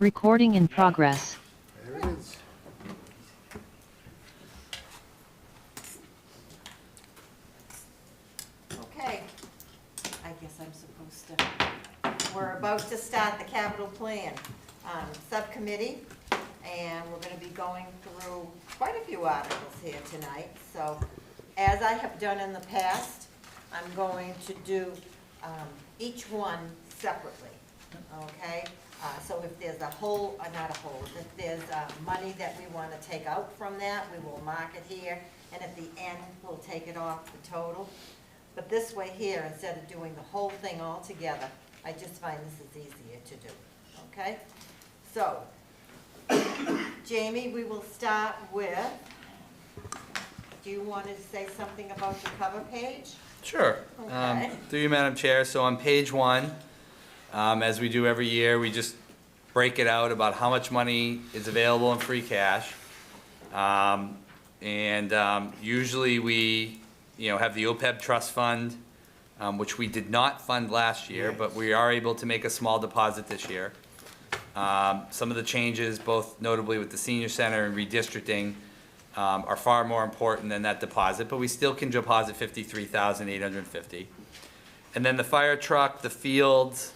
Recording in progress. There it is. Okay, I guess I'm supposed to, we're about to start the capital plan subcommittee, and we're gonna be going through quite a few articles here tonight. So, as I have done in the past, I'm going to do each one separately, okay? So if there's a hole, not a hole, if there's money that we want to take out from that, we will mark it here, and at the end, we'll take it off the total. But this way here, instead of doing the whole thing all together, I just find this is easier to do, okay? So, Jamie, we will start with, do you want to say something about the cover page? Sure. Okay. Through you, Madam Chair. So on page 1, as we do every year, we just break it out about how much money is available in free cash. Usually we, have the OPEB trust fund, which we did not fund last year, but we are able to make a small deposit this year. Some of the changes, both notably with the senior center and redistricting, are far more important than that deposit, but we still can deposit $53,850. And then the fire truck, the fields,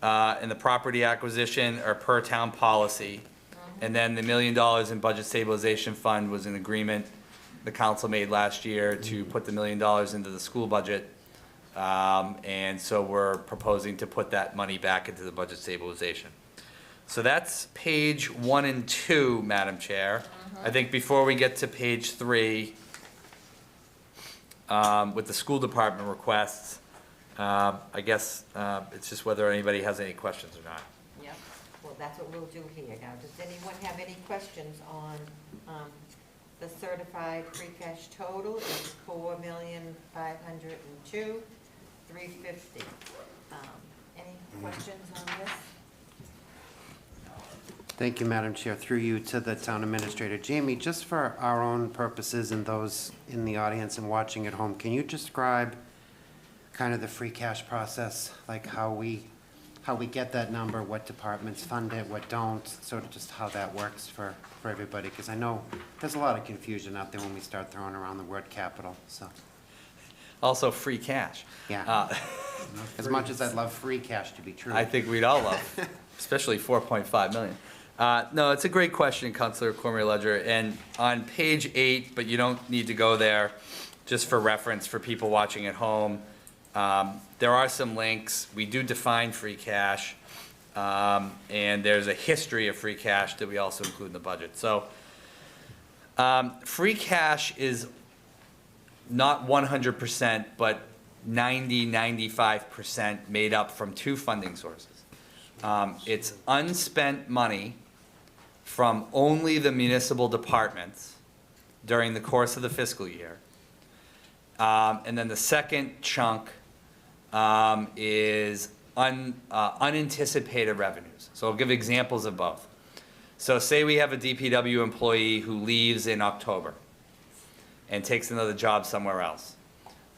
and the property acquisition are per town policy. And then the $1 million in budget stabilization fund was an agreement the council made last year to put the $1 million into the school budget. And so we're proposing to put that money back into the budget stabilization. So that's page 1 and 2, Madam Chair. I think before we get to page 3, with the school department requests, I guess it's just whether anybody has any questions or not. Yep, well, that's what we'll do here. Now, does anyone have any questions on the certified free cash total? It's $4,502,350. Any questions on this? Thank you, Madam Chair. Through you to the Town Administrator. Jamie, just for our own purposes and those in the audience and watching at home, can you describe kind of the free cash process, like how we get that number, what departments fund it, what don't, sort of just how that works for everybody? Because I know there's a lot of confusion out there when we start throwing around the word capital, so. Also, free cash. Yeah. As much as I'd love free cash to be true. I think we'd all love, especially 4.5 million. No, it's a great question, Councilor Cormier-Ledger. And on page 8, but you don't need to go there, just for reference for people watching at home, there are some links. We do define free cash, and there's a history of free cash that we also include in the budget. So free cash is not 100%, but 95% made up from 2 funding sources. It's unspent money from only the municipal departments during the course of the fiscal year. And then the second chunk is unanticipated revenues. So I'll give examples of both. So say we have a DPW employee who leaves in October and takes another job somewhere else,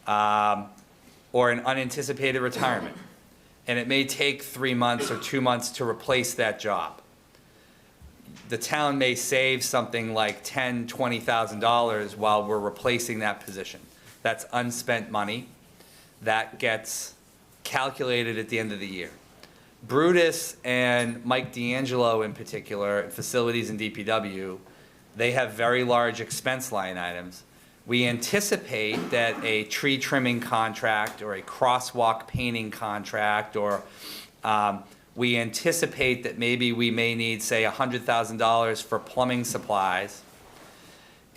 or an unanticipated retirement. And it may take 3 months or 2 months to replace that job. The town may save something like $10,000, $20,000 while we're replacing that position. That's unspent money. That gets calculated at the end of the year. Brutus and Mike D'Angelo in particular, facilities and DPW, they have very large expense line items. We anticipate that a tree trimming contract or a crosswalk painting contract, or we anticipate that maybe we may need, say, $100,000 for plumbing supplies,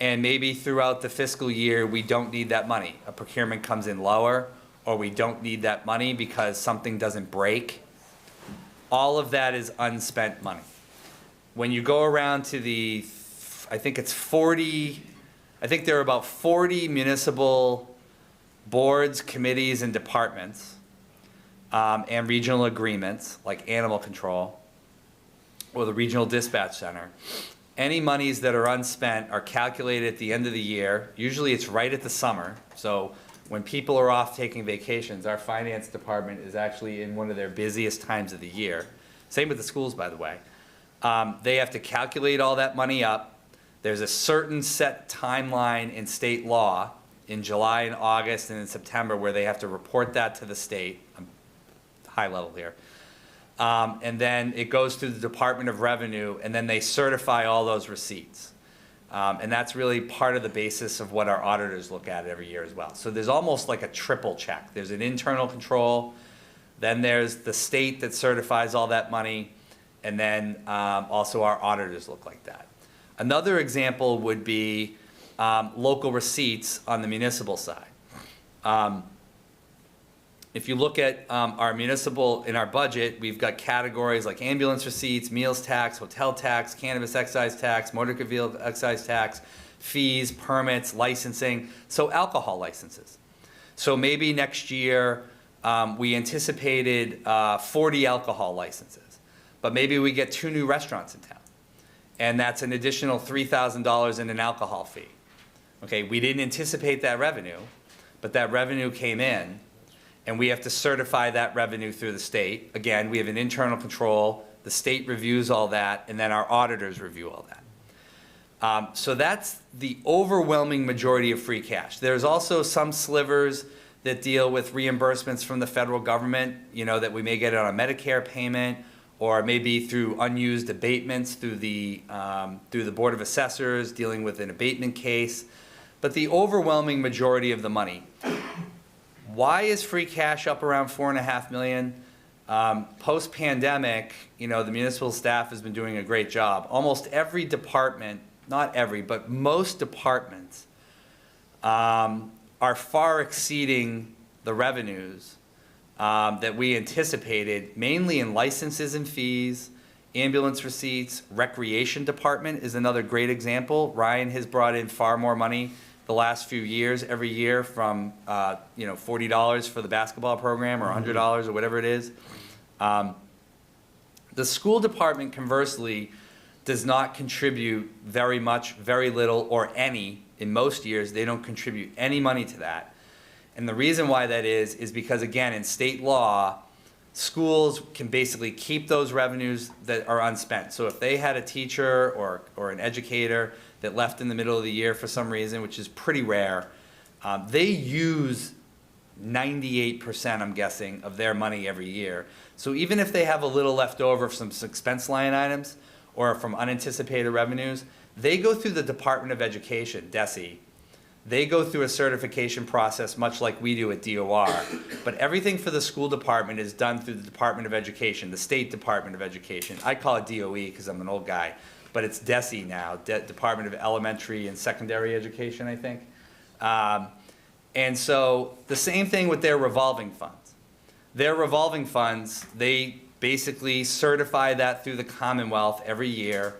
and maybe throughout the fiscal year we don't need that money. A procurement comes in lower, or we don't need that money because something doesn't break. All of that is unspent money. When you go around to the, I think there are about 40 municipal boards, committees, and departments, and regional agreements, like animal control, or the regional dispatch center. Any monies that are unspent are calculated at the end of the year. Usually it's right at the summer. So when people are off taking vacations, our finance department is actually in one of their busiest times of the year. Same with the schools, by the way. They have to calculate all that money up. There's a certain set timeline in state law in July and August and in September where they have to report that to the state. I'm high level here. And then it goes to the Department of Revenue, and then they certify all those receipts. And that's really part of the basis of what our auditors look at every year as well. So there's almost like a triple check. There's an internal control, then there's the state that certifies all that money, and then also our auditors look like that. Another example would be local receipts on the municipal side. If you look at our municipal, in our budget, we've got categories like ambulance receipts, meals tax, hotel tax, cannabis excise tax, motor vehicle excise tax, fees, permits, licensing, so alcohol licenses. So maybe next year, we anticipated 40 alcohol licenses, but maybe we get 2 new restaurants in town. And that's an additional $3,000 in an alcohol fee. Okay, we didn't anticipate that revenue, but that revenue came in, and we have to certify that revenue through the state. Again, we have an internal control, the state reviews all that, and then our auditors review all that. So that's the overwhelming majority of free cash. There's also some slivers that deal with reimbursements from the federal government, you know, that we may get on a Medicare payment, or maybe through unused abatements through the Board of Assessors dealing with an abatement case. But the overwhelming majority of the money. Why is free cash up around $4.5 million? Post-pandemic, you know, the municipal staff has been doing a great job. Almost every department, not every, but most departments are far exceeding the revenues that we anticipated, mainly in licenses and fees, ambulance receipts. Recreation department is another great example. Ryan has brought in far more money the last few years, every year, from you know, $40 for the basketball program or $100 or whatever it is. The school department, conversely, does not contribute very much, very little, or any. In most years, they don't contribute any money to that. And the reason why that is because, again, in state law, schools can basically keep those revenues that are unspent. So if they had a teacher or an educator that left in the middle of the year for some reason, which is pretty rare, they use 98%, I'm guessing, of their money every year. So even if they have a little left over from some expense line items or from unanticipated revenues, they go through the Department of Education, DESE. They go through a certification process much like we do at DOR. But everything for the school department is done through the Department of Education, the State Department of Education. I call it DOE because I'm an old guy, but it's DESE now, Department of Elementary and Secondary Education, I think. And so the same thing with their revolving funds. Their revolving funds, they basically certify that through the Commonwealth every year.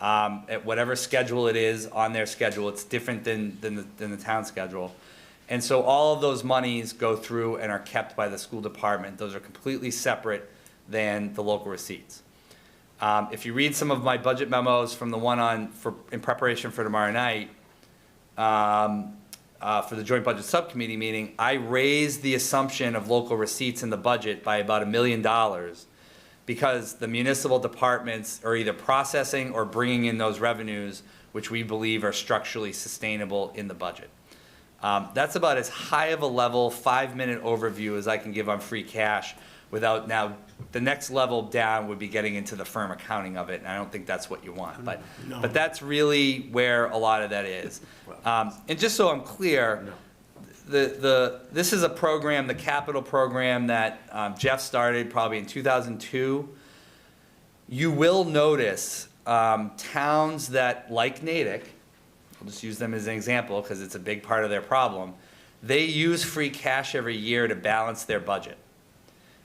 At whatever schedule it is on their schedule. It's different than the town schedule. And so all of those monies go through and are kept by the school department. Those are completely separate than the local receipts. If you read some of my budget memos from the one in preparation for tomorrow night, for the Joint Budget Subcommittee meeting, I raised the assumption of local receipts in the budget by about $1 million, because the municipal departments are either processing or bringing in those revenues, which we believe are structurally sustainable in the budget. That's about as high of a level, 5-minute overview as I can give on free cash without now, the next level down would be getting into the firm accounting of it, and I don't think that's what you want. But that's really where a lot of that is. And just so I'm clear, this is a program, the capital program that Jeff started probably in 2002. You will notice towns that, like Natick, I'll just use them as an example because it's a big part of their problem, they use free cash every year to balance their budget.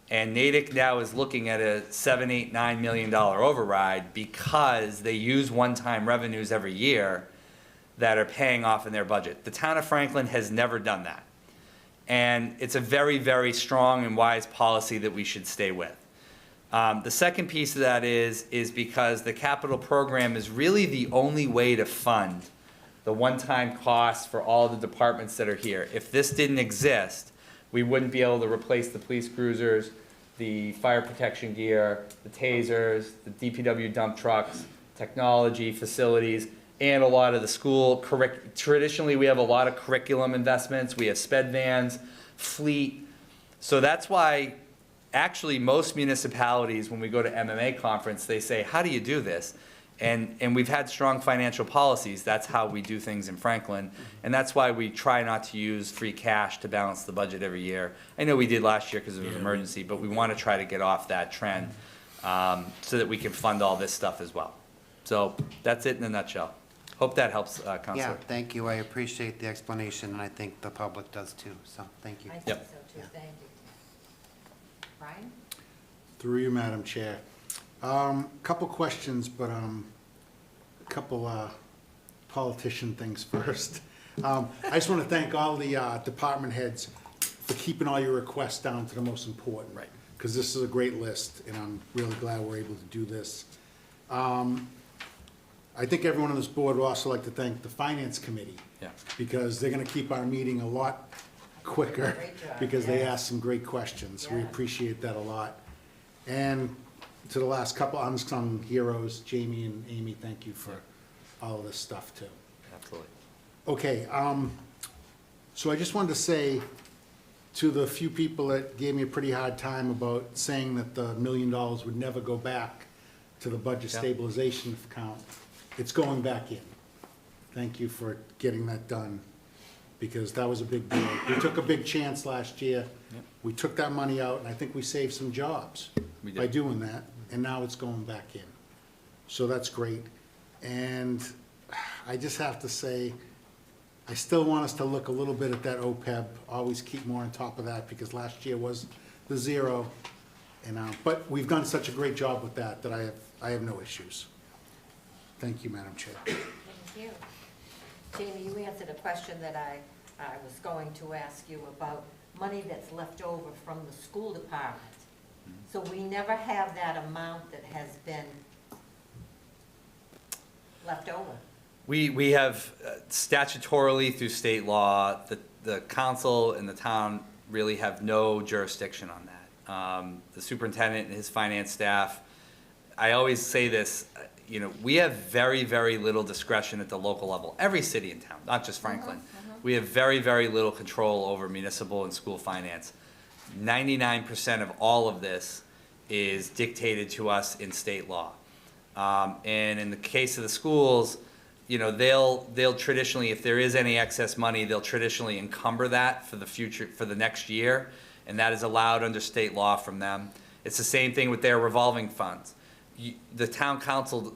And Natick now is looking at a $7, $8, $9 million override because they use one-time revenues every year that are paying off in their budget. The town of Franklin has never done that. And it's a very, very strong and wise policy that we should stay with. The second piece of that is because the capital program is really the only way to fund the one-time costs for all the departments that are here. If this didn't exist, we wouldn't be able to replace the police cruisers, the fire protection gear, the tasers, the DPW dump trucks, technology, facilities, and a lot of the school traditionally we have a lot of curriculum investments. We have sped vans, fleet. So that's why actually most municipalities, when we go to MMA conference, they say, how do you do this? And we've had strong financial policies. That's how we do things in Franklin. And that's why we try not to use free cash to balance the budget every year. I know we did last year because it was an emergency, but we want to try to get off that trend so that we can fund all this stuff as well. So that's it in a nutshell. Hope that helps, Counselor. Yeah, thank you. I appreciate the explanation, and I think the public does too, so thank you. I think Yep. so too, thank you. Brian? Through you, Madam Chair. Couple questions, but a couple politician things first. I just want to thank all the department heads for keeping all your requests down to the most important. Right. Because this is a great list, and I'm really glad we're able to do this. I think everyone on this board would also like to thank the Finance Committee. Yeah. Because they're gonna keep our meeting a lot quicker, Great job, because they yeah. ask some great questions. We Yeah. appreciate that a lot. And to the last couple unsung heroes, Jamie and Amy, thank you for all of this stuff too. Absolutely. Okay, so I just wanted to say to the few people that gave me a pretty hard time about saying that the $1 million would never go back to the budget Yeah. stabilization account, it's going back in. Thank you for getting that done, because that was a big deal. We took a big chance last year. Yep. We took that money out, and I think we saved some jobs We did. by doing that, and now it's going back in. So that's great. And I just have to say, I still want us to look a little bit at that OPEB, always keep more on top of that, because last year was the zero. And, but we've done such a great job with that, that I have no issues. Thank you, Madam Chair. Thank you. Jamie, you answered a question that I was going to ask you about money that's left over from the school department. So we never have that amount that has been left over. We have statutorily through state law, the council and the town really have no jurisdiction on that. The superintendent and his finance staff, I always say this, you know, we have very, very little discretion at the local level. Every city in town, not just Franklin. We have very, very little control over municipal and school finance. 99% of all of this is dictated to us in state law. And in the case of the schools, you know, they'll traditionally, if there is any excess money, they'll traditionally encumber that for the future, for the next year, and that is allowed under state law from them. It's the same thing with their revolving funds. The town council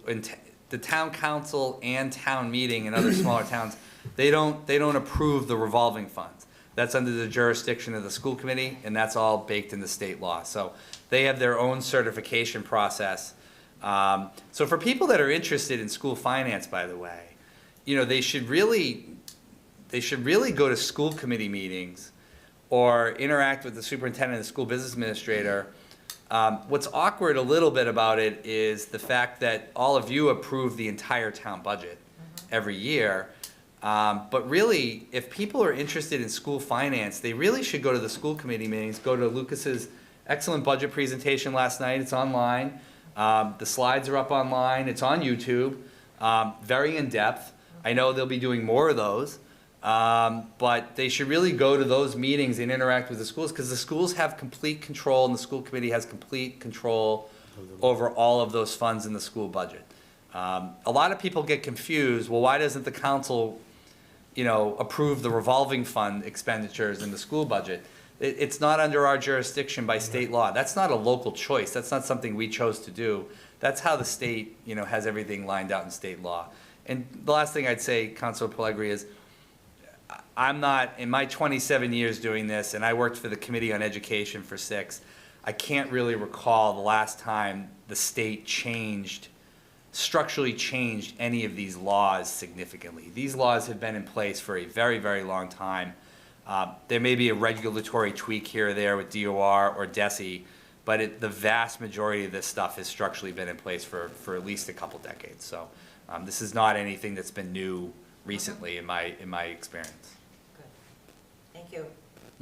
and town meeting and other smaller towns, they don't approve the revolving funds. That's under the jurisdiction of the school committee, and that's all baked into state law. So they have their own certification process. So for people that are interested in school finance, by the way, you know, they should really go to school committee meetings or interact with the superintendent and the school business administrator. What's awkward a little bit about it is the fact that all of you approve the entire town budget every year. But really, if people are interested in school finance, they really should go to the school committee meetings, go to Lucas's excellent budget presentation last night. It's online. The slides are up online. It's on YouTube. Very in-depth. I know they'll be doing more of those. But they should really go to those meetings and interact with the schools, because the schools have complete control and the school committee has complete control over all of those funds in the school budget. A lot of people get confused, well, why doesn't the council, you know, approve the revolving fund expenditures in the school budget? It's not under our jurisdiction by state law. That's not a local choice. That's not something we chose to do. That's how the state, you know, has everything lined out in state law. And the last thing I'd say, Councilor Pellegrini, is I'm not, in my 27 years doing this, and I worked for the Committee on Education for 6, I can't really recall the last time the state structurally changed any of these laws significantly. These laws have been in place for a very, very long time. There may be a regulatory tweak here or there with DOR or DESE, but the vast majority of this stuff has structurally been in place for at least a couple decades. So this is not anything that's been new recently in my experience. Good. Thank you.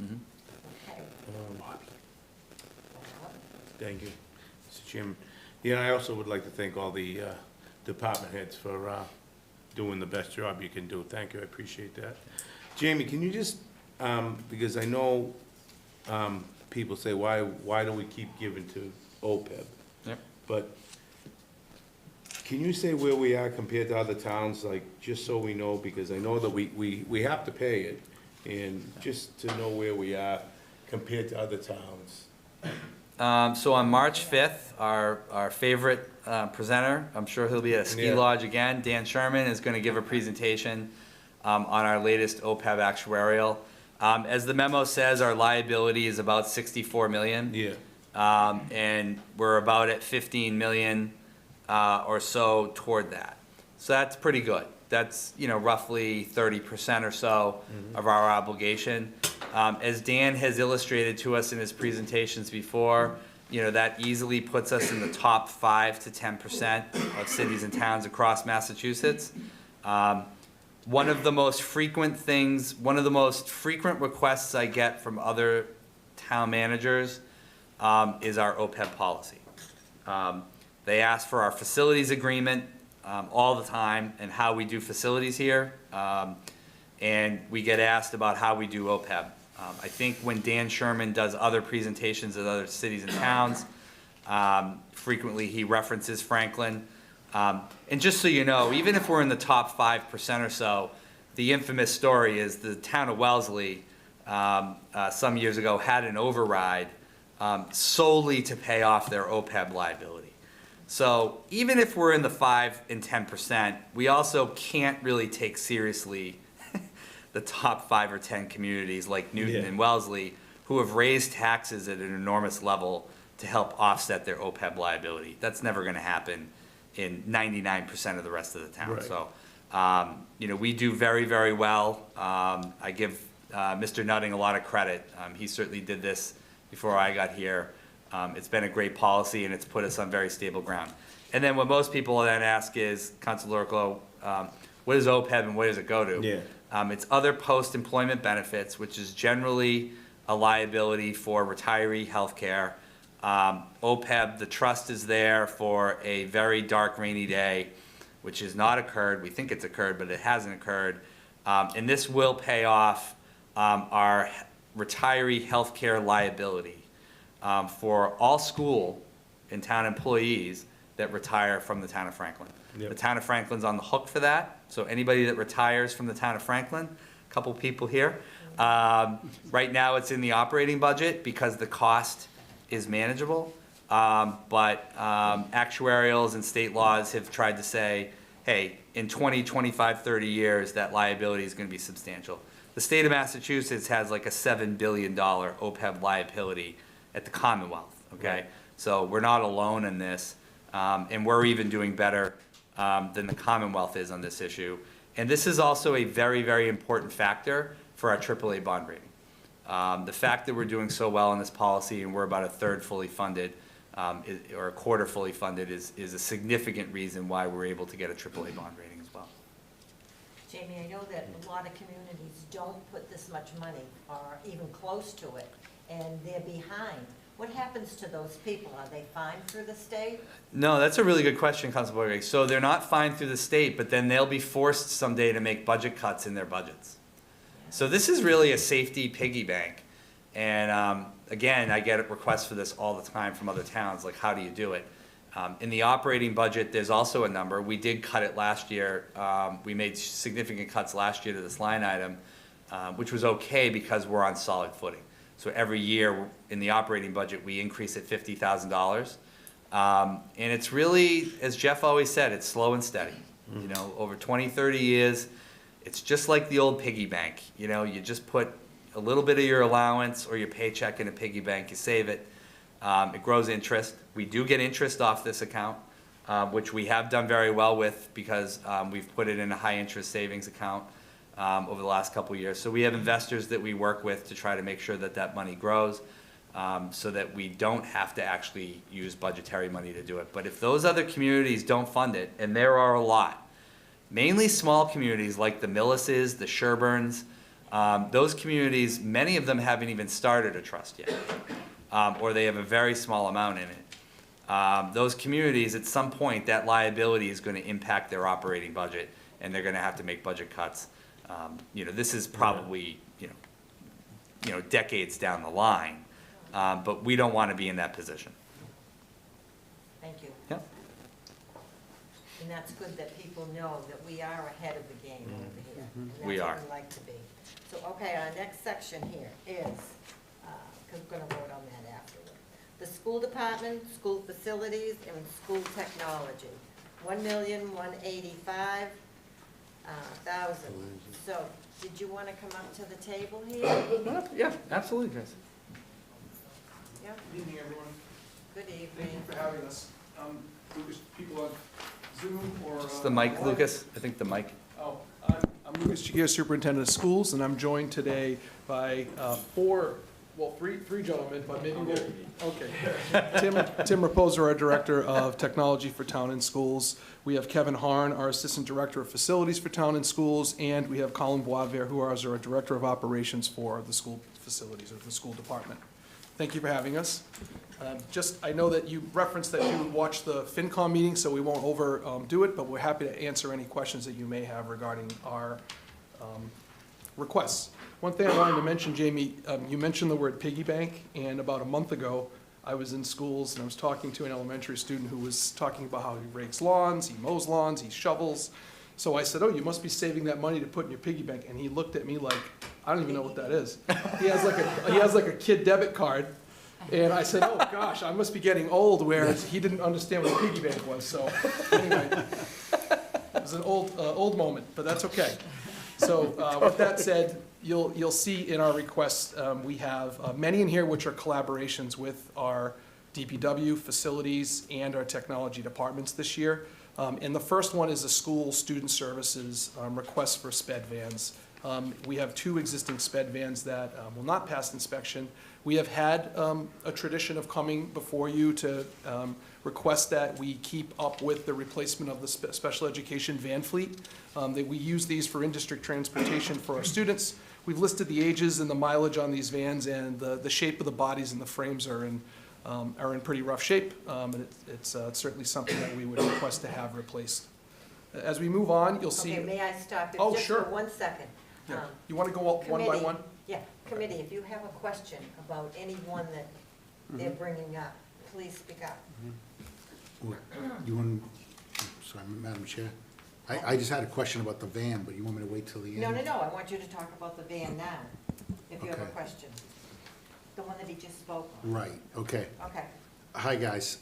Mhm. Okay. Thank you, Mr. Chairman. Yeah, I also would like to thank all the department heads for doing the best job you can do. Thank you, I appreciate that. Jamie, can you just, because I know people say, why do we keep giving to OPEB? Yep. But can you say where we are compared to other towns, like, just so we know, because I know that we have to pay it, and just to know where we are compared to other towns. So on March 5th, our favorite presenter, I'm sure he'll be at a ski Yeah. lodge again, Dan Sherman, is going to give a presentation on our latest OPEB actuarial. As the memo says, our liability is about 64 million. Yeah. And we're about at 15 million or so toward that. So that's pretty good. That's, roughly 30% or so of our obligation. As Dan has illustrated to us in his presentations before, that easily puts us in the top 5 to 10% of cities and towns across Massachusetts. One of the most frequent requests I get from other town managers is our OPEB policy. They ask for our facilities agreement all the time and how we do facilities here. And we get asked about how we do OPEB. I think when Dan Sherman does other presentations at other cities and towns, frequently he references Franklin. And just so you know, even if we're in the top 5% or so, the infamous story is the town of Wellesley some years ago had an override solely to pay off their OPEB liability. So even if we're in the 5 and 10%, we also can't really take seriously the top 5 or 10 communities like Newton and Wellesley who have raised taxes at an enormous level to help offset their OPEB liability. That's never going to happen in 99% of the rest of the town. Right. So, we do very, very well. I give Mr. Nutting a lot of credit. He certainly did this before I got here. It's been a great policy, and it's put us on very stable ground. And then what most people then ask is, Councilor Lurklow, what is OPEB and what does it go to? Yeah. It's other post-employment benefits, which is generally a liability for retiree health care. OPEB, the trust is there for a very dark, rainy day, which has not occurred. We think it's occurred, but it hasn't occurred. And this will pay off our retiree health care liability for all school and town employees that retire from the town of Franklin. Yep. The town of Franklin's on the hook for that. So anybody that retires from the town of Franklin, a couple people here, right now it's in the operating budget because the cost is manageable. But actuarials and state laws have tried to say, hey, in 20, 25, 30 years, that liability is going to be substantial. The state of Massachusetts has like a $7 billion OPEB liability at the Commonwealth, okay? Right. So we're not alone in this, and we're even doing better than the Commonwealth is on this issue. And this is also a very, very important factor for our AAA bond rating. The fact that we're doing so well in this policy and we're about a third fully funded, or a quarter fully funded, is a significant reason why we're able to get a AAA bond rating as well. Jamie, I know that a lot of communities don't put this much money or even close to it, and they're behind. What happens to those people? Are they fined through the state? No, that's a really good question, Councilor Borges. So they're not fined through the state, but then they'll be forced someday to make budget cuts in their budgets. So this is really a safety piggy bank. And again, I get requests for this all the time from other towns, like how do you do it? In the operating budget, there's also a number. We did cut it last year. We made significant cuts last year to this line item, which was okay because we're on solid footing. So every year in the operating budget, we increase it $50,000. And it's really, as Jeff always said, it's slow and steady. You know, over 20, 30 years, it's just like the old piggy bank. You know, you just put a little bit of your allowance or your paycheck in a piggy bank, you save it. It grows interest. We do get interest off this account, which we have done very well with because we've put it in a high interest savings account over the last couple of years. So we have investors that we work with to try to make sure that that money grows so that we don't have to actually use budgetary money to do it. But if those other communities don't fund it, and there are a lot, mainly small communities like the Millises, the Sherburns, those communities, many of them haven't even started a trust yet. or they have a very small amount in it. Those communities, at some point, that liability is gonna impact their operating budget, and they're gonna have to make budget cuts. This is probably, decades down the line, but we don't wanna be in that position. Thank you. Yep. And that's good that people know that we are ahead of the game over here. And We that's are. what we like to be. So, okay, our next section here is, because we're gonna vote on that afterward. The school department, school facilities, and school technology. 1,185,000. So, did you wanna come up to the table here? Yeah, absolutely, Chris. Yeah, Good evening, everyone. good Thank evening. you for having us. Lucas, people on Zoom or? Just the mic, live? Lucas, I think the mic. Oh, I'm Lucas Chagia, Superintendent of Schools, and I'm joined today by three gentlemen, but maybe we'll, okay. Tim Raposa, our Director of Technology for Town and Schools. We have Kevin Harn, our Assistant Director of Facilities for Town and Schools, and we have Colin Boisvert, who is our Director of Operations for the school facilities or the school department. Thank you for having us. I know that you referenced that you watched the FinCom meeting, so we won't overdo it, but we're happy to answer any questions that you may have regarding our requests. One thing I wanted to mention, Jamie, you mentioned the word piggy bank, and about a month ago, I was in schools and I was talking to an elementary student who was talking about how he rakes lawns, he mows lawns, he shovels. So I said, oh, you must be saving that money to put in your piggy bank. And he looked at me like, I don't even know what that is. He has like a kid debit card. And I said, oh gosh, I must be getting old, whereas he didn't understand what a piggy bank was. So anyway, it was an old moment, but that's okay. So with that said, you'll see in our requests, we have many in here which are collaborations with our DPW facilities and our technology departments this year. And the first one is a school student services request for sped vans. We have 2 existing sped vans that will not pass inspection. We have had a tradition of coming before you to request that we keep up with the replacement of the special education van fleet. That we use these for in-district transportation for our students. We've listed the ages and the mileage on these vans, and the shape of the bodies and the frames are in pretty rough shape. And it's certainly something that we would request to have replaced. As we move on, you'll see. Okay, may I stop you Oh, just sure. for 1 second? Yeah. You want to go one by Committee. one? Yeah, committee, if you have a question about any one that they're bringing up, please speak up. You want, sorry, Madam Chair? I just had a question about the van, but you want me to wait till the end? No, I want you to talk about the van now, if you have a Okay. question. The one that he just spoke on. Right, okay. Okay. Hi, guys.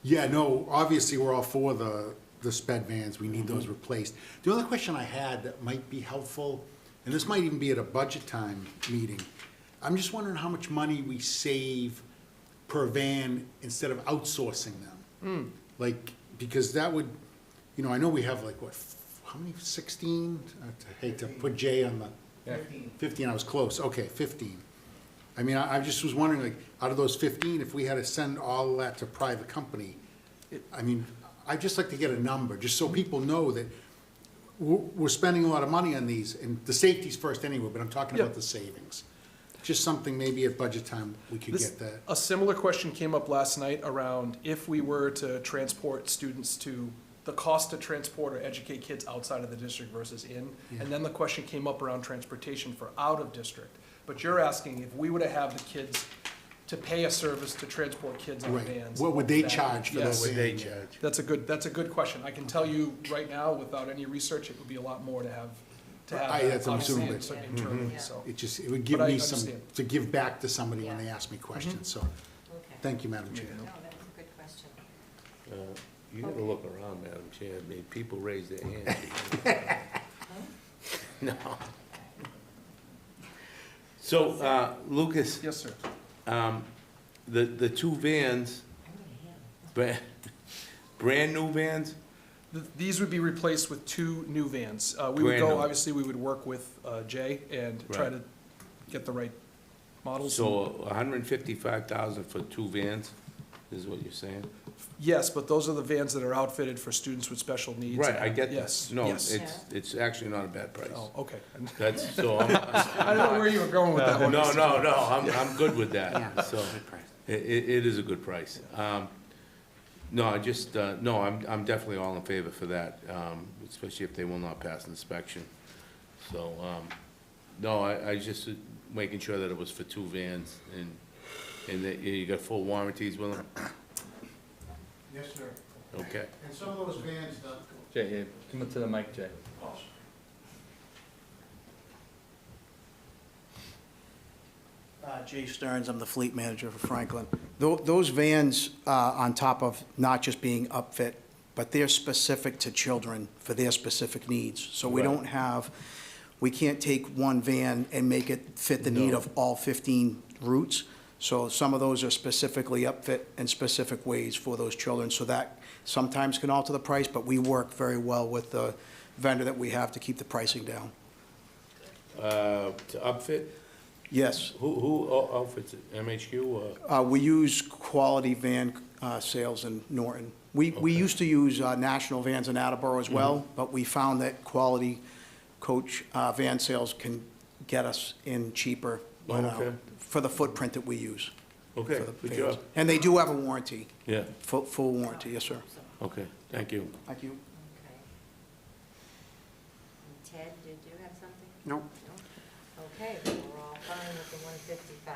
Yeah, no, obviously, we're all for the sped vans, we need those replaced. The only question I had that might be helpful, and this might even be at a budget time meeting, I'm just wondering how much money we save per van instead of outsourcing them. Like, because that would, I know we have like, what, how many, 16? I hate to put J on the, 15, I was close, okay, 15. I mean, I just was wondering, like, out of those 15, if we had to send all of that to private company, I mean, I'd just like to get a number, just so people know that we're spending a lot of money on these, and the safety's first anyway, but I'm talking about Yep. the savings. Just something maybe at budget time, we could get that. A similar question came up last night around if we were to transport students to, the cost to transport or educate kids outside of the district versus in. Yeah. And then the question came up around transportation for out of district. But you're asking if we were to have the kids to pay a service to transport kids on Right. vans. What would they that- charge for Yes. those? What would they charge? That's a good question. I can tell you right now, without any research, it would be a lot more to have That's what I'm obviously, assuming. so internally, Mhm. so. It would give But I me some, understand. to give back to somebody when Yeah. they ask me questions, so, Okay. thank you, Madam Chair. No, that was a good question. You gotta look around, Madam Chair, I mean, people raise their hands. No. So, Lucas, Yes, sir. the 2 vans, brand new vans? These would be replaced with 2 new vans. We would Brand go, new. obviously, we would work with Jay and try Right. to get the right models. So 155,000 for 2 vans, is what you're saying? Yes, but those are the vans that are outfitted for students with special needs. Right, I get that. Yes, No, yes. it's actually not a bad price. Oh, okay. That's, so I'm, I don't know where you were going with that one. no, I'm good with Yeah, that, so. good price. It is a good price. No, I just, no, I'm definitely all in favor for that, especially if they will not pass inspection. So, no, I just making sure that it was for 2 vans and that you got full warranties with them? Yes, sir. Okay. And some of those vans, Jay, here, come up to the mic, Jay. Jay Stearns, I'm the fleet manager for Franklin. Those vans, on top of not just being upfit, but they're specific to children for their specific needs. So we Right. don't have, we can't take one van and make it fit the need No. of all 15 routes. So some of those are specifically upfit in specific ways for those children, so that sometimes can alter the price, but we work very well with the vendor that we have to keep the pricing down. To upfit, Yes. who outfits it, MHQ or? We use Quality Van Sales in Norton. We Okay. used to use National Vans in Attleboro as well, but we found that Quality Coach Van Sales can get us in cheaper Oh, okay. for the footprint that we use. Okay, for the good vans. job. And they do have a warranty, Yeah, full warranty, yes, sir. okay, thank you. Thank you. Okay. And Ted, did you have something? Nope. No? Okay, we're all fine with the 155.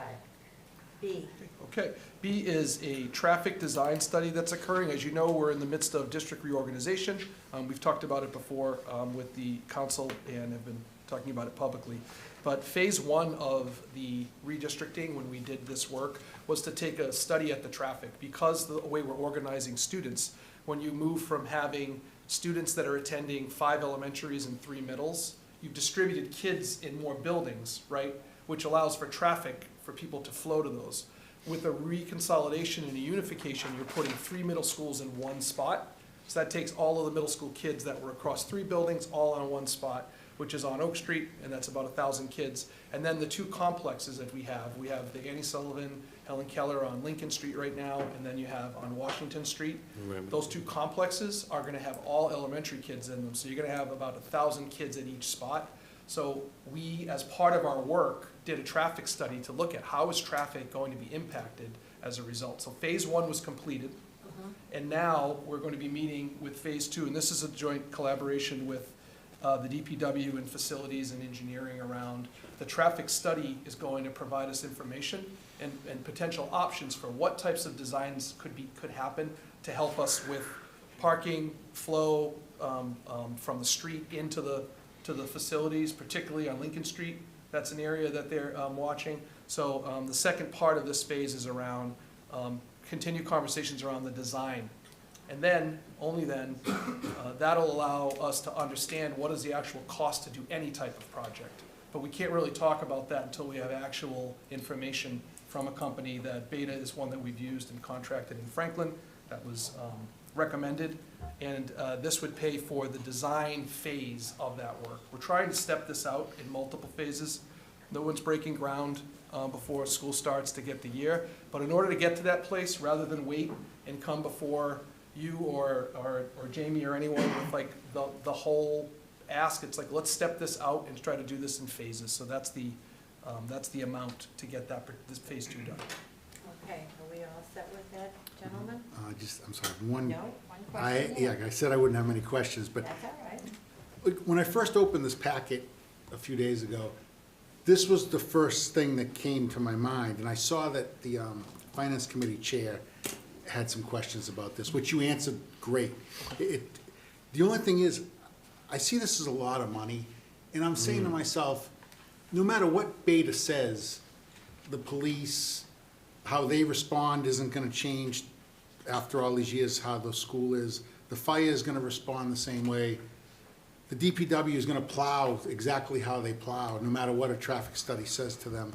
B, Okay, B is a traffic design study that's occurring. As you know, we're in the midst of district reorganization. We've talked about it before with the council and have been talking about it publicly. But phase 1 of the redistricting, when we did this work, was to take a study at the traffic. Because the way we're organizing students, when you move from having students that are attending 5 elementaries and 3 middles, you've distributed kids in more buildings, right? Which allows for traffic for people to flow to those. With a reconsolidation and a unification, you're putting 3 middle schools in one spot. So that takes all of the middle school kids that were across 3 buildings, all on one spot, which is on Oak Street, and that's about 1,000 kids. And then the 2 complexes that we have the Annie Sullivan, Helen Keller on Lincoln Street right now, and then you have on Washington Street. Remember. Those 2 complexes are gonna have all elementary kids in them, so you're gonna have about 1,000 kids at each spot. So we, as part of our work, did a traffic study to look at how is traffic going to be impacted as a result. So phase 1 was completed, and now we're going to be meeting with phase 2, and this is a joint collaboration with the DPW and facilities and engineering around. The traffic study is going to provide us information and potential options for what types of designs could happen to help us with parking, flow from the street into the facilities, particularly on Lincoln Street. That's an area that they're watching. So the second part of this phase is around continued conversations around the design. And then, only then, that'll allow us to understand what is the actual cost to do any type of project. But we can't really talk about that until we have actual information from a company. That Beta is one that we've used and contracted in Franklin that was recommended. And this would pay for the design phase of that work. We're trying to step this out in multiple phases. No one's breaking ground before school starts to get the year. But in order to get to that place, rather than wait and come before you or Jamie or anyone with like the whole ask, it's like, let's step this out and try to do this in phases. So that's the amount to get this phase 2 done. okay, are we all set with that, gentlemen? I'm sorry, one. No, one question? Yeah, I said I wouldn't have many questions, but That's all right. look, when I first opened this packet a few days ago, this was the first thing that came to my mind, and I saw that the Finance Committee Chair had some questions about this, which you answered great. The only thing is, I see this as a lot of money, and I'm saying to myself, no matter what Beta says, the police, how they respond isn't gonna change after all these years, how the school is. The fire is gonna respond the same way. The DPW is gonna plow exactly how they plow, no matter what a traffic study says to them.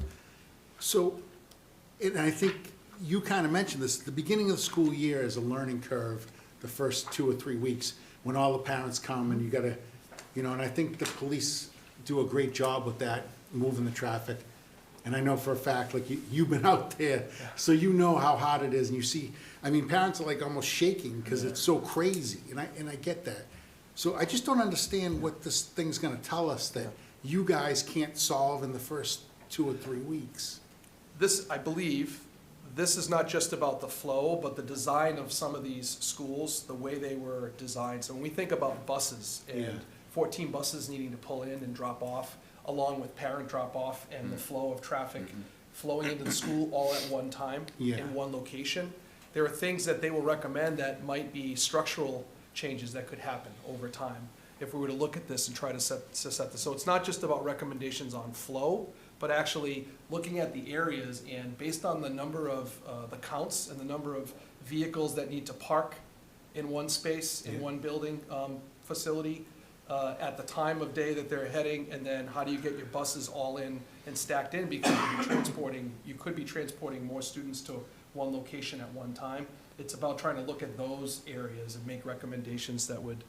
So, and I think you kind of mentioned this, the beginning of the school year is a learning curve, the first 2 or 3 weeks, when all the parents come and you gotta, and I think the police do a great job with that, moving the traffic. And I know for a fact, like, you've been out there, so you know how hard it is, and you see, I mean, parents are like almost shaking, because it's so crazy, and I get that. So I just don't understand what this thing's gonna tell us that you guys can't solve in the first 2 or 3 weeks. This, I believe, this is not just about the flow, but the design of some of these schools, the way they were designed. So when we think about buses Yeah. and 14 buses needing to pull in and drop off, along with parent drop-off and the flow of traffic flowing into the school all at one time Yeah. in one location, there are things that they will recommend that might be structural changes that could happen over time if we were to look at this and try to set this. So it's not just about recommendations on flow, but actually looking at the areas, and based on the number of, the counts and the number of vehicles that need to park in one space, in Yeah. one building, facility, at the time of day that they're heading, and then how do you get your buses all in and stacked in, because you could be transporting more students to one location at one time. It's about trying to look at those areas and make recommendations that would,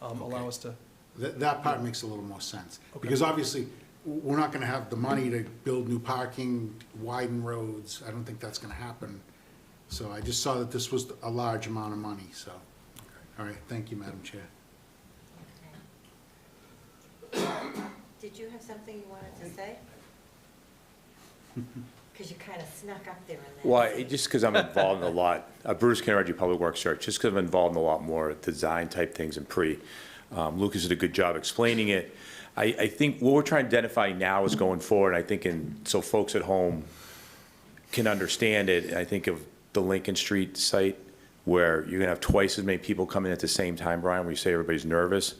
allow us to. That part makes a little more sense, Okay. because obviously, we're not gonna have the money to build new parking, widen roads, I don't think that's gonna happen. So I just saw that this was a large amount of money, so, all right, thank you, Madam Chair. Did you have something you wanted to say? Because you kind of snuck up there in that. Well, just because I'm involved in a lot, Bruce Kennedy Public Works Church, just because I'm involved in a lot more design type things and Lucas did a good job explaining it. I think what we're trying to identify now is going forward, I think, so folks at home can understand it. I think of the Lincoln Street site where you're gonna have twice as many people coming at the same time, Brian, where you say everybody's nervous,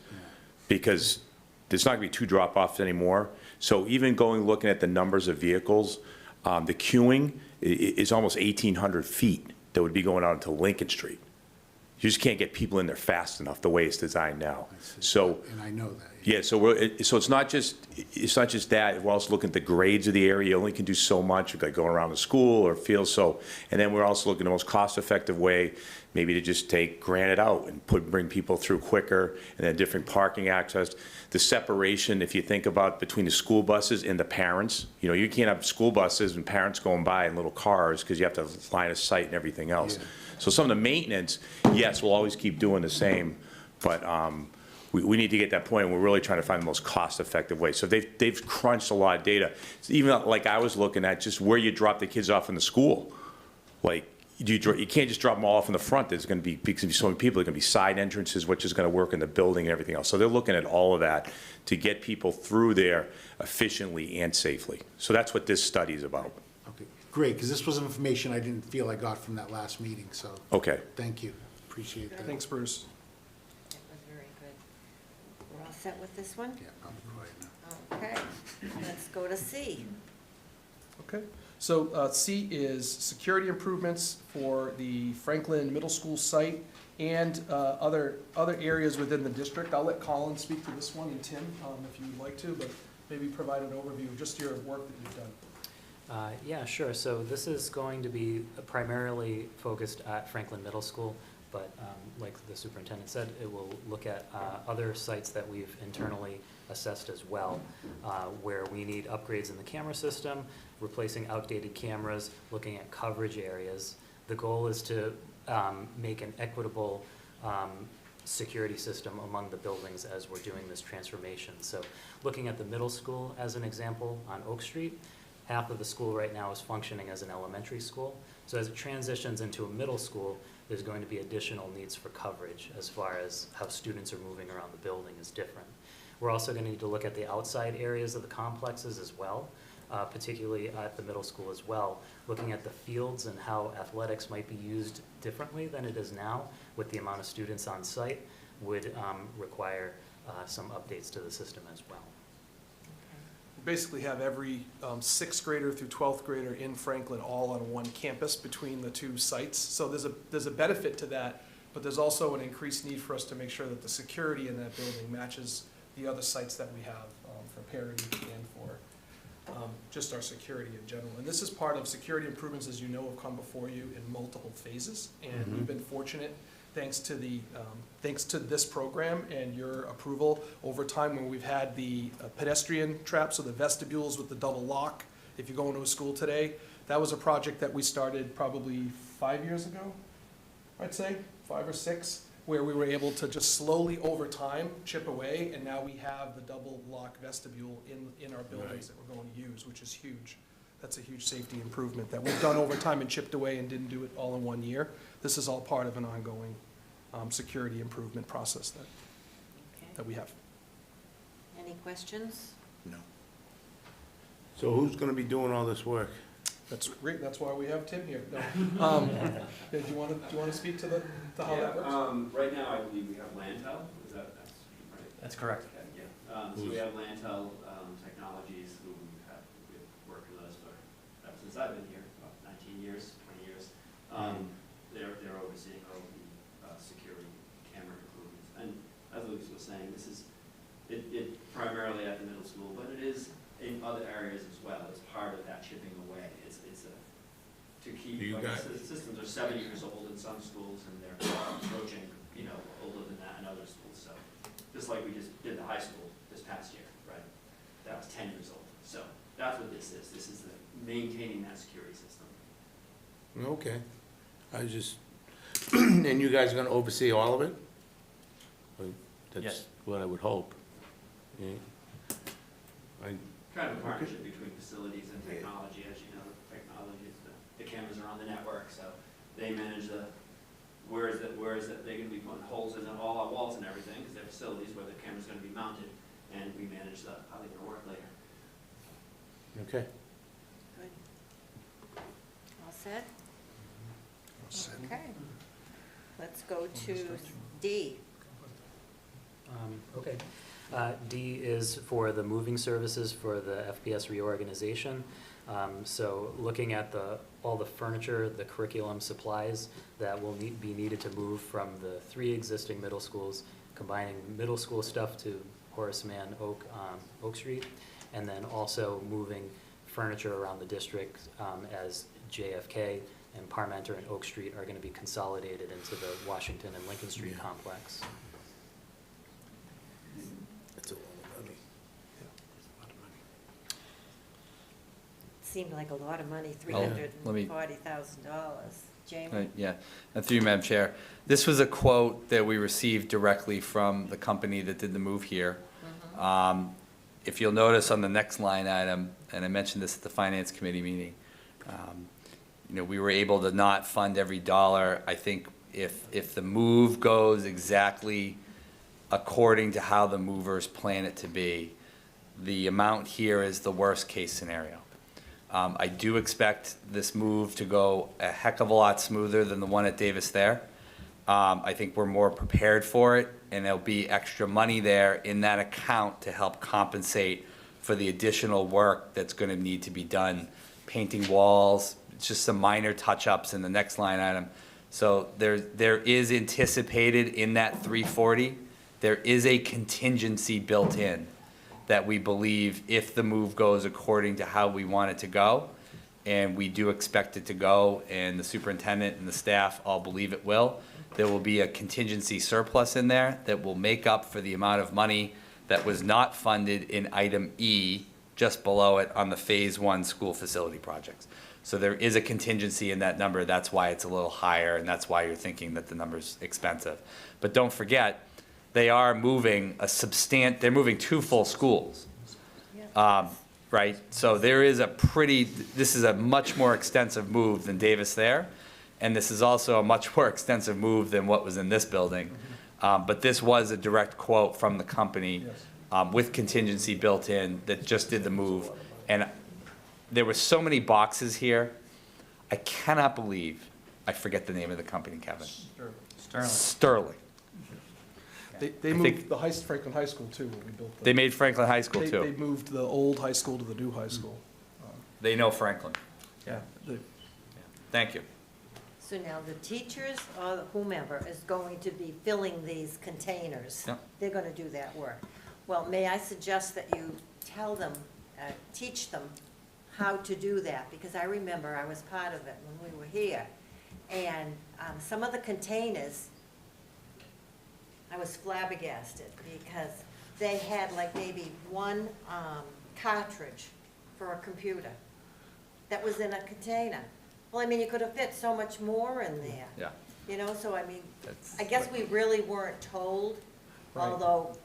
because there's not gonna be 2 drop-offs anymore. So even looking at the numbers of vehicles, the queuing is almost 1,800 feet that would be going out into Lincoln Street. You just can't get people in there fast enough the way it's designed now. So, And I know that. yeah, so it's not just that, we're also looking at the grades of the area. You only can do so much, like going around the school or field, and then we're also looking at the most cost-effective way, maybe to just take granite out and bring people through quicker, and then different parking access. The separation, if you think about between the school buses and the parents, you can't have school buses and parents going by in little cars, because you have to line of sight and everything else. Yeah. So some of the maintenance, yes, we'll always keep doing the same, but we need to get that point, and we're really trying to find the most cost-effective way. So they've crunched a lot of data. Even like I was looking at just where you drop the kids off in the school. Like, you can't just drop them all off in the front. There's going to be, because there's so many people, there's going to be side entrances, which is going to work in the building and everything else. So they're looking at all of that to get people through there efficiently and safely. So that's what this study is about. Okay, great, because this was information I didn't feel I got from that last meeting, so. Okay. Thank you, appreciate that. Thanks, Bruce. That was very good. We're all set with this one? Yeah, I'll be quiet now. Okay, let's go to C. Okay, so C is security improvements for the Franklin Middle School site and other areas within the district. I'll let Colin speak to this one, and Tim, if you would like to, but maybe provide an overview of just your work that you've done. Yeah, sure. So this is going to be primarily focused at Franklin Middle School, but like the superintendent said, it will look at other sites that we've internally assessed as well, where we need upgrades in the camera system, replacing outdated cameras, looking at coverage areas. The goal is to make an equitable security system among the buildings as we're doing this transformation. So looking at the middle school as an example on Oak Street, half of the school right now is functioning as an elementary school. So as it transitions into a middle school, there's going to be additional needs for coverage as far as how students are moving around the building is different. We're also going to need to look at the outside areas of the complexes as well, particularly at the middle school as well, looking at the fields and how athletics might be used differently than it is now with the amount of students on site would require some updates to the system as well. Basically have every 6th grader through 12th grader in Franklin all on one campus between the 2 sites. So there's a benefit to that, but there's also an increased need for us to make sure that the security in that building matches the other sites that we have for parity and for just our security in general. And this is part of security improvements, as you know, have come before you in multiple phases. And we've been fortunate, thanks to this program and your approval over time, when we've had the pedestrian traps, so the vestibules with the double lock If you go into a school today, that was a project that we started probably 5 years ago, I'd say, 5 or 6, where we were able to just slowly over time chip away, and now we have the double lock vestibule in our buildings that we're going to use, which is huge. That's a huge safety improvement that we've done over time and chipped away and didn't do it all in 1 year. This is all part of an ongoing security improvement process that we have. Any questions? No. So who's gonna be doing all this work? That's great, that's why we have Tim here. No. Do you want to speak to how that works? Right now, I believe we have Lantel, that's right? That's correct. Okay, yeah. So we have Lantel Technologies who have worked with us for, since I've been here, about 19 years, 20 years. They're overseeing all the security camera improvements. And as Lucas was saying, this is, it primarily at the middle school, but it is in other areas as well. It's part of that chipping away. It's to keep, You like, got- the systems are 7 years old in some schools, and they're approaching, older than that in other schools. So just like we just did the high school this past year, right? That was 10 years old. So that's what this is. This is maintaining that security system. Okay. I was just, and you guys are gonna oversee all of it? That's Yes. what I would hope. Yeah. Kind of a partnership between facilities and technology, as you know, technology is the cameras are on the network, so they manage where is it, they're gonna be putting holes in all our walls and everything, because they're facilities where the camera's gonna be mounted, and we manage how they're gonna work later. Okay. Good. All set? Okay. Let's go to D. Okay. D is for the moving services for the FPS reorganization. So looking at all the furniture, the curriculum supplies that will be needed to move from the 3 existing middle schools, combining middle school stuff to Horace Mann Oak Street, and then also moving furniture around the district as JFK and Parmenter and Oak Street are going to be consolidated into the Washington and Lincoln Street complex. That's a lot of money. Seemed like a lot of money, let me- $340,000. Jamie? Yeah, and through you, Madam Chair. This was a quote that we received directly from the company that did the move here. If you'll notice on the next line item, and I mentioned this at the Finance Committee meeting, we were able to not fund every dollar. I think if the move goes exactly according to how the movers plan it to be, the amount here is the worst-case scenario. I do expect this move to go a heck of a lot smoother than the one at Davis there. I think we're more prepared for it, and there'll be extra money there in that account to help compensate for the additional work that's going to need to be done, painting walls, just some minor touch-ups in the next line item. So there is anticipated in that 340, there is a contingency built in that we believe if the move goes according to how we want it to go, and we do expect it to go, and the superintendent and the staff all believe it will, there will be a contingency surplus in there that will make up for the amount of money that was not funded in item E, just below it on the Phase 1 school facility projects. So there is a contingency in that number, that's why it's a little higher, and that's why you're thinking that the number's expensive. But don't forget, they are moving they're moving 2 full schools. Right, so this is a much more extensive move than Davis there, and this is also a much more extensive move than what was in this building. But this was a direct quote from the company with contingency built in that just did the move. And there were so many boxes here, I cannot believe, I forget the name of the company, Kevin. Sterling. They moved the Franklin High School too, when we built the. They made Franklin High School They too. moved the old high school to the new high school. They know Franklin. Yeah. Thank you. So now the teachers or whomever is going to be filling these containers. Yep. They're going to do that work. Well, may I suggest that you tell them, teach them how to do that? Because I remember I was part of it when we were here. And some of the containers, I was flabbergasted because they had like maybe one cartridge for a computer. that was in a container. Well, I mean, you could have fit so much more in there. Yeah. You know, so I mean, That's- I guess we really weren't told, Right. although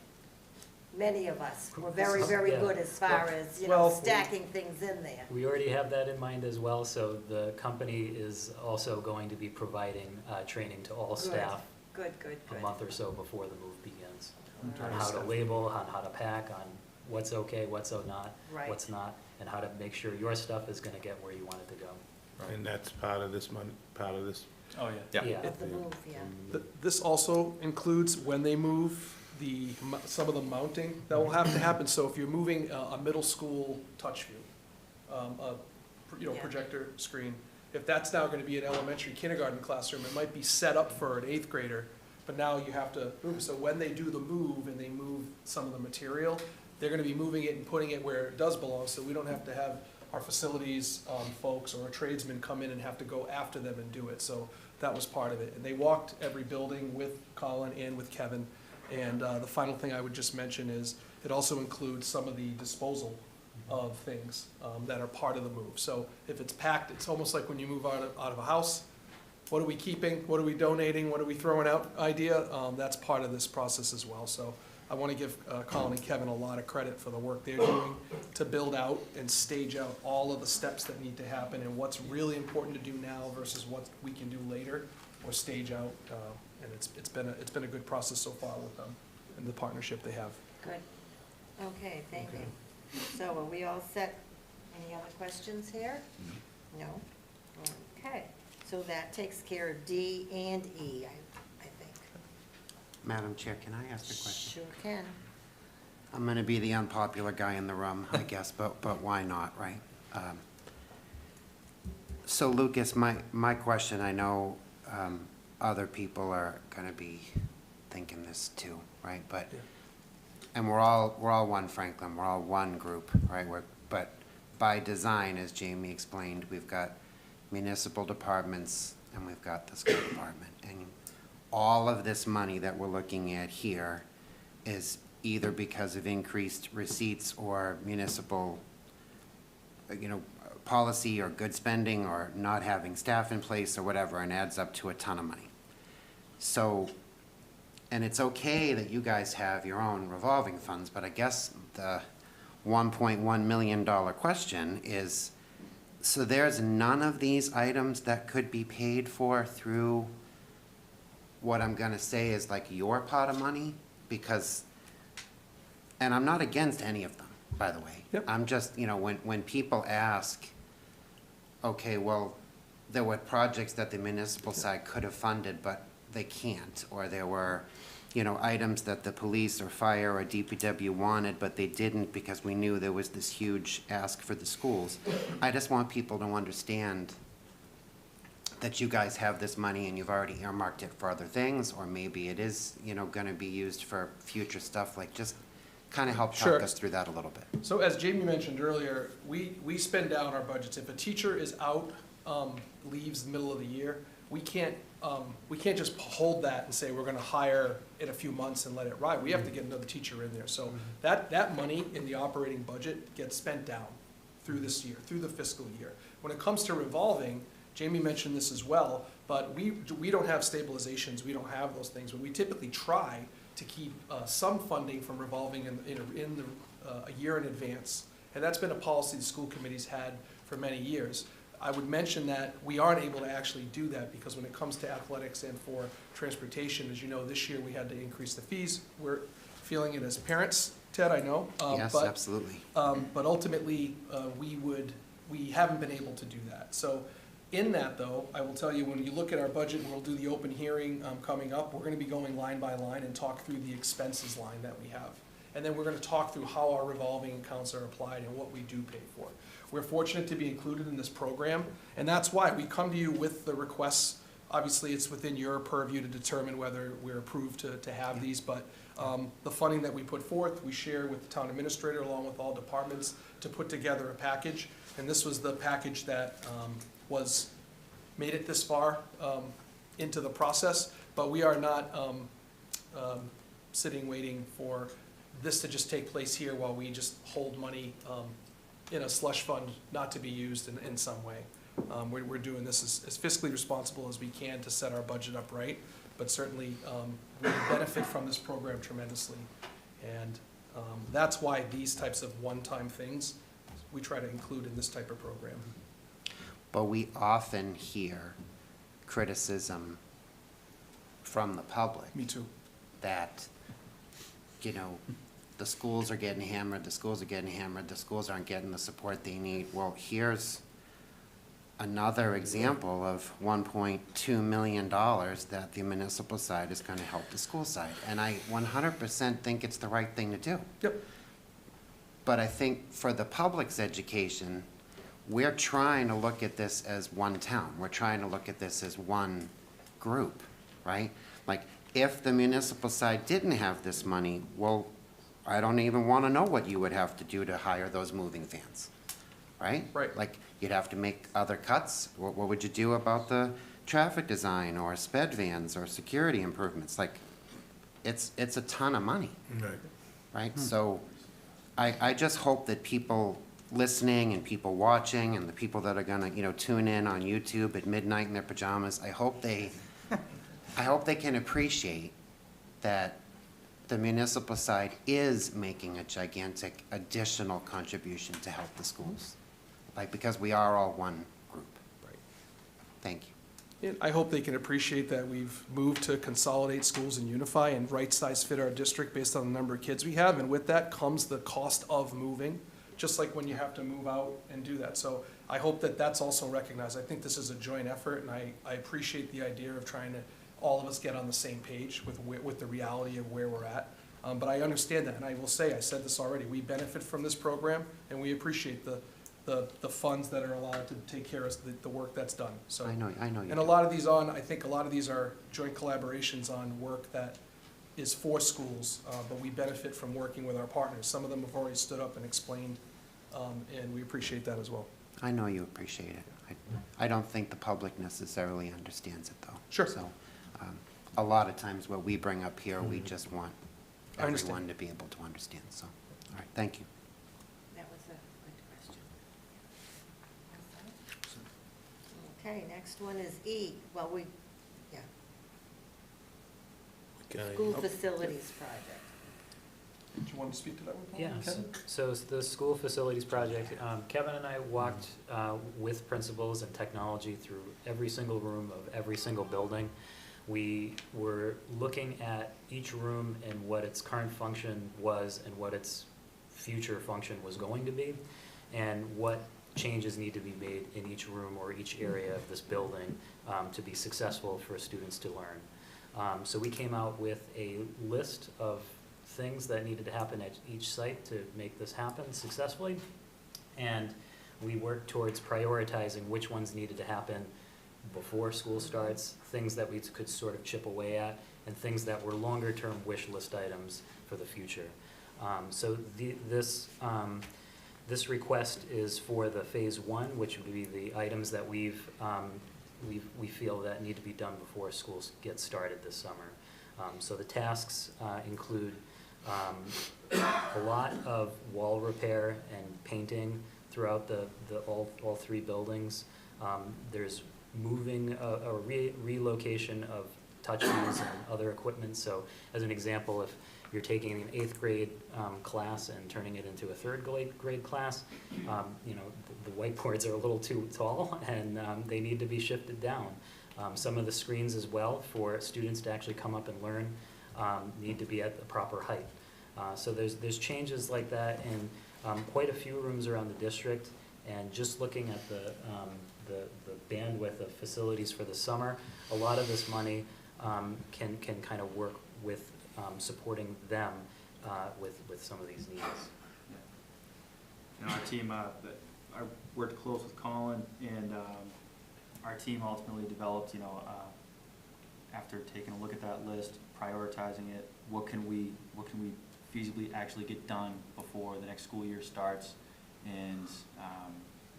many of us were very, very Yeah. good as far as, you Well, know, stacking things in there. We already have that in mind as well, so the company is also going to be providing training to all Good. staff Good, good, a good. month or so before the move begins, on Alright. how to label, on how to pack, on what's okay, what's not, Right. what's not, and how to make sure your stuff is gonna get where you want it to go. And that's part of this month, part of this. Oh, yeah. Yeah. Of the move, yeah. This also includes when they move, some of the mounting that will have to happen. So if you're moving a middle school touch view, Yeah. projector screen, if that's now gonna be an elementary kindergarten classroom, it might be set up for an 8th grader, but now you have to move. So when they do the move and they move some of the material, they're gonna be moving it and putting it where it does belong, so we don't have to have our facilities folks or our tradesmen come in and have to go after them and do it. So that was part of it. And they walked every building with Colin and with Kevin. And the final thing I would just mention is it also includes some of the disposal of things that are part of the move. So if it's packed, it's almost like when you move out of a house, what are we keeping, what are we donating, what are we throwing out idea? That's part of this process as well. So I want to give Colin and Kevin a lot of credit for the work they're doing to build out and stage out all of the steps that need to happen and what's really important to do now versus what we can do later or stage out. And it's been a good process so far with them and the partnership they have. Good. Okay, thank you. So are we all set? Any other questions here? No? Okay, so that takes care of D and E, I think. Madam Chair, can I ask a question? Sure can. I'm gonna be the unpopular guy in the room, I guess, but why not, right? So Lucas, my question, I know other people are gonna be thinking this too, right? But, Yeah. and we're all one Franklin, we're all one group, right? But by design, as Jamie explained, we've got municipal departments and we've got the school department. And all of this money that we're looking at here is either because of increased receipts or municipal, policy or good spending or not having staff in place or whatever, and adds up to a ton of money. So, and it's okay that you guys have your own revolving funds, but I guess the $1.1 million question is, so there's none of these items that could be paid for through what I'm gonna say is like your pot of money? Because, and I'm not against any of them, by the way. Yep. I'm just, when people ask, okay, well, there were projects that the municipal side could have funded, but they can't, or there were, items that the police or fire or DPW wanted, but they didn't because we knew there was this huge ask for the schools. I just want people to understand that you guys have this money and you've already earmarked it for other things, or maybe it is, gonna be used for future stuff, like just kind of help Sure. talk us through that a little bit. So as Jamie mentioned earlier, we spend down our budgets. If a teacher is out, leaves the middle of the year, we can't just hold that and say we're gonna hire in a few months and let it ride. We have to get another teacher in there. So that money in the operating budget gets spent down through this year, through the fiscal year. When it comes to revolving, Jamie mentioned this as well, but we don't have stabilizations, we don't have those things, but we typically try to keep some funding from revolving a year in advance. And that's been a policy the school committee's had for many years. I would mention that we aren't able to actually do that because when it comes to athletics and for transportation, as you know, this year we had to increase the fees. We're feeling it as parents, Ted, I know. Yes, but absolutely. But ultimately, we haven't been able to do that. So in that, though, I will tell you, when you look at our budget, and we'll do the open hearing coming up, we're gonna be going line by line and talk through the expenses line that we have. And then we're gonna talk through how our revolving accounts are applied and what we do pay for. We're fortunate to be included in this program, and that's why we come to you with the requests. Obviously, it's within your purview to determine whether we're approved to have these, but the funding that we put forth, we share with the town administrator along with all departments to put together a package. And this was the package that made it this far into the process, but we are not sitting waiting for this to just take place here while we just hold money in a slush fund not to be used in some way. We're doing this as fiscally responsible as we can to set our budget up right, but certainly we benefit from this program tremendously. And that's why these types of one-time things, we try to include in this type of program. But we often hear criticism from the public Me too. that, you know, the schools are getting hammered, the schools aren't getting the support they need. Well, here's another example of $1.2 million that the municipal side is gonna help the school side. And I 100% think it's the right thing to do. Yep. But I think for the public's education, we're trying to look at this as one town. We're trying to look at this as one group, right? Like, if the municipal side didn't have this money, well, I don't even want to know what you would have to do to hire those moving vans, right? Right. Like, you'd have to make other cuts. What would you do about the traffic design or sped vans or security improvements? Like, it's a ton of money, Right. right? So I just hope that people listening and people watching and the people that are gonna, you know, tune in on YouTube at midnight in their pajamas, I hope they can appreciate that the municipal side is making a gigantic additional contribution to help the schools. Like, because we are all one group. Right. Thank you. And I hope they can appreciate that we've moved to consolidate schools and unify and right-size fit our district based on the number of kids we have, and with that comes the cost of moving, just like when you have to move out and do that. So I hope that that's also recognized. I think this is a joint effort, and I appreciate the idea of trying to, all of us get on the same page with the reality of where we're at. But I understand that, and I will say, I said this already, we benefit from this program, and we appreciate the funds that are allowed to take care of the work that's done, so. I know you And a do. lot of these I think a lot of these are joint collaborations on work that is for schools, but we benefit from working with our partners. Some of them have already stood up and explained, and we appreciate that as well. I know you appreciate it. I don't think the public necessarily understands it, though. Sure. So, a lot of times what we bring up here, we just want I understand. everyone to be able to understand, so, all right, thank you. That was a good question. Okay, next one is E. Well, Okay. school facilities project. Do you want to speak to that one, Paul? Yeah, Kevin? so the school facilities project, Kevin and I walked with principals and technology through every single room of every single building. We were looking at each room and what its current function was and what its future function was going to be, and what changes need to be made in each room or each area of this building to be successful for students to learn. So we came out with a list of things that needed to happen at each site to make this happen successfully. And we worked towards prioritizing which ones needed to happen before school starts, things that we could sort of chip away at, and things that were longer-term wish list items for the future. So this request is for the phase one, which would be the items that we feel that need to be done before schools get started this summer. So the tasks include a lot of wall repair and painting throughout all three buildings. There's moving a relocation of touchscreens and other equipment. So as an example, if you're taking an 8th grade class and turning it into a 3rd grade class, you know, the whiteboards are a little too tall and they need to be shifted down. Some of the screens as well for students to actually come up and learn need to be at the proper height. So there's changes like that in quite a few rooms around the district, and just looking at the bandwidth of facilities for the summer, a lot of this money can kind of work with supporting them with some of these needs. And our team, I worked close with Colin, and our team ultimately developed, you know, after taking a look at that list, prioritizing it, what can we feasibly actually get done before the next school year starts, and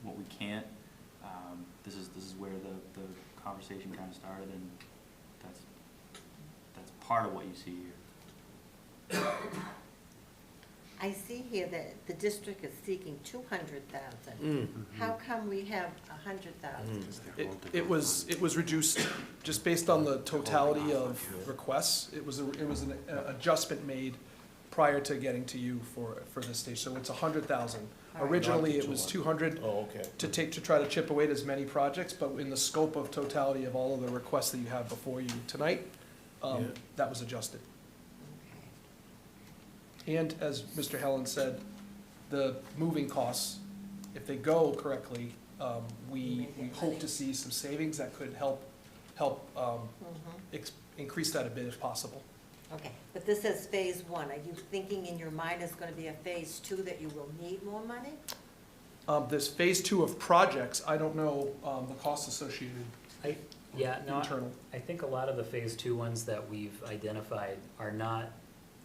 what we can't. This is where the conversation kind of started, and that's part of what you see here. I see here that the district is seeking 200,000. How come we have 100,000? It was reduced just based on the totality of requests. It was an adjustment made prior to getting to you for this stage, so it's 100,000. All right. Originally, it was 200 Oh, okay. to try to chip away at as many projects, but in the scope of totality of all of the requests that you have before you tonight, Yeah. that was adjusted. And as Mr. Helen said, the moving costs, if they go correctly, we hope to see some savings that could help increase that a bit if possible. Okay, but this says phase one. Are you thinking in your mind it's gonna be a phase two that you will need more money? This phase two of projects, I don't know the costs associated Yeah, no, internal. I think a lot of the phase two ones that we've identified are not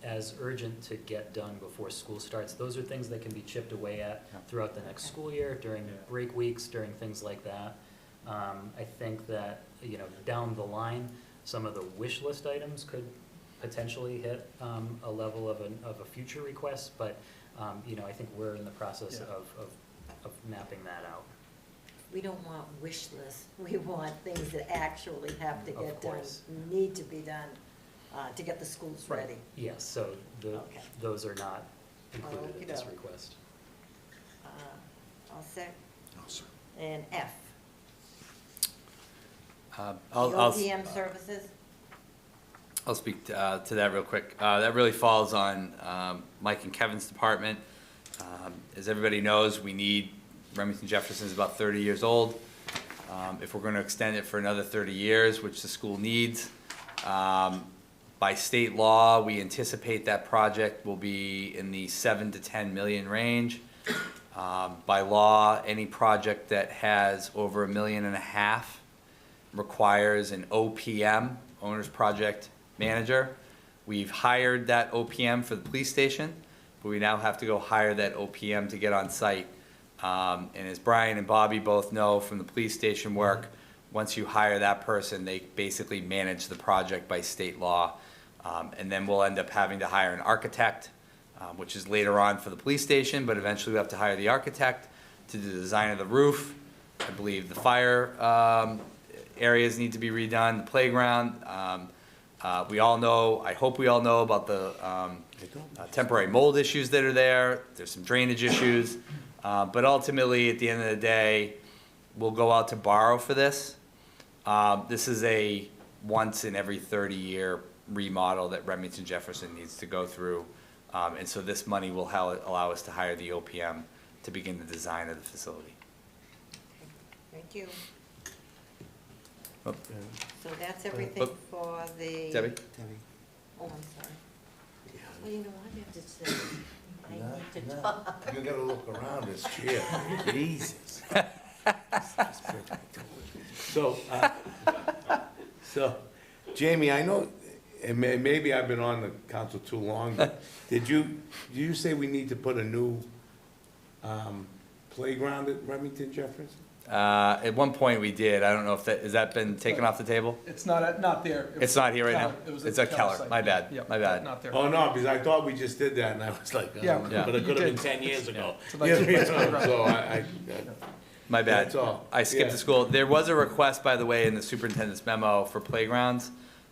as urgent to get done before school starts. Those are things that can be chipped away at throughout the next school year, during break weeks, during things like that. I think that, you know, down the line, some of the wish list items could potentially hit a level of a future request, but, you know, I think we're in the process Yeah. of mapping that out. We don't want wish lists. We want things that actually have to Of get done, course. need to be done, to get the schools Right. ready. Yes, so Okay. those are not included in this Okey-doke. request. All set? No, sir. And F, the I'll OPM services? I'll speak to that real quick. That really falls on Mike and Kevin's department. As everybody knows, Remington Jefferson is about 30 years old. If we're going to extend it for another 30 years, which the school needs, by state law, we anticipate that project will be in the 7 to 10 million range. By law, any project that has over $1.5 million requires an OPM, Owner's Project Manager. We've hired that OPM for the police station, but we now have to go hire that OPM to get on site. And as Brian and Bobby both know from the police station work, once you hire that person, they basically manage the project by state law. And then we'll end up having to hire an architect, which is later on for the police station, but eventually we have to hire the architect to do the design of the roof. I believe the fire areas need to be redone, the playground. We all know, I hope we all know about the temporary mold issues that are there. There's some drainage issues. But ultimately, at the end of the day, we'll go out to borrow for this. This is a once in every 30-year remodel that Remington Jefferson needs to go through. And so this money will allow us to hire the OPM to begin the design of the facility. Thank you. Oh. So that's everything for the. Debbie? Oh, I'm sorry. Well, you know what, I have to say, I need to talk. You gotta look around this chair. Jesus. So, Jamie, I know, and maybe I've been on the council too long, but did you say we need to put a new playground at Remington Jefferson? At one point we did. I don't know if has that been taken off the table? It's not there. It was It's not here right Keller. now? It was It's the at Keller. site. My bad. Yeah, My bad. Not there. Oh, no, because I thought we just did that, and I was like, Yeah, but it you could have been did. 10 years ago. It's a nice playground. So My bad. That's all. I skipped Yeah. the school. There was a request, by the way, in the superintendent's memo for playgrounds.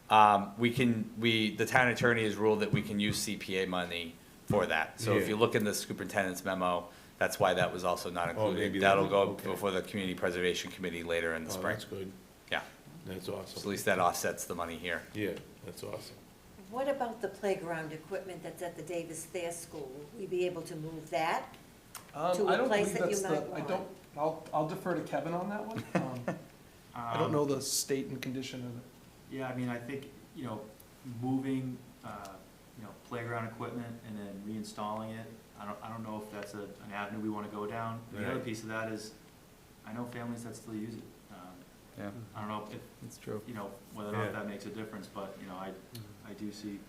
The town attorney has ruled that we can use CPA money for that. So if Yeah. you look in the superintendent's memo, that's why that was also not Oh, maybe included. that That'll one- go okay. before the Community Preservation Committee later in the Oh, spring. that's good. Yeah, That's so at awesome. least that offsets the money here. Yeah, that's awesome. What about the playground equipment that's at the Davis Thayer School? Will we be able to move that? To a I don't place believe that you that's might I want. don't, I'll defer to Kevin on that one. I don't know the state and condition of it. Yeah, I mean, I think, you know, moving, playground equipment and then reinstalling it, I don't know if that's an avenue we wanna go down. The other Right. piece of that is, I know families that still use it. Yeah, I don't know if, that's true. whether or not Yeah. that makes a difference, but, I do see,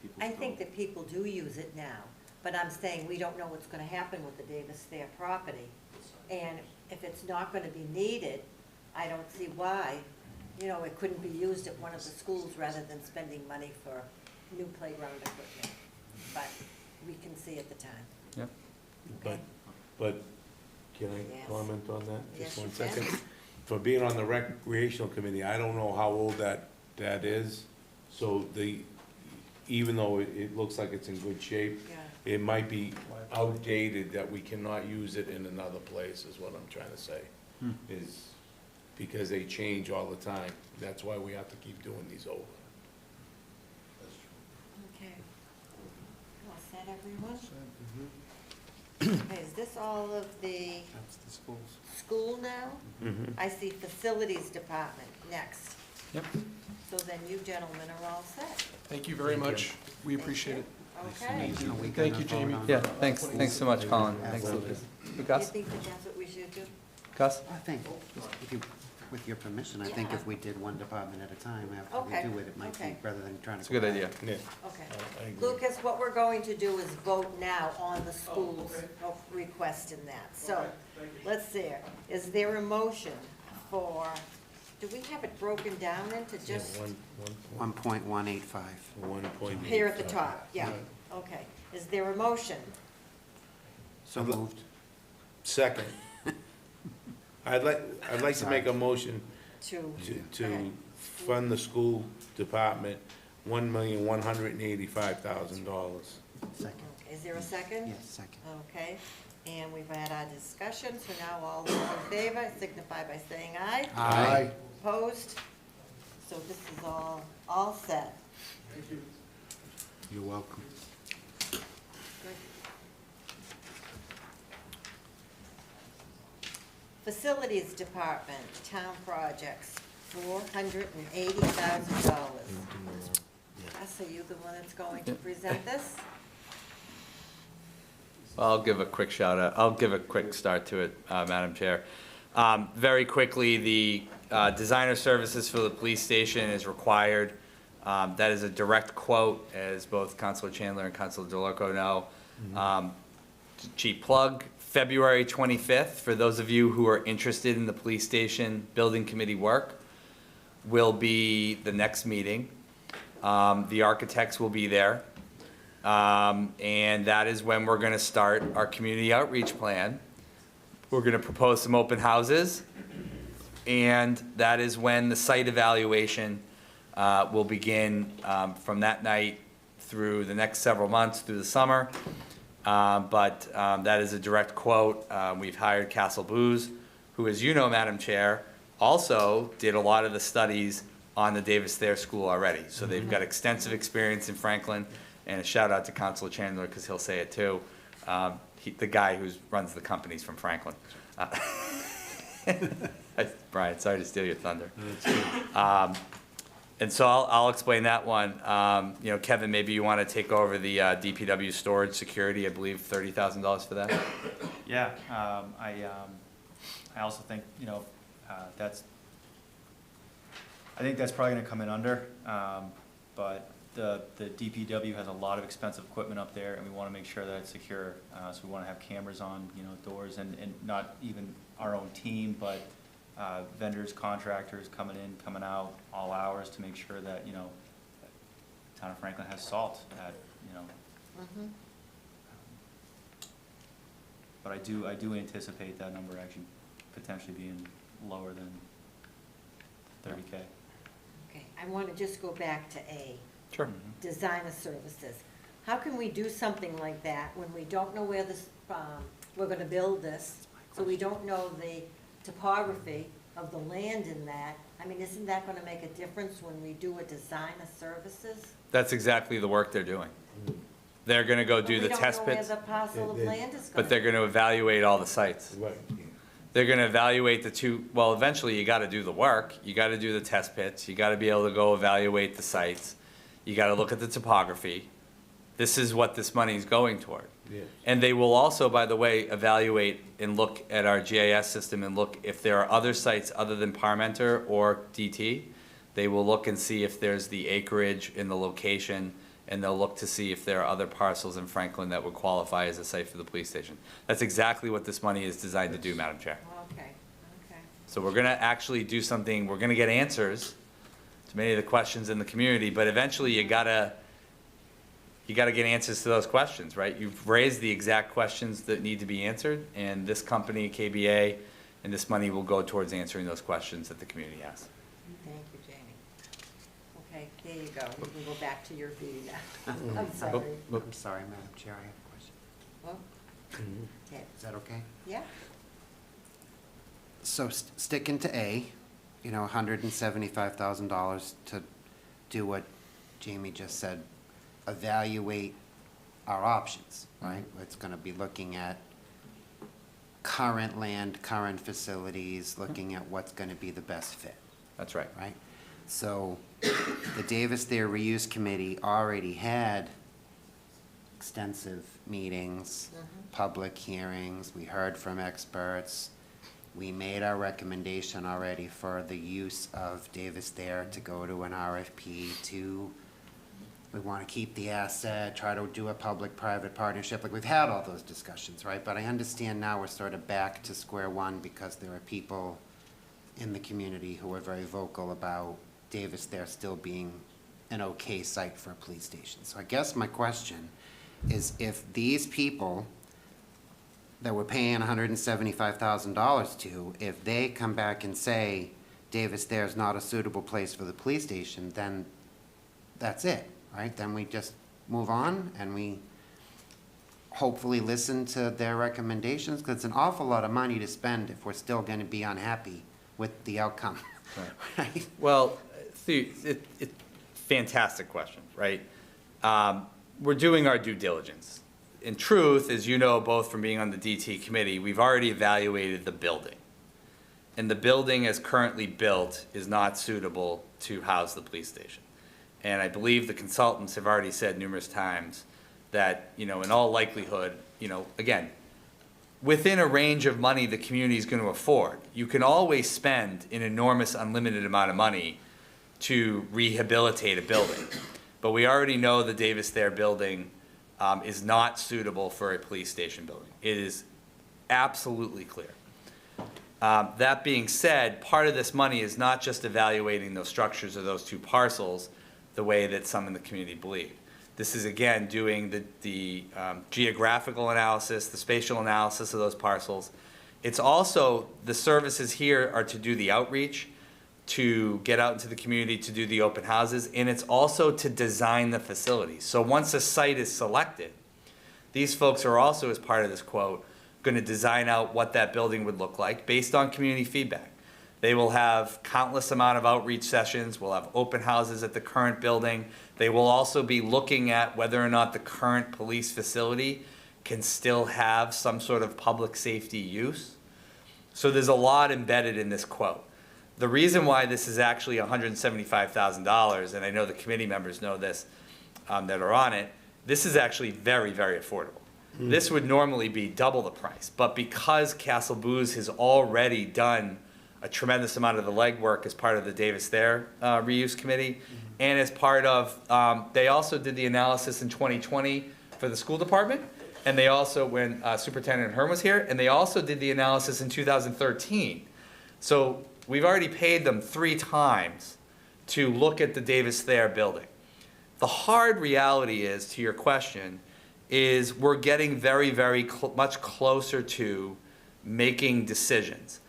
people I still. think that people do use it now, but I'm saying we don't know what's gonna happen with the Davis Thayer property. And if it's not gonna be needed, I don't see why, it couldn't be used at one of the schools rather than spending money for new playground equipment. But we can see at the time. Yep. But can I Yes. comment on that? Yes, Just one you can. second. For being on the recreational committee, I don't know how old that is. So even though it looks like it's in good shape, Yeah. it might be outdated that we cannot use it in another place, is what I'm trying to say. Is because they change all the time. That's why we have to keep doing these over. Okay. All set, everyone? Okay, is this all of the That's the schools. school now? I see facilities department next. Yep. So then you gentlemen are all set. Thank you very much. We appreciate it. Okay. So we Thank gonna you, Jamie. vote on- Yeah, thanks so much, Colin. Thanks, Lucas. You Gus? think that that's what we should do? Gus? I think, if you, with your permission, I think Yeah. if we did one department at a time after Okay, we do it, it might be, okay. rather than trying to. It's a good go idea. back. Yeah. Okay. I agree. Lucas, what we're going to do is vote now on the school's request in that. So, let's see, is there a motion for, do we have it broken down into Yeah, just 1.185. 1.8. here at the top? Yeah, okay. Is there a motion? So moved. Second. I'd like to make a motion To, to fund the school department $1,185,000. Second. is there a second? Yes, second. Okay, and we've had our discussion, so now all those in favor signify by saying aye. Aye. Opposed? So this is all set. You're welcome. Good. Facilities Department, town projects, $480,000. Gus, are you the one that's going to present this? I'll give a quick shout out. I'll give a quick start to it, Madam Chair. Very quickly, the designer services for the police station is required. That is a direct quote, as both Councilor Chandler and Councilor DeLarco know. Cheap plug, February 25th, for those of you who are interested in the police station building committee work, will be the next meeting. The architects will be there. And that is when we're gonna start our community outreach plan. We're gonna propose some open houses, and that is when the site evaluation will begin from that night through the next several months through the summer. But that is a direct quote. We've hired Castle Booze, who, as you know, Madam Chair, also did a lot of the studies on the Davis Thayer School already. So they've got extensive experience in Franklin, and a shout out to Councilor Chandler, because he'll say it too. The guy who runs the company's from Franklin. Brian, sorry to steal your thunder. And so I'll explain that one. You know, Kevin, maybe you want to take over the DPW storage security, I believe $30,000 for that? Yeah, I also think, you know, I think that's probably gonna come in under, but the DPW has a lot of expensive equipment up there, and we wanna make sure that it's secure. So we wanna have cameras on, you know, doors, and not even our own team, but vendors, contractors coming in, coming out, all hours, to make sure that, you know, town of Franklin has salt at, you know. Mhm. But I do anticipate that number actually potentially being lower than 30K. Okay, I want to just go back to A, Sure. designer services. How can we do something like that when we don't know where this, we're gonna build this, so we don't know the topography of the land in that? I mean, isn't that gonna make a difference when we do a designer services? That's exactly the work they're doing. They're gonna go do the test We pits, don't know where the parcel of land is gonna but they're gonna evaluate all the sites. Right. They're gonna evaluate the two, well, eventually you gotta do the work, you gotta do the test pits, you gotta be able to go evaluate the sites, you gotta look at the topography. This is what this money is going toward. Yeah. And they will also, by the way, evaluate and look at our GIS system and look if there are other sites other than Parmenter or DT. They will look and see if there's the acreage in the location, and they'll look to see if there are other parcels in Franklin that would qualify as a site for the police station. That's exactly what this money is designed to do, Madam Chair. Okay, okay. So we're gonna actually do something, we're gonna get answers to many of the questions in the community, but eventually you gotta you gotta get answers to those questions, right? You've raised the exact questions that need to be answered, and this company, KBA, and this money will go towards answering those questions that the community has. Thank you, Jamie. Okay, there you go. You can go back to your view now. I'm sorry. I'm sorry, Madam Chair, I have a question. Well, okay. Is that okay? Yeah, So sticking to A, you know, $175,000 to do what Jamie just said, evaluate our options, right? It's gonna be looking at current land, current facilities, looking at what's gonna be the best fit, That's right. right? So the Davis Thayer Reuse Committee already had extensive meetings, public hearings, we heard from experts. We made our recommendation already for the use of Davis Thayer to go to an RFP to, we want to keep the asset, try to do a public-private partnership, like we've had all those discussions, right? But I understand now we're sort of back to square one because there are people in the community who are very vocal about Davis Thayer still being an okay site for a police station. So I guess my question is, if these people that we're paying $175,000 to, if they come back and say Davis Thayer is not a suitable place for the police station, then that's it, right? Then we just move on and we hopefully listen to their recommendations, because it's an awful lot of money to spend if we're still gonna be unhappy with the outcome, right? Well, fantastic question, right? We're doing our due diligence. In truth, as you know, both from being on the DT committee, we've already evaluated the building. And the building as currently built is not suitable to house the police station. And I believe the consultants have already said numerous times that, you know, in all likelihood, you know, again, within a range of money the community is going to afford, you can always spend an enormous unlimited amount of money to rehabilitate a building. But we already know the Davis Thayer building is not suitable for a police station building. It is absolutely clear. That being said, part of this money is not just evaluating those structures or those two parcels the way that some in the community believe. This is, again, doing the geographical analysis, the spatial analysis of those parcels. It's also, the services here are to do the outreach, to get out into the community, to do the open houses, and it's also to design the facilities. So once a site is selected, these folks are also, as part of this quote, going to design out what that building would look like based on community feedback. They will have countless amount of outreach sessions, we'll have open houses at the current building. They will also be looking at whether or not the current police facility can still have some sort of public safety use. So there's a lot embedded in this quote. The reason why this is actually $175,000, and I know the committee members know this that are on it, this is actually very, very affordable. This would normally be double the price, but because Castle Booze has already done a tremendous amount of the legwork as part of the Davis Thayer Reuse Committee, and as part of, they also did the analysis in 2020 for the school department, and they also, when Superintendent Hearn was here, and they also did the analysis in 2013. So we've already paid them 3 times to look at the Davis Thayer building. The hard reality is, to your question, is we're getting very, very much closer to making decisions.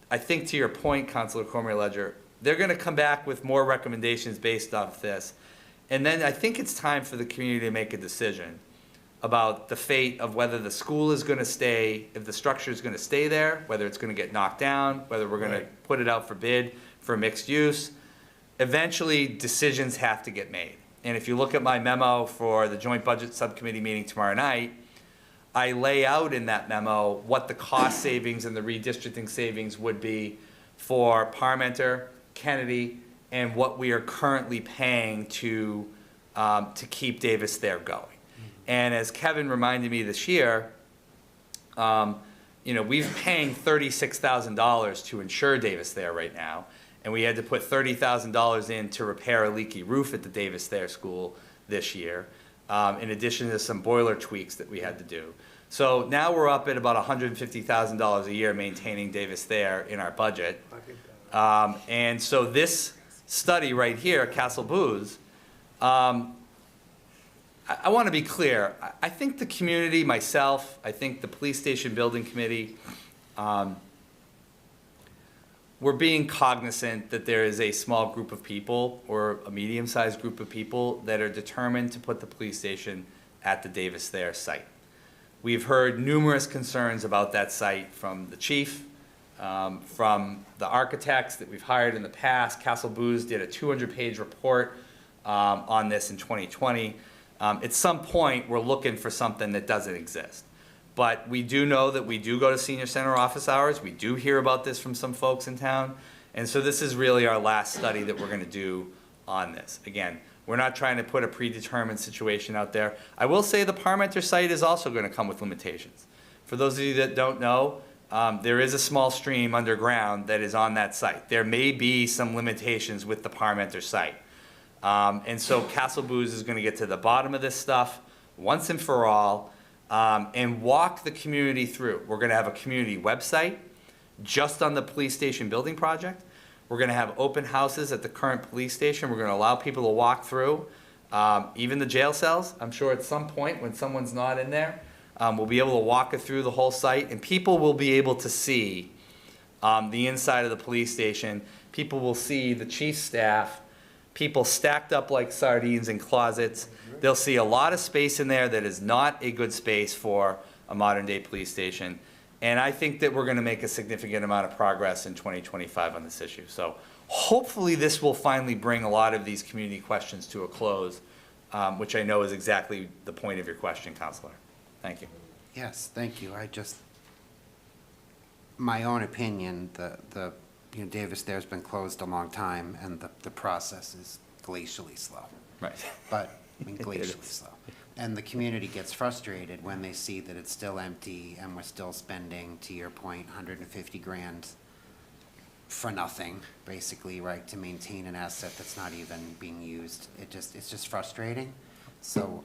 I think to your point, Councilor Cormier-Ledger, they're gonna come back with more recommendations based off this. And then I think it's time for the community to make a decision about the fate of whether the school is gonna stay, if the structure is gonna stay there, whether it's gonna get knocked down, whether we're gonna put it out for bid for mixed use. Eventually, decisions have to get made. And if you look at my memo for the Joint Budget Subcommittee meeting tomorrow night, I lay out in that memo what the cost savings and the redistricting savings would be for Parmenter, Kennedy, and what we are currently paying to keep Davis Thayer going. And as Kevin reminded me this year, you know, we've paying $36,000 to insure Davis Thayer right now, and we had to put $30,000 in to repair a leaky roof at the Davis Thayer School this year, in addition to some boiler tweaks that we had to do. So now we're up at about $150,000 a year maintaining Davis Thayer in our budget. And so this study right here, Castle Booze, I want to be clear. I think the community, myself, I think the police station building committee, we're being cognizant that there is a small group of people or a medium-sized group of people that are determined to put the police station at the Davis Thayer site. We've heard numerous concerns about that site from the chief, from the architects that we've hired in the past. Castle Booze did a 200-page report on this in 2020. At some point, we're looking for something that doesn't exist. But we do know that we do go to senior center office hours. We do hear about this from some folks in town. And so this is really our last study that we're going to do on this. Again, we're not trying to put a predetermined situation out there. I will say the Parmenter site is also going to come with limitations. For those of you that don't know, there is a small stream underground that is on that site. There may be some limitations with the Parmenter site. And so Castle Booze is going to get to the bottom of this stuff once and for all, and walk the community through. We're going to have a community website just on the police station building project. We're going to have open houses at the current police station. We're going to allow people to walk through, even the jail cells. I'm sure at some point when someone's not in there, we'll be able to walk it through the whole site, and people will be able to see the inside of the police station. People will see the chief's staff, people stacked up like sardines in closets. They'll see a lot of space in there that is not a good space for a modern-day police station. And I think that we're going to make a significant amount of progress in 2025 on this issue. So hopefully this will finally bring a lot of these community questions to a close, which I know is exactly the point of your question, Counselor. Thank you. Yes, thank you. My own opinion, Davis Thayer's been closed a long time, and the process is glacially slow. Right. But, glacially slow. And the community gets frustrated when they see that it's still empty and we're still spending, to your point, 150 grand for nothing, basically, right, to maintain an asset that's not even being used. It's just frustrating. So,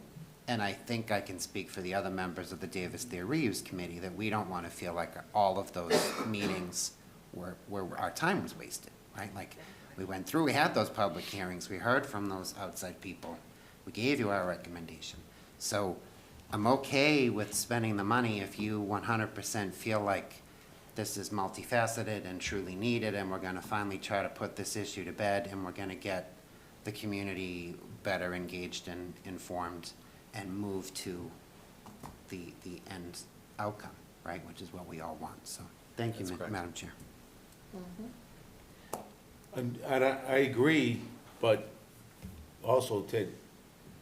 and I think I can speak for the other members of the Davis Thayer Reuse Committee that we don't want to feel like all of those meetings where our time was wasted, right? Like, we went through, we had those public hearings, we heard from those outside people, we gave you our recommendation. So I'm okay with spending the money if you 100% feel like this is multifaceted and truly needed, and we're gonna finally try to put this issue to bed, and we're gonna get the community better engaged and informed and move to the end outcome, right, which is what we all want. So thank you, That's correct. Madam Chair. And I agree, but also, Ted,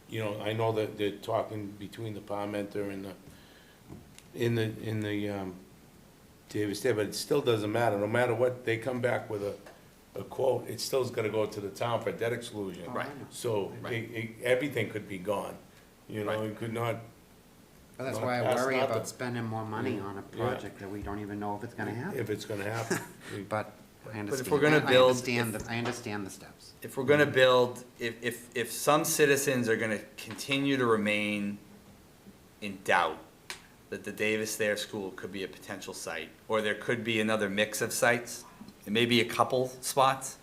I know that they're talking between the Parmenter and the Davis Thayer, but it still doesn't matter. No matter what, they come back with a quote, it still's gonna go to the town for debt exclusion. Right. So everything could be gone, Right. it could not. Well, that's Not why I past worry nothing. about spending more money on a project that we don't even know if it's gonna happen. If it's gonna happen. But I understand. if we're gonna build- I understand the steps. If we're gonna build, if some citizens are gonna continue to remain in doubt that the Davis Thayer School could be a potential site, or there could be another mix of sites, it may be a couple spots,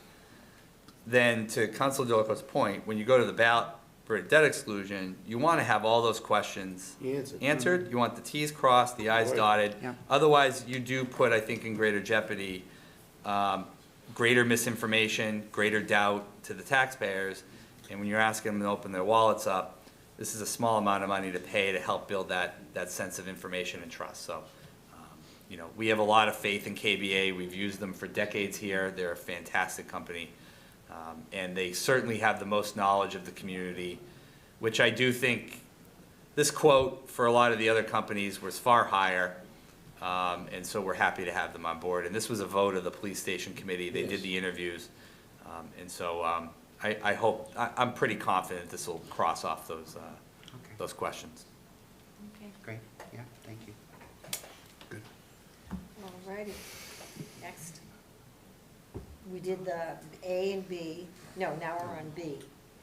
then to Councilor Delacourte's point, when you go to the ballot for a debt exclusion, you wanna have all those questions answered. You want the Ts crossed, the Is Right. dotted. Yeah. Otherwise, you do put, I think, in greater jeopardy, greater misinformation, greater doubt to the taxpayers. And when you're asking them to open their wallets up, this is a small amount of money to pay to help build that sense of information and trust. So, we have a lot of faith in KBA. We've used them for decades here. They're a fantastic company. And they certainly have the most knowledge of the community, which I do think this quote for a lot of the other companies was far higher. And so we're happy to have them on board. And this was a vote of the police station committee. They did the interviews. And so I hope, I'm pretty confident this will cross off those questions. Okay, Great, yeah, thank you. all righty. Next. We did the A and B, no, now we're on B.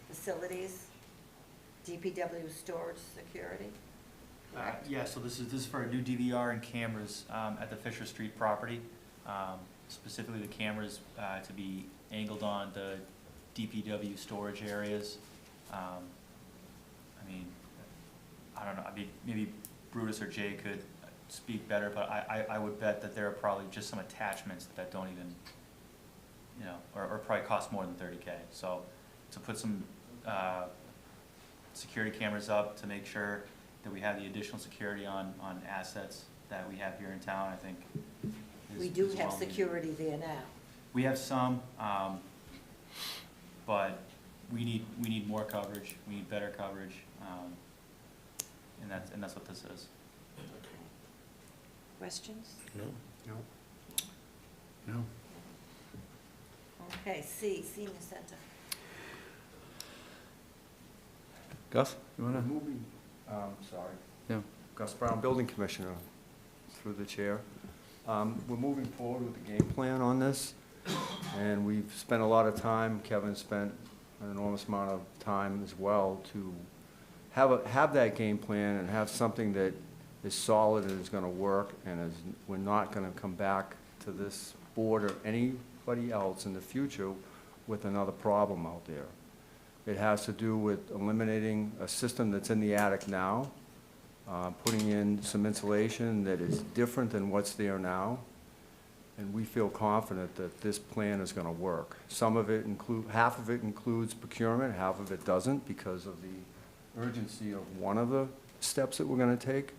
Facilities, DPW storage security. Yeah, so this is for a new DVR and cameras at the Fisher Street property. Specifically, the cameras to be angled on the DPW storage areas. I don't know, I mean, maybe Brutus or Jay could speak better, but I would bet that there are probably just some attachments that don't even, you know, or probably cost more than 30K. So to put some security cameras up to make sure that we have the additional security on assets that we have here in town, I think We do is have well needed. security there now. We have some, but we need more coverage, we need better coverage, and that's what this is. Questions? No? No? Okay, C, Senior Center. Gus, you wanna? Moving, sorry. Yeah. Gus Brown, Building Commissioner, through the chair. We're moving forward with the game plan on this, and we've spent a lot of time, Kevin spent an enormous amount of time as well, to have that game plan and have something that is solid and is gonna work, and we're not gonna come back to this board or anybody else in the future with another problem out there. It has to do with eliminating a system that's in the attic now, putting in some insulation that is different than what's there now, and we feel confident that this plan is gonna work. Half of it includes procurement, half of it doesn't, because of the urgency of one of the steps that we're gonna take.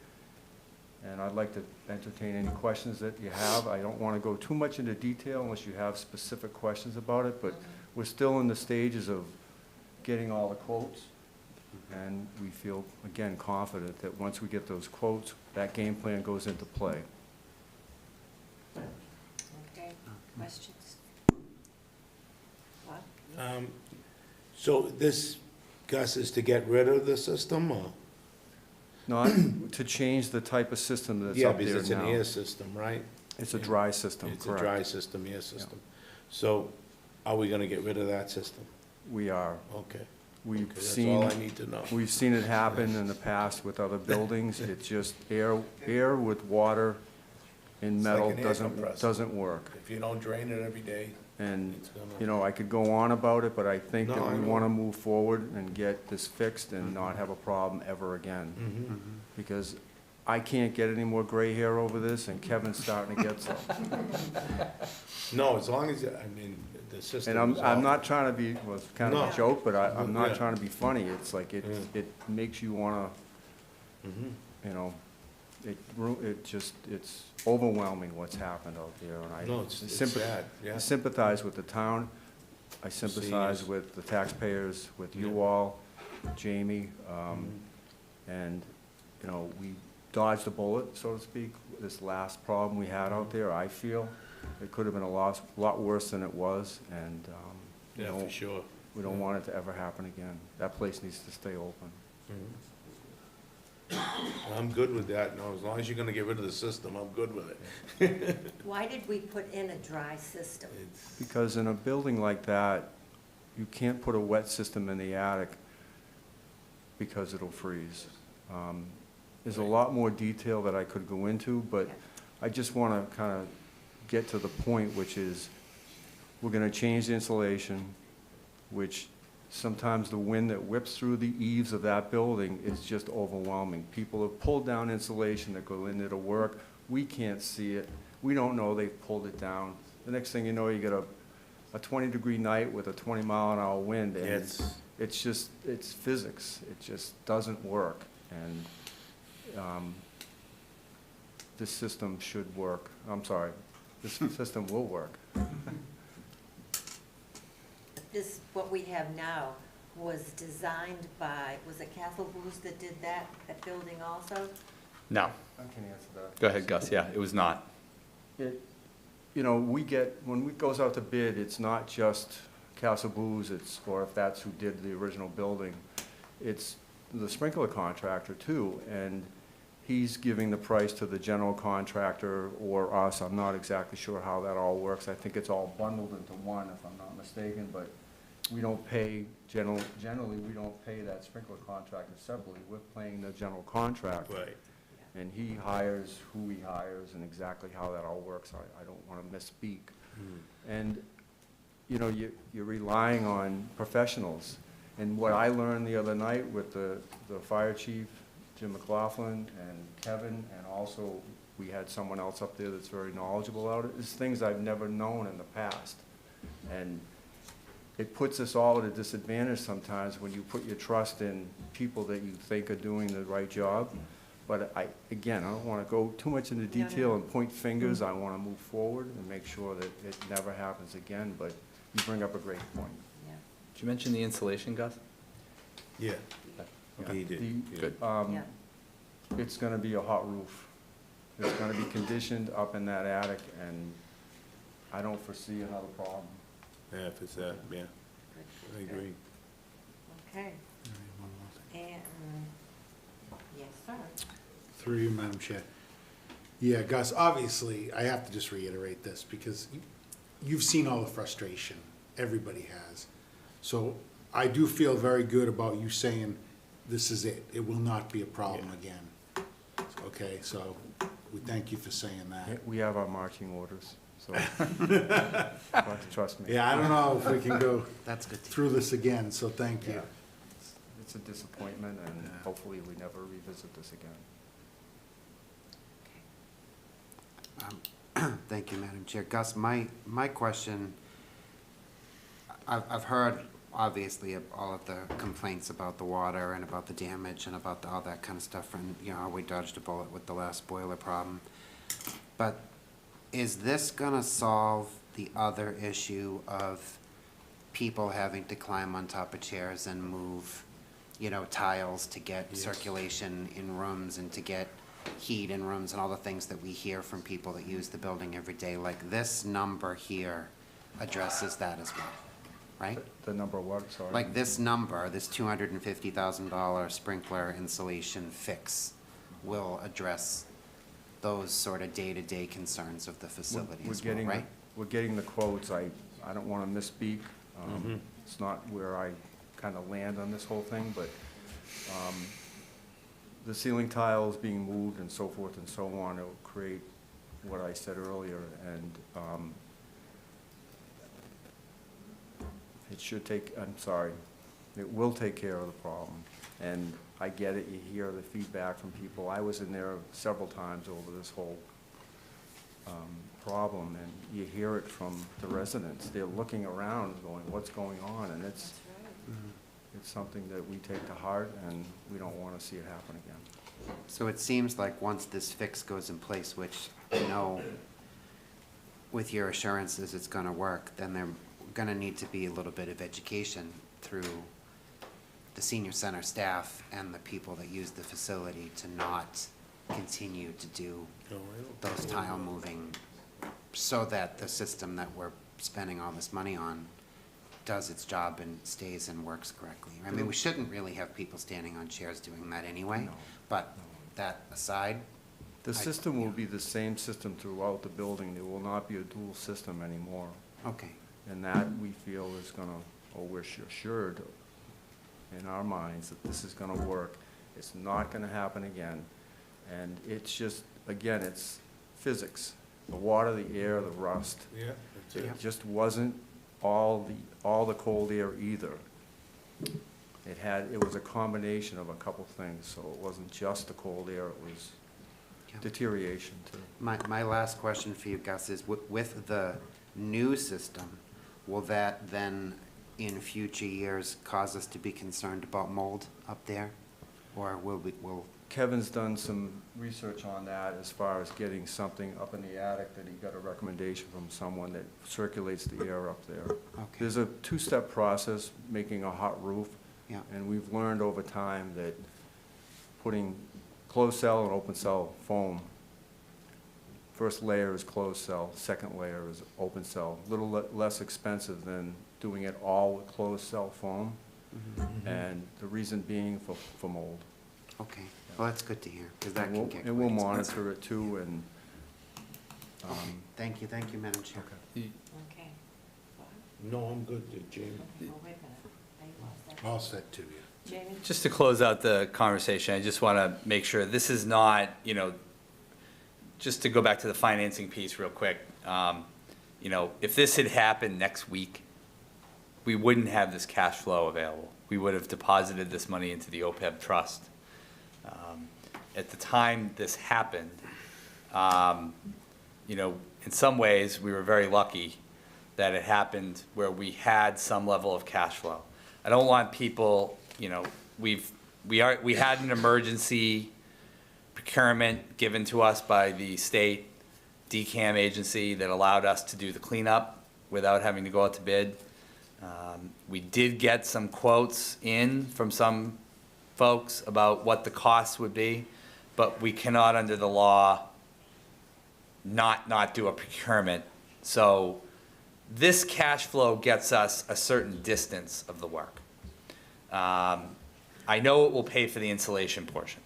And I'd like to entertain any questions that you have. I don't wanna go too much into detail unless you have specific questions about it, but we're still in the stages of getting all the quotes. And we feel, again, confident that once we get those quotes, that game plan goes into play. Okay, questions? Bob? So this, Gus, is to get rid of the system, or? Not to change the type of system that's Yeah, up there now. because it's an air system, right? It's a dry system, It's a correct. dry system, air system. So are we gonna get rid of that system? We are. Okay. We've Okay, that's seen. all I need to know. We've seen it happen in the past with other buildings. It's just air with water in It's like metal an air compressor. doesn't work. If you don't drain it every day, And, it's gonna. you know, I could go on about it, but I think No, that I we know. want to move forward and get this fixed and not have a problem ever again. Mhm. Because I can't get any more gray hair over this, and Kevin's starting to get some. No, as long as, I mean, the system And is I'm off. not trying to be, well, it's kind of No. a joke, but I'm not Yeah. trying to be funny. It's like, it makes you want to, Mhm. you know, it's overwhelming what's happened out there, and No, it's sympath- sad, yeah. I sympathize with the town, I sympathize Seniors. with the taxpayers, with you Yeah. all, Jamie, and, you know, we dodged a bullet, so to speak, this last problem we had out there, I feel. It could have been a lot worse than it was, and, you Yeah, know, for sure. we don't want it to ever happen again. That place needs to stay open. I'm good with that, no, as long as you're gonna get rid of the system, I'm good with it. Why did we put in a dry system? It's, Because in a building like that, you can't put a wet system in the attic because it'll freeze. There's a lot more detail that I could go into, but I just want to kind of get to the point, which is, we're going to change the insulation, which sometimes the wind that whips through the eaves of that building is just overwhelming. People have pulled down insulation that go into the work. We can't see it. We don't know they've pulled it down. The next thing you know, you get a 20-degree night with a 20-mile-an-hour wind, and it's physics. It just doesn't work. And this system should work. I'm sorry, this system will work. This, what we have now, was designed by, was it Castle Blues that did that building also? No. I can answer that. Go ahead, Gus. Yeah, it was not. You know, when it goes out to bid, it's not just Castle Blues, or if that's who did the original building, it's the sprinkler contractor too, and he's giving the price to the general contractor or us. I'm not exactly sure how that all works. I think it's all bundled into one, if I'm not mistaken, but we don't pay, generally, we don't pay that sprinkler contractor separately. We're paying the general contractor. right. And he hires who he hires and exactly how that all works. I don't want to misspeak. And, you know, you're relying on professionals. And what I learned the other night with the fire chief, Jim McLaughlin and Kevin, and also we had someone else up there that's very knowledgeable about it. It's things I've never known in the past. And it puts us all at a disadvantage sometimes when you put your trust in people that you think are doing the right job. But again, I don't want to go too much into detail and point fingers. I want to move forward and make sure that it never happens again, but you bring up a great point. Yeah. Did you mention the insulation, Gus? Yeah. Okay, you did. The- Yeah. Good. Yeah. It's gonna be a hot roof. It's gonna be conditioned up in that attic, and I don't foresee another problem. Yeah, if it's that, yeah, I agree. Okay, and, yes, sir. Through you, Madam Chair. Yeah, Gus, obviously, I have to just reiterate this, because you've seen all the frustration, everybody has. So I do feel very good about you saying, this is it, it will not be a problem again. Okay, so we thank you for saying that. We have our marching orders, so trust me. Yeah, I don't know if we can go That's good to hear. through this again, so thank you. Yeah. It's a disappointment, and hopefully we never revisit this again. Thank you, Madam Chair. Gus, my question, I've heard, obviously, of all of the complaints about the water and about the damage and about all that kind of stuff, and, you know, how we dodged a bullet with the last boiler problem. But is this gonna solve the other issue of people having to climb on top of chairs and move, you know, tiles to get circulation in rooms and to get heat in rooms and all the things that we hear from people that use the building every day? Like, this number here addresses that as well, right? The number what, sorry? Like, this number, this $250,000 sprinkler installation fix will address those sort of day-to-day concerns of the facility as well, right? We're getting the quotes. I don't want to misspeak. It's not where I kind of land on this whole thing, but the ceiling tiles being moved and so forth and so on, it will create what I said earlier, and it should take, I'm sorry, it will take care of the problem. And I get it, you hear the feedback from people. I was in there several times over this whole problem, and you hear it from the residents. They're looking around going, what's going on? And it's something that we take to heart, and we don't want to see it happen again. So it seems like once this fix goes in place, which I know with your assurances it's gonna work, then there's gonna need to be a little bit of education through the senior center staff and the people that use the facility to not continue to do those tile moving, so that the system that we're spending all this money on does its job and stays and works correctly. I mean, we shouldn't really have people standing on chairs doing that anyway, but that aside. The system will be the same system throughout the building. There will not be a dual system anymore. Okay, And that, we feel, is gonna, or we're assured in our minds that this is gonna work. It's not gonna happen again. And it's just, again, it's physics. The water, the air, the rust. Yeah, that's it. It just wasn't all the cold air either. It was a combination of a couple things, so it wasn't just the cold air, it was Yeah. deterioration too. my last question for you, Gus, is with the new system, will that then, in future years, cause us to be concerned about mold up there? Or will Kevin's done some research on that as far as getting something up in the attic, that he got a recommendation from someone that circulates the air up there. Okay. There's a two-step process, making a hot roof. Yeah. And we've learned over time that putting closed cell and open cell foam, first layer is closed cell, second layer is open cell, a little less expensive than doing it all with closed cell foam. And the reason being for mold. Okay, well, that's good to hear, because that And can we'll- get And we'll quite expensive. monitor it too, and, Okay, thank you, Madam Chair. Okay. No, I'm good, Jamie. Okay, well, wait a minute. Are you all set? All set to you. Jamie? Just to close out the conversation, I just want to make sure this is not, you know, just to go back to the financing piece real quick. You know, if this had happened next week, we wouldn't have this cash flow available. We would have deposited this money into the OPEB trust. At the time this happened, you know, in some ways, we were very lucky that it happened where we had some level of cash flow. I don't want people, you know, we had an emergency procurement given to us by the state DCAM agency that allowed us to do the cleanup without having to go out to bid. We did get some quotes in from some folks about what the costs would be, but we cannot, under the law, not do a procurement. So this cash flow gets us a certain distance of the work. I know it will pay for the insulation portion.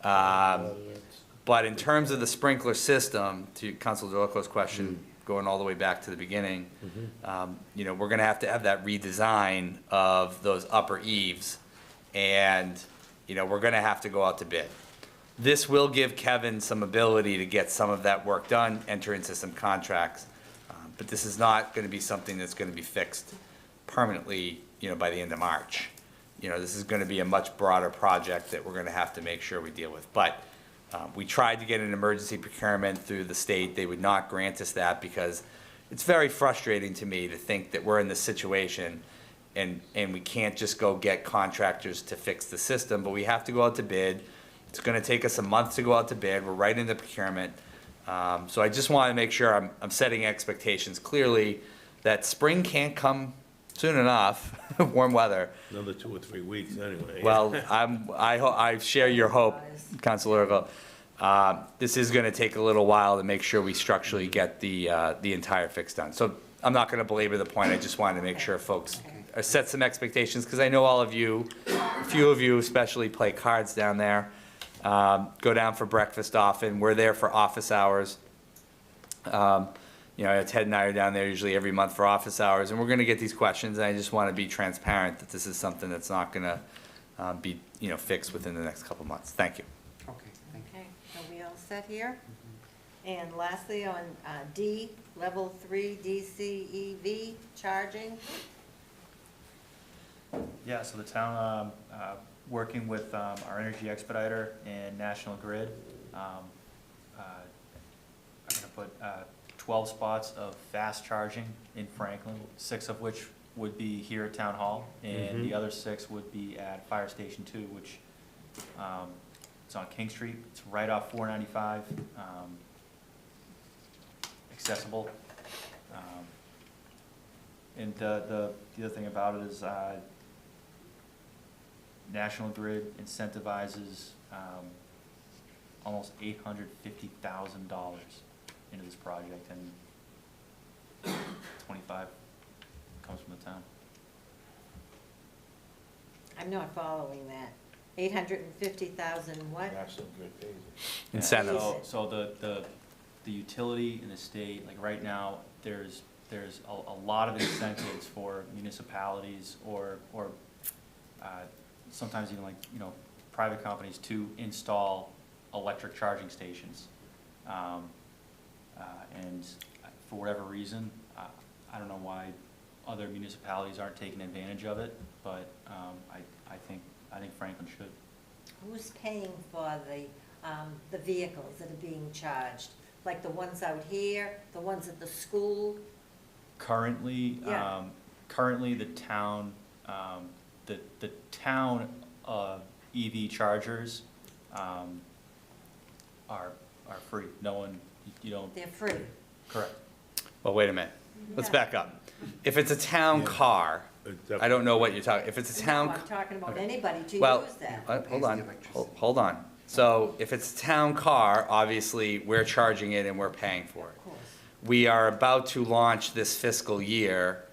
But in terms of the sprinkler system, to Councilor Delacour's question, going all the way back to the beginning, you know, we're gonna have to have that redesign of those upper eaves, and, you know, we're gonna have to go out to bid. This will give Kevin some ability to get some of that work done, enter into some contracts, but this is not gonna be something that's gonna be fixed permanently, you know, by the end of March. You know, this is gonna be a much broader project that we're gonna have to make sure we deal with. But we tried to get an emergency procurement through the state. They would not grant us that because it's very frustrating to me to think that we're in this situation and we can't just go get contractors to fix the system, but we have to go out to bid. It's gonna take us a month to go out to bid. We're right in the procurement. So I just wanna make sure I'm setting expectations clearly that spring can't come soon enough, warm weather. Another 2 or 3 weeks anyway. Well, I share your hope, Councilor Urkel. This is gonna take a little while to make sure we structurally get the entire fix done. So I'm not gonna belabor the point, I just wanted to make sure folks set some expectations, because I know all of you, a few of you especially, play cards down there. Go down for breakfast often, we're there for office hours. You know, Ted and I are down there usually every month for office hours, and we're gonna get these questions, and I just wanna be transparent that this is something that's not gonna be, you know, fixed within the next couple of months. Thank you. Okay, thank you. Okay, are we all set here? And lastly, on D, level 3 DCEV charging. Yeah, so the town, working with our energy expediter and National Grid, are gonna put 12 spots of fast charging in Franklin, 6 of which would be here at Town Hall, and the other 6 would be at Fire Station 2, which it's on King Street. It's right off 495, accessible. And the other thing about it is National Grid incentivizes almost $850,000 into this project, and 25 comes from the town. I'm not following that. 850,000 what? National Grid pays it. Incentives. So the utility in the state, like right now, there's a lot of incentives for municipalities or sometimes even, like, you know, private companies to install electric charging stations. And for whatever reason, I don't know why other municipalities aren't taking advantage of it, but I think Franklin should. Who's paying for the vehicles that are being charged? Like the ones out here, the ones at the school? Currently, Yeah. currently the town, the town EV chargers are free. No one, you don't, They're free. correct. Well, wait a minute, let's Yeah. back up. If it's a town car, I don't know what you're talking, if it's a town. No, I'm talking about okay. anybody to Well, use that. hold on, hold on. So if it's a town car, obviously, we're charging it and we're paying for it. Of course. We are about to launch this fiscal year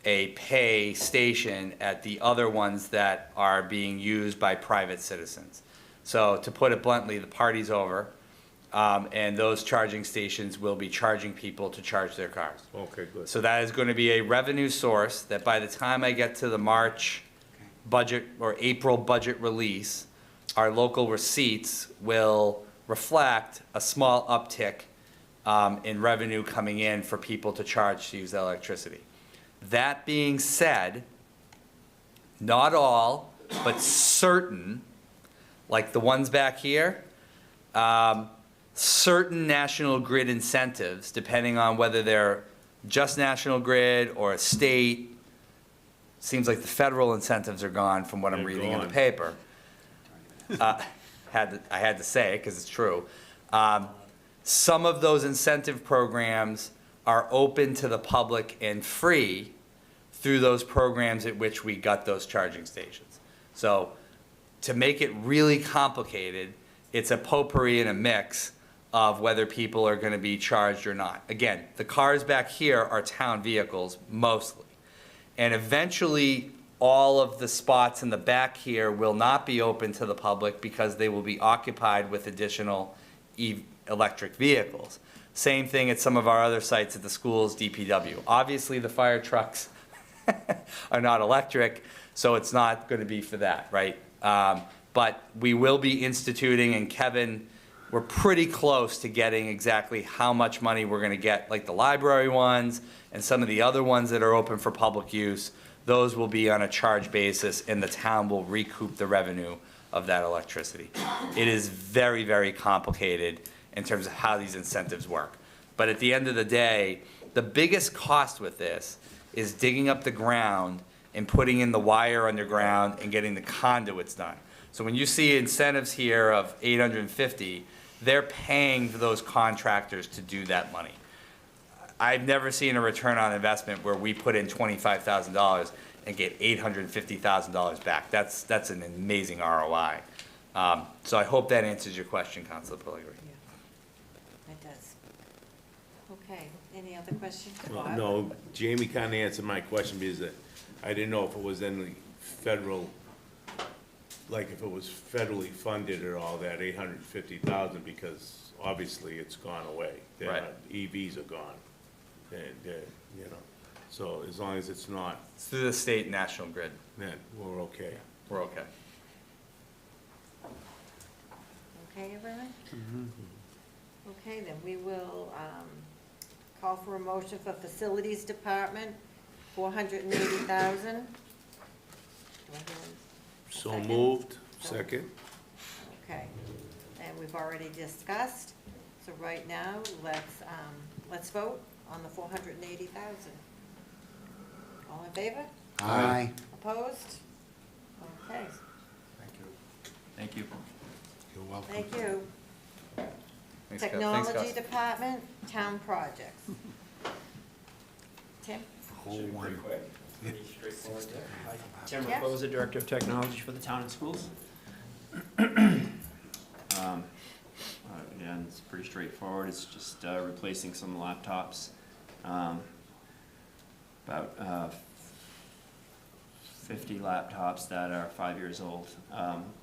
a pay station at the other ones that are being used by private citizens. So to put it bluntly, the party's over, and those charging stations will be charging people to charge their cars. Okay, good. So that is going to be a revenue source that by the time I get to the March budget or April budget release, our local receipts will reflect a small uptick in revenue coming in for people to charge to use that electricity. That being said, not all, but certain like the ones back here, certain National Grid incentives, depending on whether they're just National Grid or a state, seems like the federal incentives are gone from what I'm They're reading in the gone. paper. I had to say it because it's true. Some of those incentive programs are open to the public and free through those programs at which we got those charging stations. So to make it really complicated, it's a potpourri and a mix of whether people are going to be charged or not. Again, the cars back here are town vehicles mostly. And eventually, all of the spots in the back here will not be open to the public because they will be occupied with additional electric vehicles. Same thing at some of our other sites at the schools, DPW. Obviously, the fire trucks are not electric, so it's not going to be for that, right? But we will be instituting, and Kevin, we're pretty close to getting exactly how much money we're going to get, like the library ones and some of the other ones that are open for public use. Those will be on a charge basis, and the town will recoup the revenue of that electricity. It is very, very complicated in terms of how these incentives work. But at the end of the day, the biggest cost with this is digging up the ground and putting in the wire underground and getting the conduits done. So when you see incentives here of 850, they're paying for those contractors to do that money. I've never seen a return on investment where we put in $25,000 and get $850,000 back. That's an amazing ROI. So I hope that answers your question, Councilor Pellegrini. It does. Okay, any other questions? Well, no, Jamie kind of answered my question because I didn't know if it was in the federal, like if it was federally funded or all that, 850,000, because obviously it's gone away. They're Right. not- EVs are gone. They're, you know, so as long as it's not, It's through the state National Grid. then we're okay. We're okay. Okay, everyone? Okay, then we will call for a motion for Facilities Department, $480,000. So Second. moved, second. Okay, and we've already discussed, so right now, let's vote on the $480,000. All in favor? Aye. Opposed? Okay, Thank you. You're welcome. thank you. Thanks, Gus. Technology Department, Town Projects. Tim? Whole one. Pretty straightforward there. Tim Yes. Raposa, Director of Technology for the town and schools. Again, it's pretty straightforward. It's just replacing some laptops. About 50 laptops that are 5 years old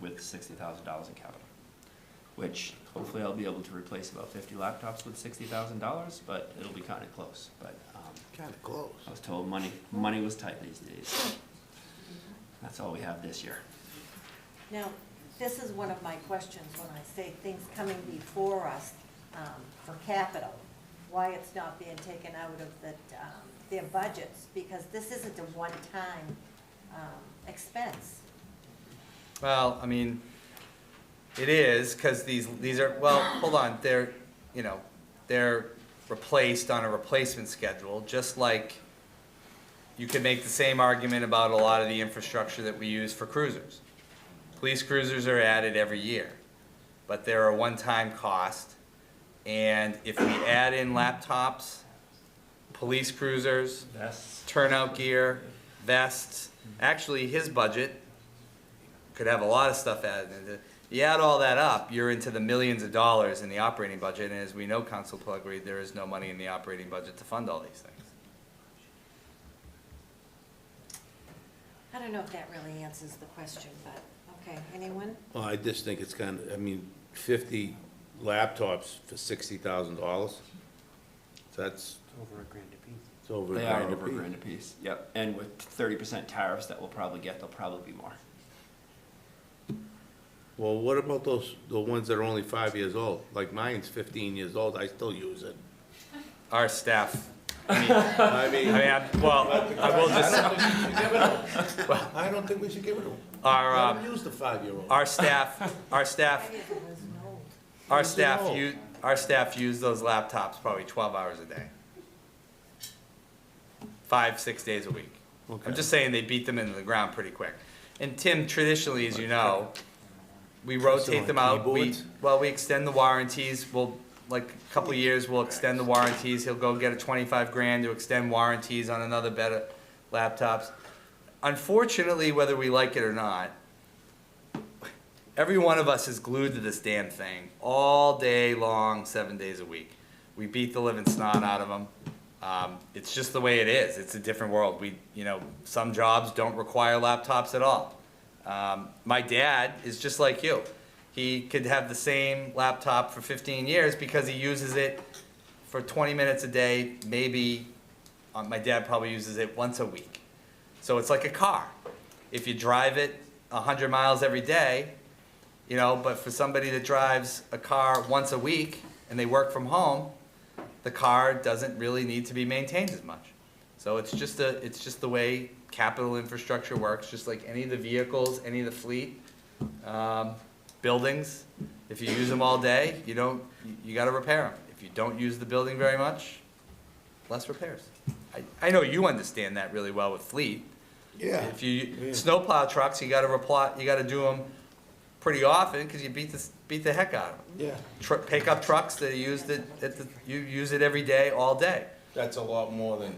with $60,000 in capital, which hopefully I'll be able to replace about 50 laptops with $60,000, but it'll be kind of close. But Kind of close. I was told money was tight these days. That's all we have this year. Now, this is one of my questions when I say things coming before us for capital, why it's not being taken out of their budgets, because this isn't a one-time expense. Well, I mean, it is, because these are, well, hold on, they're replaced on a replacement schedule, just like you could make the same argument about a lot of the infrastructure that we use for cruisers. Police cruisers are added every year, but they're a one-time cost. And if we add in laptops, police cruisers, turnout gear, vests, actually his budget could have a lot of stuff added into it. You add all that up, you're into the millions of dollars in the operating budget, and as we know, Council Pellegrini, there is no money in the operating budget to fund all these things. I don't know if that really answers the question, but, okay, anyone? Well, I just think it's kind of, I mean, 50 laptops for $60,000. That's, Over $1,000 a piece. it's over They a are grand a over a grand a piece. piece. Yep, and with 30% tariffs that we'll probably get, there'll probably be more. Well, what about the ones that are only 5 years old? Like mine's 15 years old, I still use it. Our staff I mean, I will just, I don't think we should give it to them. our, Let them use the 5-year-old. our staff, our staff use those laptops probably 12 hours a day. 5-6 days a week. I'm just saying they beat them into the ground pretty quick. And Tim, traditionally, as you know, we rotate them out. We extend the warranties. Like a couple of years, we'll extend the warranties. He'll go get a 25 grand to extend warranties on another better laptops. Unfortunately, whether we like it or not, every one of us is glued to this damn thing all day long, 7 days a week. We beat the living snot out of them. It's just the way it is. It's a different world. Some jobs don't require laptops at all. My dad is just like you. He could have the same laptop for 15 years because he uses it for 20 minutes a day. Maybe my dad probably uses it once a week. So it's like a car. If you drive it 100 miles every day, but for somebody that drives a car once a week and they work from home, the car doesn't really need to be maintained as much. So it's just the way capital infrastructure works, just like any of the vehicles, any of the fleet, buildings. If you use them all day, you gotta repair them. If you don't use the building very much, less repairs. I know you understand that really well with fleet. Yeah. If you snowplow trucks, you gotta do them pretty often because you beat the heck out of them. Yeah. Pickup trucks, you use it every day, all day. That's a lot more than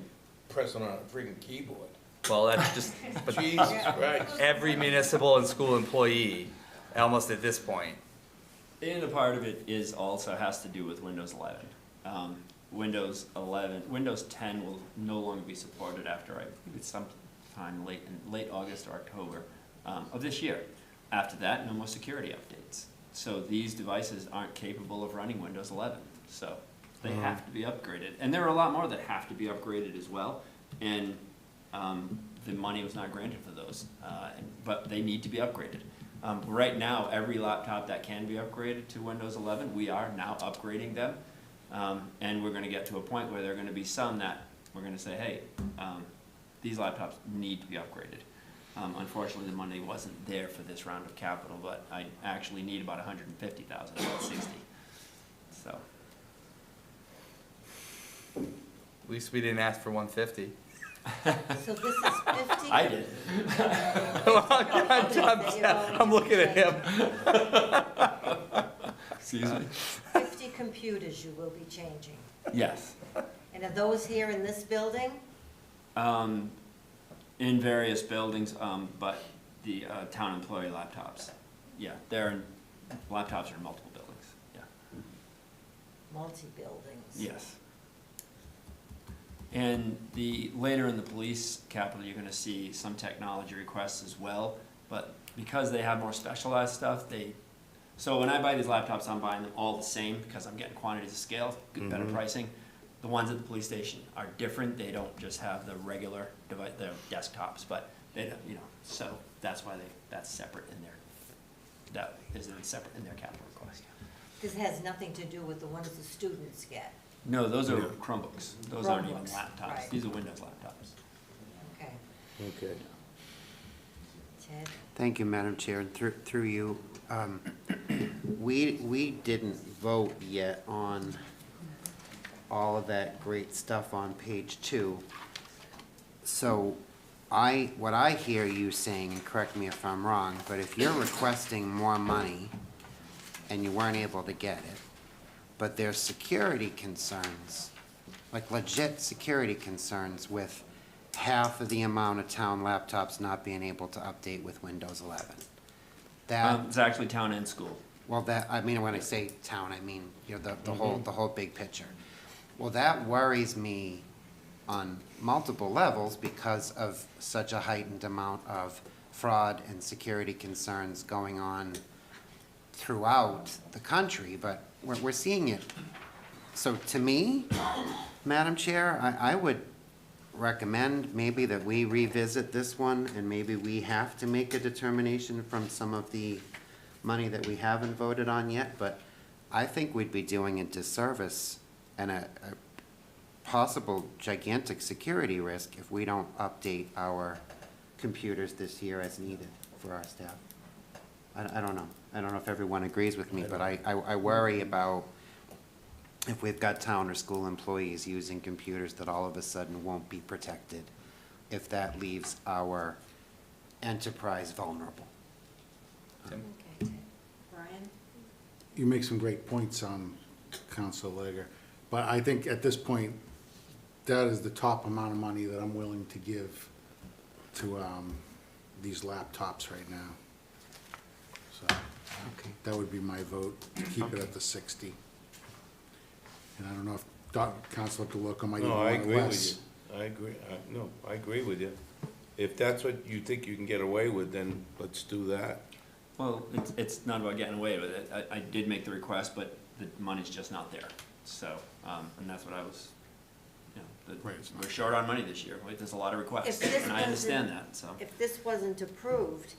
pressing on a freaking keyboard. Well, that's just, but Jesus Christ. every municipal and school employee, almost at this point. And a part of it also has to do with Windows 11. Windows 10 will no longer be supported after, I believe it's sometime late August or October of this year. After that, no more security updates. So these devices aren't capable of running Windows 11. So they have to be upgraded. And there are a lot more that have to be upgraded as well. And the money was not granted for those, but they need to be upgraded. Right now, every laptop that can be upgraded to Windows 11, we are now upgrading them. And we're going to get to a point where there are going to be some that we're going to say, hey, these laptops need to be upgraded. Unfortunately, the money wasn't there for this round of capital, but I actually need about 150,000, about 60. So. At least we didn't ask for 150. So this is 50? I did. I'm looking at him. Excuse me? 50 computers you will be changing. Yes. And are those here in this building? In various buildings, but the town employee laptops, yeah, laptops are in multiple buildings, yeah. Multi-buildings. Yes. And later in the police capital, you're gonna see some technology requests as well, but because they have more specialized stuff, so when I buy these laptops, I'm buying them all the same because I'm getting quantities of scale, good, better pricing. The ones at the police station are different. They don't just have the regular device, their desktops, but they don't, so that's why that's separate in separate in their capital request. This has nothing to do with the ones the students get. No, those are Chromebooks. Those aren't even Chromebooks, laptops. right. These are Windows laptops. Okay. Okay. Ted? Thank you, Madam Chair, and through you. We didn't vote yet on all of that great stuff on page 2. So what I hear you saying, and correct me if I'm wrong, but if you're requesting more money and you weren't able to get it, but there's security concerns, like legit security concerns with half of the amount of town laptops not being able to update with Windows 11. It's actually town and school. Well, when I say town, I mean, the whole big picture. Well, that worries me on multiple levels because of such a heightened amount of fraud and security concerns going on throughout the country, but we're seeing it. So to me, Madam Chair, I would recommend maybe that we revisit this one, and maybe we have to make a determination from some of the money that we haven't voted on yet, but I think we'd be doing a disservice and possible gigantic security risk if we don't update our computers this year as needed for our staff. I don't know. I don't know if everyone agrees with me, but I worry about if we've got town or school employees using computers that all of a sudden won't be protected, if that leaves our enterprise vulnerable. Okay. Brian? You make some great points on Council Legger, but I think at this point, that is the top amount of money that I'm willing to give to these laptops right now. So Okay. that would be my vote, to keep it at the 60. And I don't know if Councilor DeLuca might even No, I want it agree with less. you. I agree, no, I agree with you. If that's what you think you can get away with, then let's do that. Well, it's not about getting away with it. I did make the request, but the money's just not there. So, and that's what I was, Right, it's not we're short on money this year. Right? There's a lot of requests, If this and I understand wasn't- that, so. If this wasn't approved,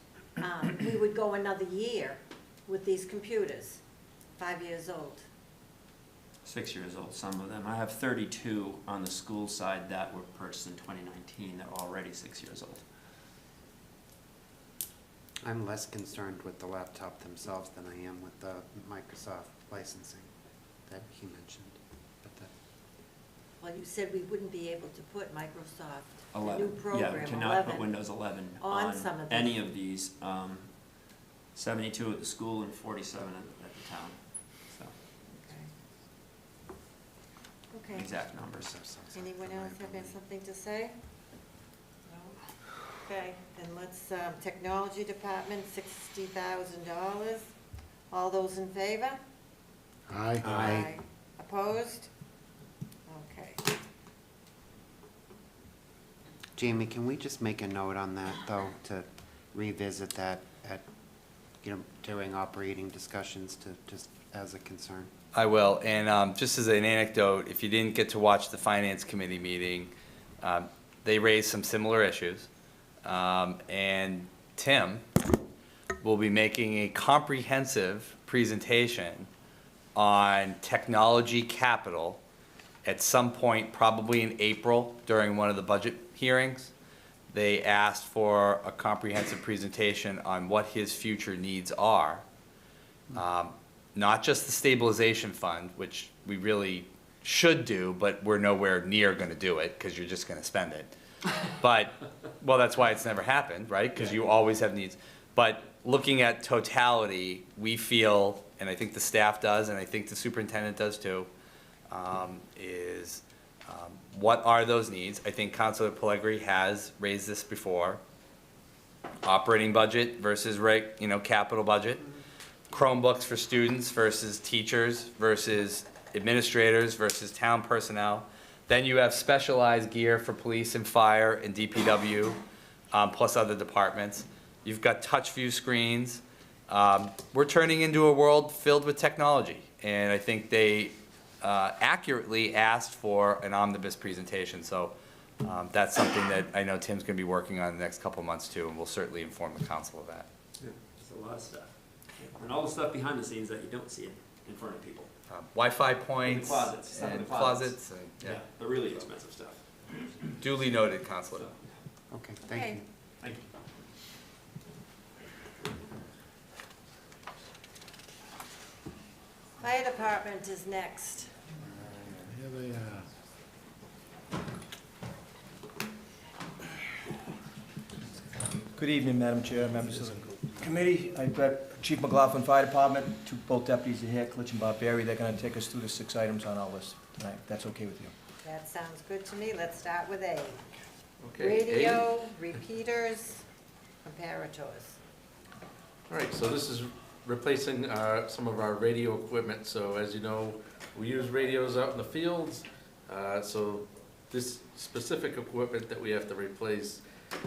we would go another year with these computers, 5 years old. 6 years old, some of them. I have 32 on the school side that were purchased in 2019 that are already 6 years old. I'm less concerned with the laptop themselves than I am with the Microsoft licensing that he mentioned. But that, Well, you said we wouldn't be able to put Microsoft, the new 11. program, Yeah, we cannot 11. put Windows 11 on on some of any these. of these. 72 at the school and 47 at the town. So, Okay. Okay. exact numbers. Anyone else have something to say? No? Okay, then let's, Technology Department, $60,000. All those in favor? Aye. Opposed? Okay. Jamie, can we just make a note on that, though, to revisit that at, during operating discussions, to just as a concern? I will, and just as an anecdote, if you didn't get to watch the Finance Committee meeting, they raised some similar issues. And Tim will be making a comprehensive presentation on technology capital at some point, probably in April, during one of the budget hearings. They asked for a comprehensive presentation on what his future needs are. Not just the stabilization fund, which we really should do, but we're nowhere near gonna do it, because you're just gonna spend it. But, well, that's why it's never happened, right? Because you always have needs. But looking at totality, we feel, and I think the staff does, and I think the superintendent does too, what are those needs? I think Councilor Pellegrini has raised this before. Operating budget versus capital budget. Chromebooks for students versus teachers versus administrators versus town personnel. Then you have specialized gear for police and fire and DPW, plus other departments. You've got touch view screens. We're turning into a world filled with technology, and I think they accurately asked for an omnibus presentation. So that's something that I know Tim's going to be working on in the next couple of months too, and we'll certainly inform the council of that. Yeah, there's a lot of stuff. And all the stuff behind the scenes that you don't see in front of people. Wi-Fi points. closets, stuff in and the closets. and, Yeah, the really expensive stuff. Duly noted, Councilor. Okay, thank you. Thank you. Fire Department is next. Here they are. Good evening, Madam Chair, members of the committee. I've got Chief McLaughlin Fire Department, both deputies are here, Klitsch and Barberry. They're going to take us through the 6 items on our list tonight, if that's okay with you. That sounds good to me. Let's start with A. Okay, Radio, repeaters, comparators. All right, so this is replacing some of our radio equipment. So as you know, we use radios out in the fields. So this specific equipment that we have to replace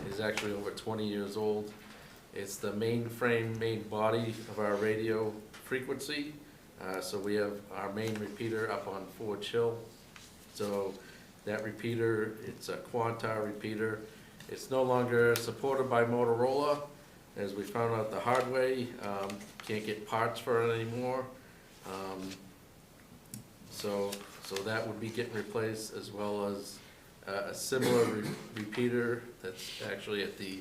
is actually over 20 years old. It's the main frame, main body of our radio frequency. So we have our main repeater up on Fort Hill. So that repeater, it's a Quantar repeater. It's no longer supported by Motorola, as we found out the hard way. Can't get parts for it anymore. So So that would be getting replaced, as well as a similar repeater that's actually at the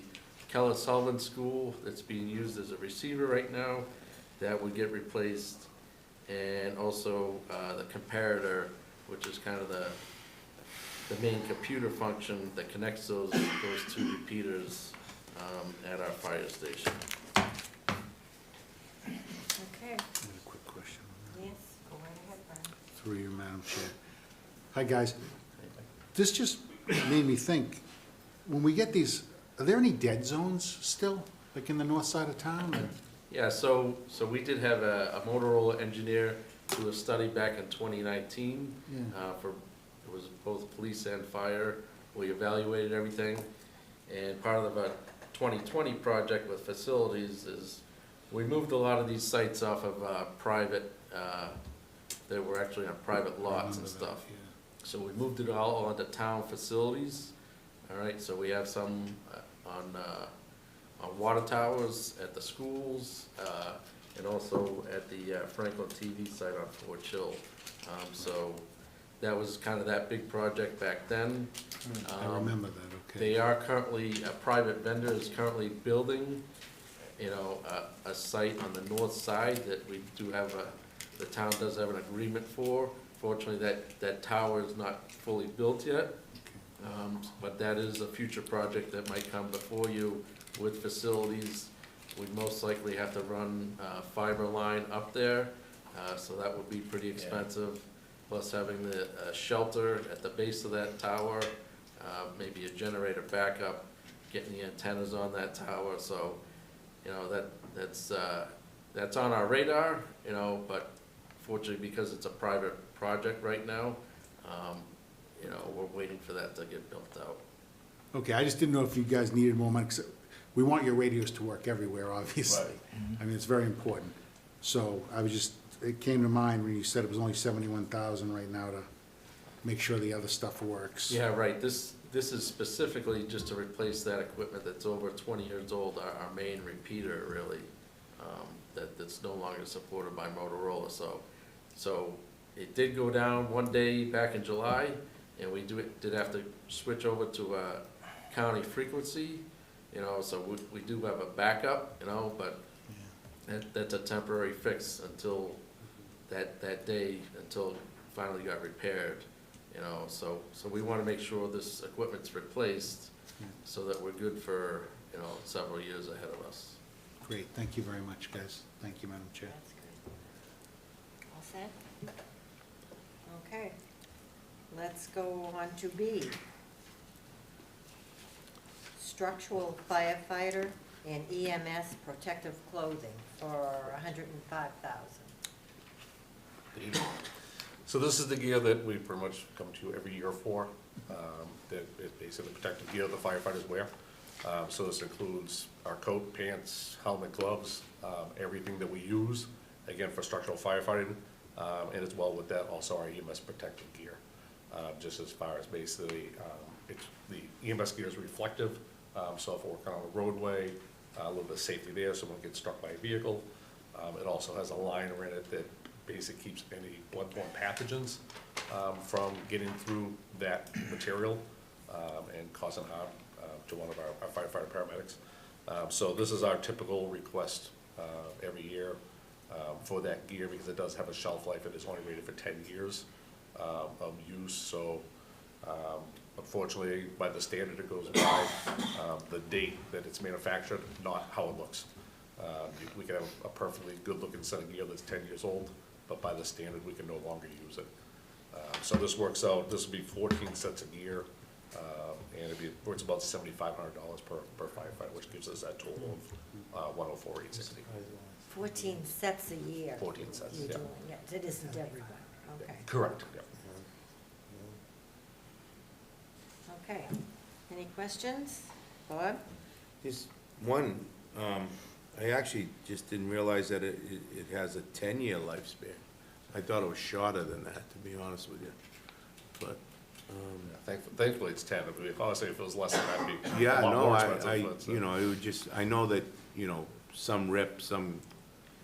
Keller Sullivan School that's being used as a receiver right now. That would get replaced. And also the comparator, which is kind of the main computer function that connects those two repeaters at our fire station. Okay, A quick question yes, go right ahead, Brian. through you, Madam Chair. Hi, guys. This just made me think, when we get these, are there any dead zones still, like in the north side of town? or- Yeah, so we did have a Motorola engineer do a study back in 2019 for, it was both police and fire. We evaluated everything, and part of a 2020 project with facilities is we moved a lot of these sites off of private, that were actually on private I lots remember and that, stuff. yeah. So we moved it all onto town facilities, all right, so we have some on water towers at the schools, and also at the Franklin TV site on Fort Hill. So that was kind of that big project back then. I remember that, okay. They are currently, a private vendor is currently building, a site on the north side that we do have the town does have an agreement for. Fortunately, that tower is not fully built yet, but that is a future project that might come before you with facilities. We'd most likely have to run fiber line up there, so that would be pretty expensive. Plus having the shelter at the base of that tower, maybe a generator backup, getting the antennas on that tower, so, that's on our radar, but fortunately, because it's a private project right now, we're waiting for that to get built out. Okay, I just didn't know if you guys needed more money, 'cause we want your radios to work everywhere, obviously. Right. I mean, it's very important. So I was just, it came to mind when you said it was only 71,000 right now to make sure the other stuff works. Yeah, right, this is specifically just to replace that equipment that's over 20 years old, our main repeater, really, that's no longer supported by Motorola, so it did go down one day back in July, and we did have to switch over to a county frequency, so we do have a backup, but that's a temporary fix until that day, until it finally got repaired, so we wanna make sure this equipment's replaced so that we're good for, several years ahead of us. Great, thank you very much, guys. Thank you, Madam Chair. That's good. All set? Okay, let's go on to B. Structural firefighter and EMS protective clothing for $105,000. So this is the gear that we pretty much come to every year for, that is basically the protective gear the firefighters wear. So this includes our coat, pants, helmet, gloves, everything that we use, again, for structural firefighting, and as well with that, also our EMS protective gear. Just as far as basically, the EMS gear is reflective, so if we're working on a roadway, a little bit of safety there, someone gets struck by a vehicle. It also has a liner in it that basically keeps any bloodborne pathogens from getting through that material and causing harm to one of our firefighter paramedics. So this is our typical request every year for that gear, because it does have a shelf life. It is only rated for 10 years of use, so unfortunately, by the standard it goes by the date that it's manufactured, not how it looks. We can have a perfectly good-looking set of gear that's 10 years old, but by the standard, we can no longer use it. So this works out, this would be 14 sets of gear, and it's about $7,500 per firefighter, which gives us that total of $104,860. 14 sets a year. 14 sets, You're yeah. doing, yes, it isn't everyone, okay. Correct, yeah. Okay, any questions? Bob? Just one, I actually just didn't realize that it has a 10-year lifespan. I thought it was shorter than that, to be honest with you. But, Thankfully, it's 10. Honestly, if it was less than that, it'd be a yeah, lot no, more I, expensive. but, so- it would just, I know that, some rip, some,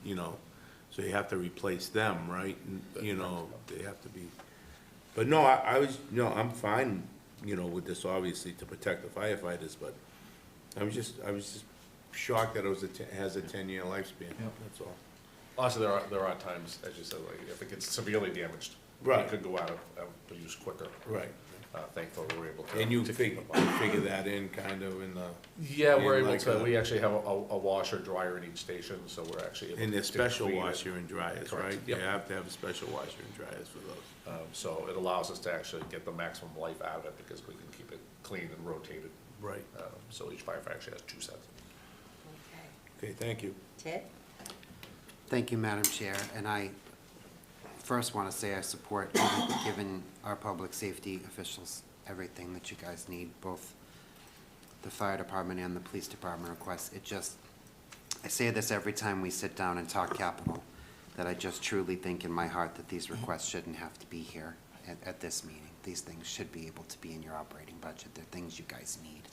so you have to replace them, right? And, they have to be, But no, I'm fine, with this, obviously, to protect the firefighters, but I was just shocked that it has a 10-year lifspan, that's all. Also, there are times, as you said, like, if it gets severely damaged, Right. it could go out of use quicker. Right. Thankfully, we're able to. And you to figure, keep them on. figure that in kind of in the. Yeah, we're in able like to, a- we actually have a washer, dryer in each station, so we're actually able to. And there's to special clean it. washer and dryers, Correct. right? You Yep. have to have a special washer and dryers for those. So it allows us to actually get the maximum life out of it because we can keep it clean and rotated. Right. So each firefighter actually has 2 sets. Okay. Okay, thank you. Ted? Thank you, Madam Chair, and I first want to say I support giving our public safety officials everything that you guys need, both the fire department and the police department requests. I say this every time we sit down and talk capital, that I just truly think in my heart that these requests shouldn't have to be here at this meeting. These things should be able to be in your operating budget. They're things you guys need.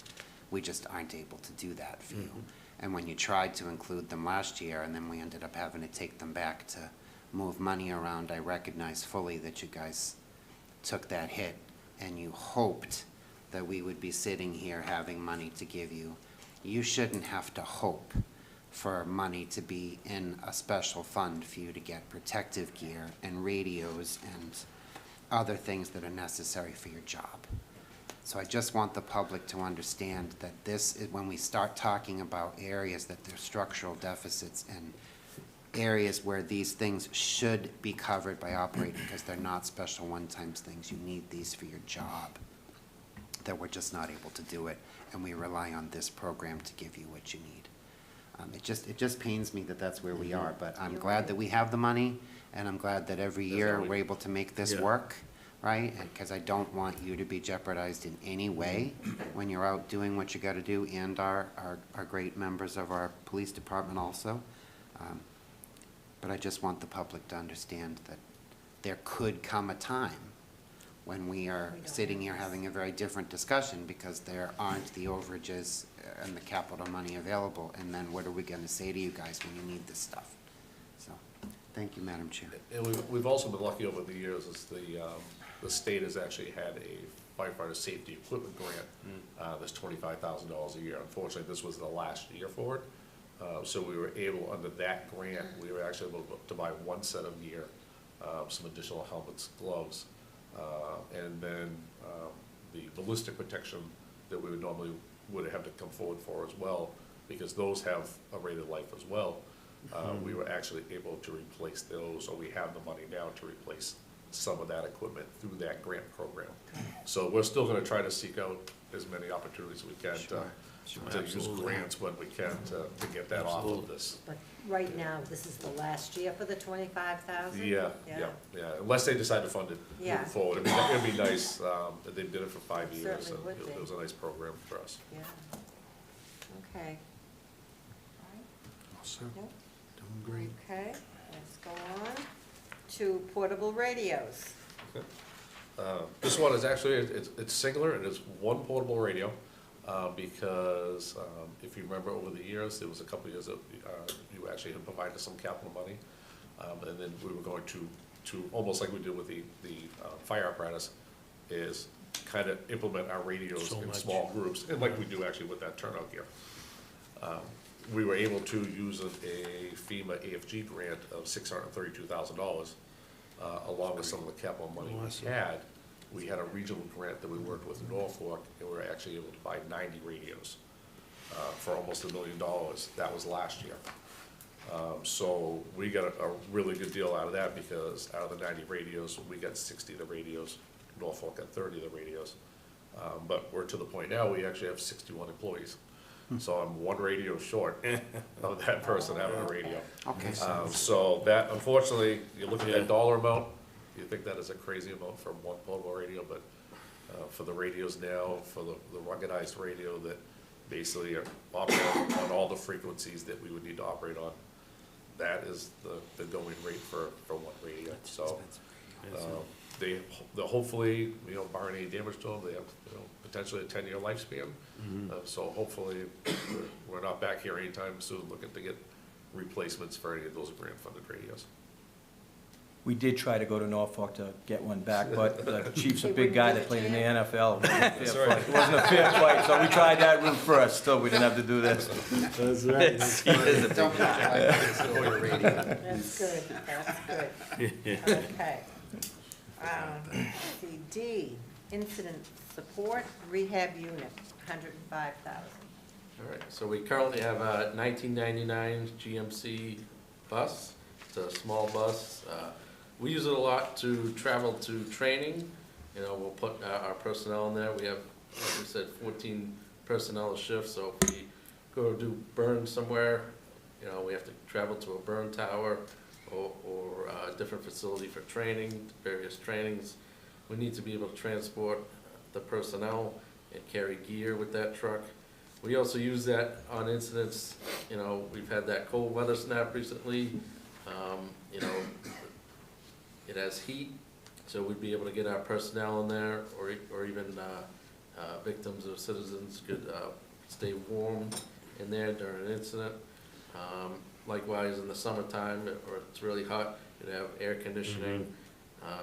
We just aren't able to do that for you. And when you tried to include them last year, and then we ended up having to take them back to move money around, I recognize fully that you guys took that hit, and you hoped that we would be sitting here having money to give you. You shouldn't have to hope for money to be in a special fund for you to get protective gear and radios and other things that are necessary for your job. So I just want the public to understand that this is, when we start talking about areas that there's structural deficits and areas where these things should be covered by operating because they're not special one-time things, you need these for your job, that we're just not able to do it, and we rely on this program to give you what you need. It just pains me that that's where we are, but I'm glad that we have the money, and I'm glad that every year we're able to make this Yeah. work, right? Because I don't want you to be jeopardized in any way when you're out doing what you gotta do, and our great members of our police department also. But I just want the public to understand that there could come a time when we are sitting here having a very different discussion because there aren't the overages and the capital money available, and then what are we gonna say to you guys when you need this stuff? So, thank you, Madam Chair. And we've also been lucky over the years, is the state has actually had a firefighter safety equipment grant, that's $25,000 a year. Unfortunately, this was the last year for it. So we were able, under that grant, we were actually able to buy 1 set of gear, some additional helmets, gloves, and then the ballistic protection that we would have to come forward for as well, because those have a rated life as well. We were actually able to replace those, or we have the money now to replace some of that equipment through that grant program. So we're still gonna try to seek out as many opportunities as we can to use grants when we can to get that off of this. But right now, this is the last year for the 25,000? Yeah, unless they decide to fund it Yeah. moving forward. It'd be nice, that they did it for 5 It years, certainly and would be. it was a nice program for us. Yeah. Okay. Also, Yep. doing great. Okay, let's go on to portable radios. This one is actually, it's singular, and it's one portable radio, because if you remember over the years, there was a couple of years that you actually had provided some capital money, and then we were going to almost like we did with the fire apparatus, is kind of implement our radios So in much. small groups, and like we do actually with that turnout gear. We were able to use a FEMA AFG grant of $632,000, along with some of the capital money Awesome. we had. We had a regional grant that we worked with Norfolk, and we were actually able to buy 90 radios for almost $1 million. That was last year. So we got a really good deal out of that, because out of the 90 radios, we got 60 of the radios. Norfolk got 30 of the radios. But we're to the point now, we actually have 61 employees. So I'm 1 radio short of that person having a radio. Okay. So that, unfortunately, you look at that dollar amount, you think that is a crazy amount for 1 portable radio, but for the radios now, for the ruggedized radio that basically are operating on all the frequencies that we would need to operate on, that is the going rate for 1 radio. So they'll hopefully, barring any damage to them, they have, potentially a 10-year lifespan. So hopefully, we're not back here anytime soon looking to get replacements for any of those grant-funded radios. We did try to go to Norfolk to get one back, but the chief's a big guy that played in the NFL. It wasn't a fair fight, so we tried that route first, still we didn't have to do this. That's right. That's good, that's good. Okay. Let's see, D, incident support rehab unit, 105,000. All right, so we currently have a 1999 GMC bus. It's a small bus. We use it a lot to travel to training. You know, we'll put our personnel in there. We have, like we said, 14 personnel a shift, so if we go do burn somewhere, you know, we have to travel to a burn tower or a different facility for training, various trainings. We need to be able to transport the personnel and carry gear with that truck. We also use that on incidents, you know, we've had that cold weather snap recently. You know, it has heat, so we'd be able to get our personnel in there, or even victims or citizens could stay warm in there during an incident. Likewise, in the summertime, or it's really hot, you'd have air conditioning.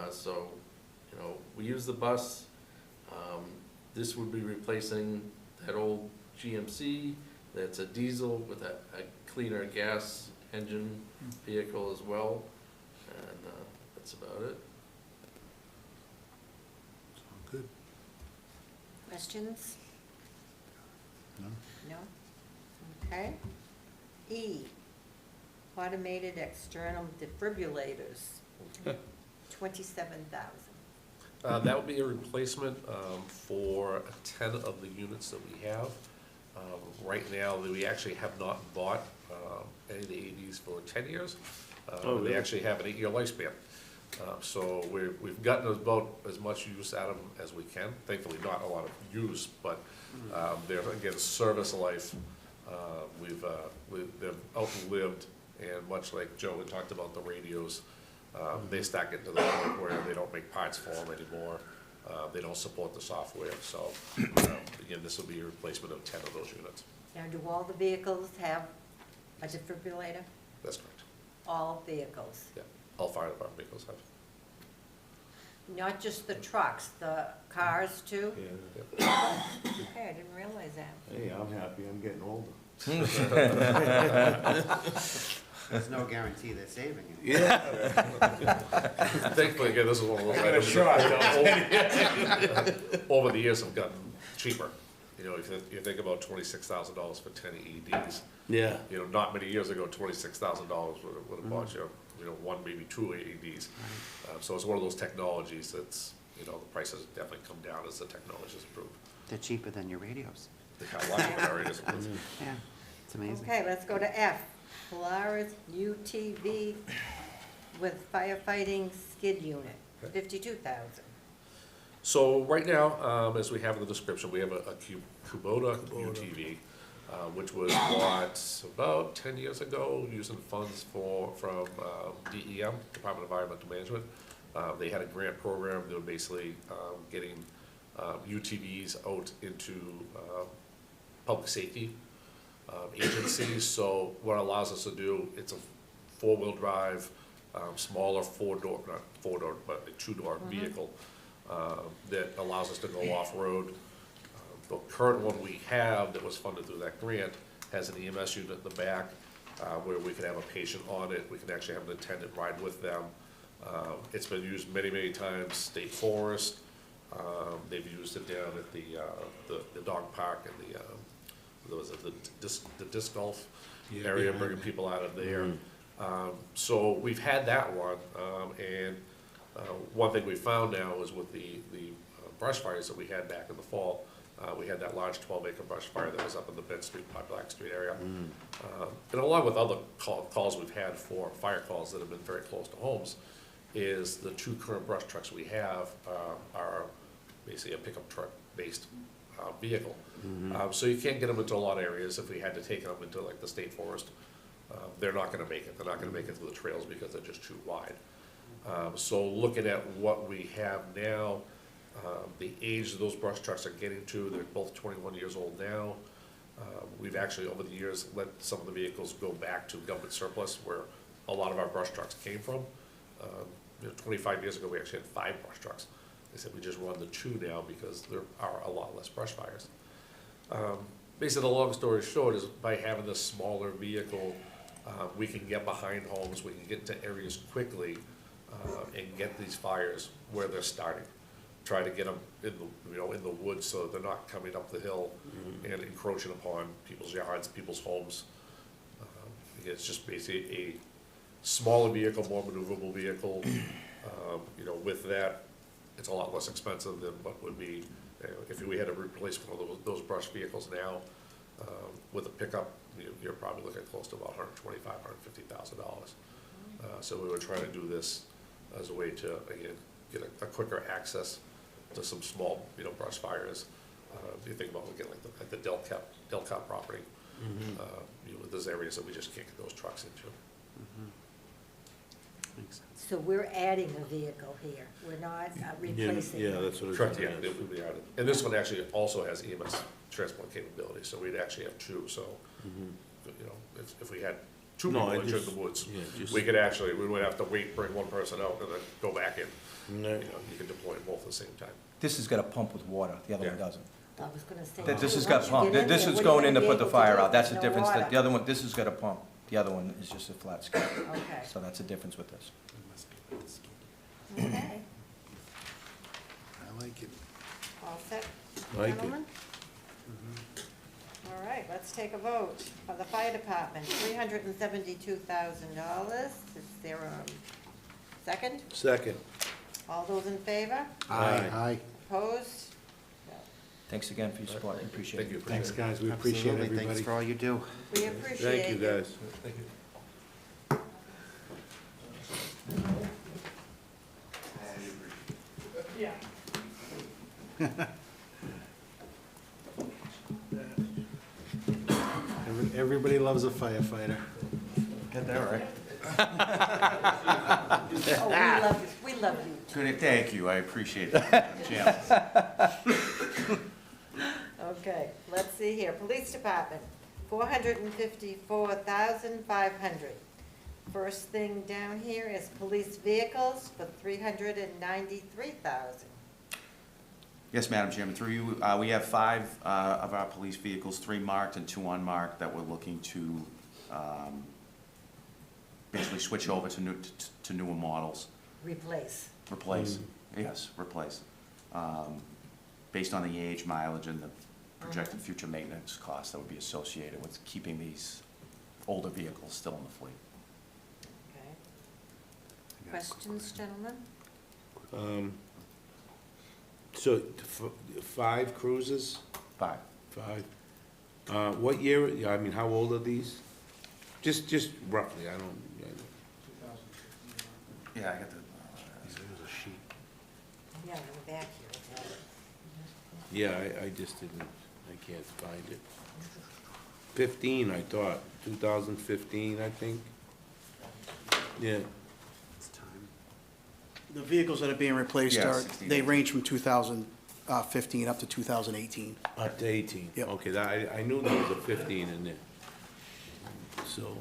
So, you know, we use the bus. This would be replacing that old GMC. That's a diesel with a cleaner gas engine vehicle as well. And that's about it. Good. Questions? No? No? Okay. E, automated external defibrillators, 27,000. That would be a replacement for 10 of the units that we have. Right now, we actually have not bought any of the AEDs for 10 years. They actually have an 8-year lifespan. So we've gotten about as much use out of them as we can. Thankfully, not a lot of use, but they're, again, service life. They've outlived, and much like Joe had talked about the radios, they start getting to the point where they don't make parts for them anymore. They don't support the software, so again, this will be a replacement of 10 of those units. Now, do all the vehicles have a defibrillator? That's correct. All vehicles? Yeah, all fire department vehicles have. Not just the trucks, the cars too? Yeah. Okay, I didn't realize that. Hey, I'm happy, I'm getting older. There's no guarantee they're saving it. Yeah. Thankfully, again, this is one of those items that over the years have gotten cheaper. You know, if you think about $26,000 for 10 AEDs. Yeah. You know, not many years ago, $26,000 would have bought you, you know, 1, maybe 2 AEDs. So it's one of those technologies that's, you know, the prices have definitely come down as the technology has improved. They're cheaper than your radios. They got a lot of areas. Yeah, it's amazing. Okay, let's go to F. Polaris UTV with firefighting skid unit, 52,000. So right now, as we have in the description, we have a Kubota UTV, which was bought about 10 years ago using funds from DEM, Department of Environmental Management. They had a grant program. They were basically getting UTVs out into public safety agencies. So what it allows us to do, it's a 4-wheel drive, smaller not 4-door, but a 2-door vehicle that allows us to go off-road. The current one we have that was funded through that grant has an EMS unit in the back where we can have a patient on it. We can actually have an attendant ride with them. It's been used many, many times, State Forest. They've used it down at the dog park and the disc golf area, bringing people out of there. So we've had that one, and one thing we found now is with the brush fires that we had back in the fall, we had that large 12-acre brush fire that was up in the Bed Street, Black Street area. And along with other calls we've had for fire calls that have been very close to homes, is the 2 current brush trucks we have are basically a pickup truck-based vehicle. So you can't get them into a lot of areas. If we had to take them into like the State Forest, they're not gonna make it. They're not gonna make it to the trails because they're just too wide. So looking at what we have now, the age of those brush trucks are getting to, they're both 21 years old now. We've actually, over the years, let some of the vehicles go back to government surplus where a lot of our brush trucks came from. 25 years ago, we actually had 5 brush trucks. They said we just run the 2 now because there are a lot less brush fires. Basically, the long story short is by having this smaller vehicle, we can get behind homes, we can get into areas quickly, and get these fires where they're starting. Try to get them in the, in the woods so that they're not coming up the hill and encroaching upon people's yards, people's homes. Again, it's just basically a smaller vehicle, more maneuverable vehicle. With that, it's a lot less expensive than what would be, if we had to replace one of those brush vehicles now, with a pickup, you're probably looking close to about $125,000, $150,000. So we were trying to do this as a way to, again, get a quicker access to some small, brush fires. If you think about, again, like the Delcott property, there's areas that we just can't get those trucks into. Makes sense. So we're adding a vehicle here, we're not replacing it. Yeah, that's what it's. Correct, yeah, it would be added. And this one actually also has EMS transport capability, so we'd actually have 2, so, if we had 2 No, people I injured in just- the woods, yeah, just- we could actually, we would have to bring one person out and then go back in. No. You can deploy them both at the same time. This has got a pump with water, the other one Yeah. doesn't. I was gonna say. This has once got you pump, get in this there, is what are going you in to gonna put be the able to fire do out, if that's the there's no difference, water? the other one, this has got a pump, the other one is just a flat scoop. Okay, So that's the difference with this. okay, I like it. all set, Like it. gentlemen? All right, let's take a vote. For the fire department, $372,000. Is there a second? Second. All those in favor? Aye. Opposed? No. Thanks again for your support, we appreciate Thank it. you. Thanks, guys, we appreciate Absolutely. everybody. Thanks for all you do. We appreciate Thank you, guys. Thank you. Everybody loves a firefighter. Get that right. Oh, we love you. Good, thank you, I appreciate that, Jim. Okay, let's see here. Police department, $454,500. First thing down here is police vehicles for $393,000. Yes, Madam Chairman, through you, we have 5 of our police vehicles, 3 marked and 2 unmarked, that we're looking to basically switch over to newer models. Replace. Replace, yes, replace. Based on the age, mileage, and the projected future maintenance costs that would be associated with keeping these older vehicles still in the fleet. Okay. Questions, gentlemen? So, 5 cruises? 5. 5. What year, I mean, how old are these? Just roughly, I don't. Yeah, I got the, Yeah, in the back here. Yeah, I just didn't, I can't find it. 15, I thought, 2015, I think. Yeah, It's time. The vehicles that are being replaced Yeah, are, 16. they range from 2015 up to 2018. up to 18. Yep. Okay, I knew there was a 15 in there. So,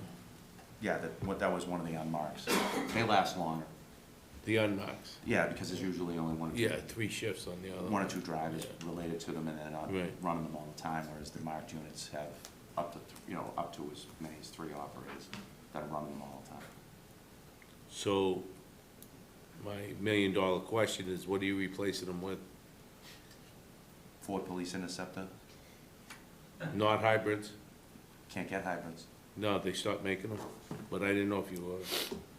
yeah, that was one of the unmarked. They last longer. the unmarks. Yeah, because there's usually only one. Yeah, 3 shifts on the other. 1 or 2 drivers related to them, and they're not Right. running them all the time, whereas the marked units have up to, up to as many as 3 operators that are running them all the time. So, my million-dollar question is, what are you replacing them with? Ford Police Interceptor, Not hybrids? can't get hybrids. No, they stopped making them, but I didn't know if you were.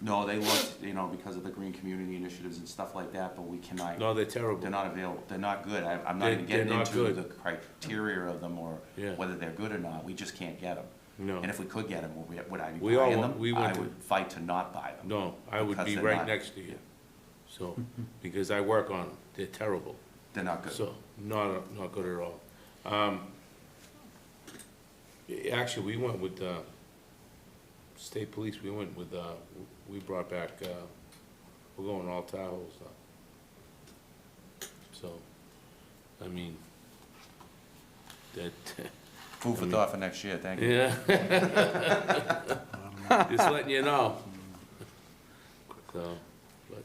No, they looked, because of the green community initiatives and stuff like that, but we cannot, No, they're terrible. they're not available, they're not good. I'm not They're- even getting they're not into good. the criteria of them or Yeah. whether they're good or not, we just can't get them. No. And if we could get them, would I be We all buying want- them? we I went to- would fight to not buy them. No, I would Because be they're right not- next to you. So, because I work on them, they're terrible. They're not good. So, not good at all. Actually, we went with, state police, we went with, we brought back, we're going all Tahoes. So, I mean, that, Food for thought for next year, thank you. yeah. Just letting you know. So, but,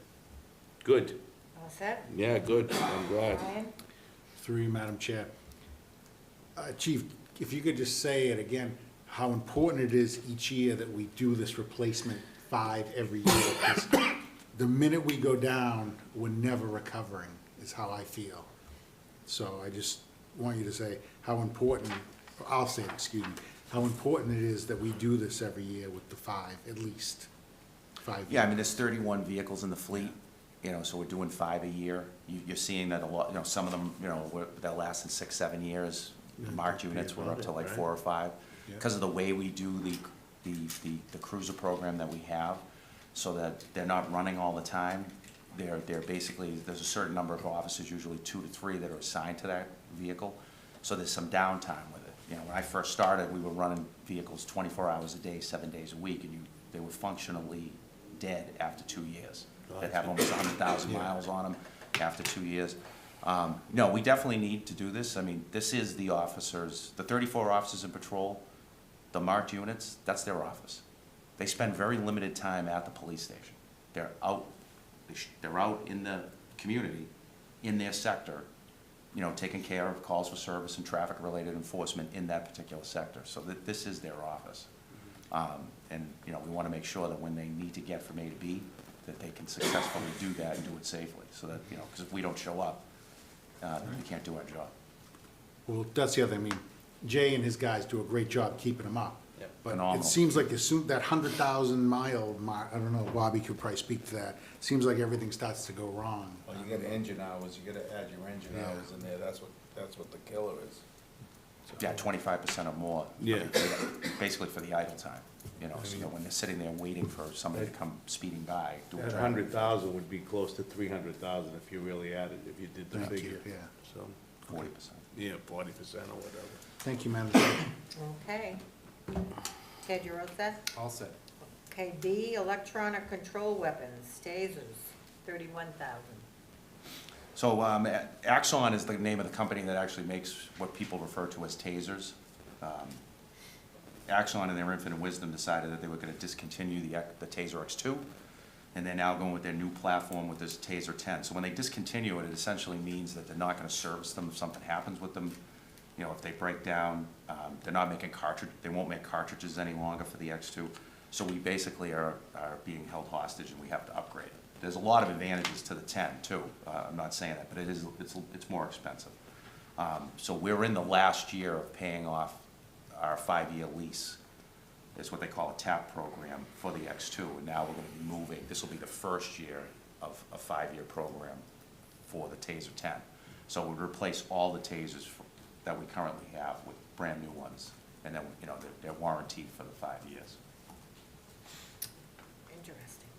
Good. All set? Yeah, good. I'm glad. Brian? Through you, Madam Chair. Chief, if you could just say it again, how important it is each year that we do this replacement 5 every year. 'Cause the minute we go down, we're never recovering, is how I feel. So I just want you to say how important, or I'll say it, excuse me, how important it is that we do this every year with the 5, at least 5. Yeah, I mean, there's 31 vehicles in the fleet, you know, so we're doing 5 a year. You're seeing that a lot, you know, some of them, you know, they're lasting 6, 7 years. The marked units, we're up to like 4 or 5. Yeah. Because of the way we do the cruiser program that we have, so that they're not running all the time. They're basically, there's a certain number of officers, usually 2 to 3, that are assigned to that vehicle. So there's some downtime with it. You know, when I first started, we were running vehicles 24 hours a day, 7 days a week, and they were functionally dead after 2 years. They'd have almost 100,000 miles on them after 2 years. No, we definitely need to do this. I mean, this is the officers, the 34 officers in patrol, the marked units, that's their office. They spend very limited time at the police station. They're out in the community, in their sector, you know, taking care of calls for service and traffic-related enforcement in that particular sector. So this is their office. And, you know, we want to make sure that when they need to get from A to B, that they can successfully do that and do it safely. So that, you know, because if we don't show up, we can't do our job. Well, that's the other, I mean, Jay and his guys do a great job keeping them up. Yep. But Phenomenal. it seems like as soon, that 100,000 mile mark, I don't know, Bobby could probably speak to that. Seems like everything starts to go wrong. Well, you get engine hours, you gotta add your engine Yeah. hours in there, that's what the killer is. Yeah, 25% or more. Yeah. Basically for the idle time, you know, so that when they're sitting there waiting for somebody to come speeding by, doing That traffic. 100,000 would be close to 300,000 if you really added, if you did the Thank you, figure. yeah. So, 40%. yeah, 40% or whatever. Thank you, Madam Chair. Okay. Ted, you're all set? All set. Okay, B, electronic control weapons, tasers, 31,000. So Axon is the name of the company that actually makes what people refer to as tasers. Axon, in their infinite wisdom, decided that they were going to discontinue the Taser X2, and they're now going with their new platform with this Taser 10. So when they discontinue it, it essentially means that they're not going to service them if something happens with them. You know, if they break down, they're not making they won't make cartridges any longer for the X2. So we basically are being held hostage, and we have to upgrade it. There's a lot of advantages to the 10 too. I'm not saying that, but it's more expensive. So we're in the last year of paying off our 5-year lease. It's what they call a TAP program for the X2, and now we're going to be moving. This will be the first year of a 5-year program for the Taser 10. So we'll replace all the tasers that we currently have with brand new ones, and then, you know, they're warranted for the 5 years. Interesting.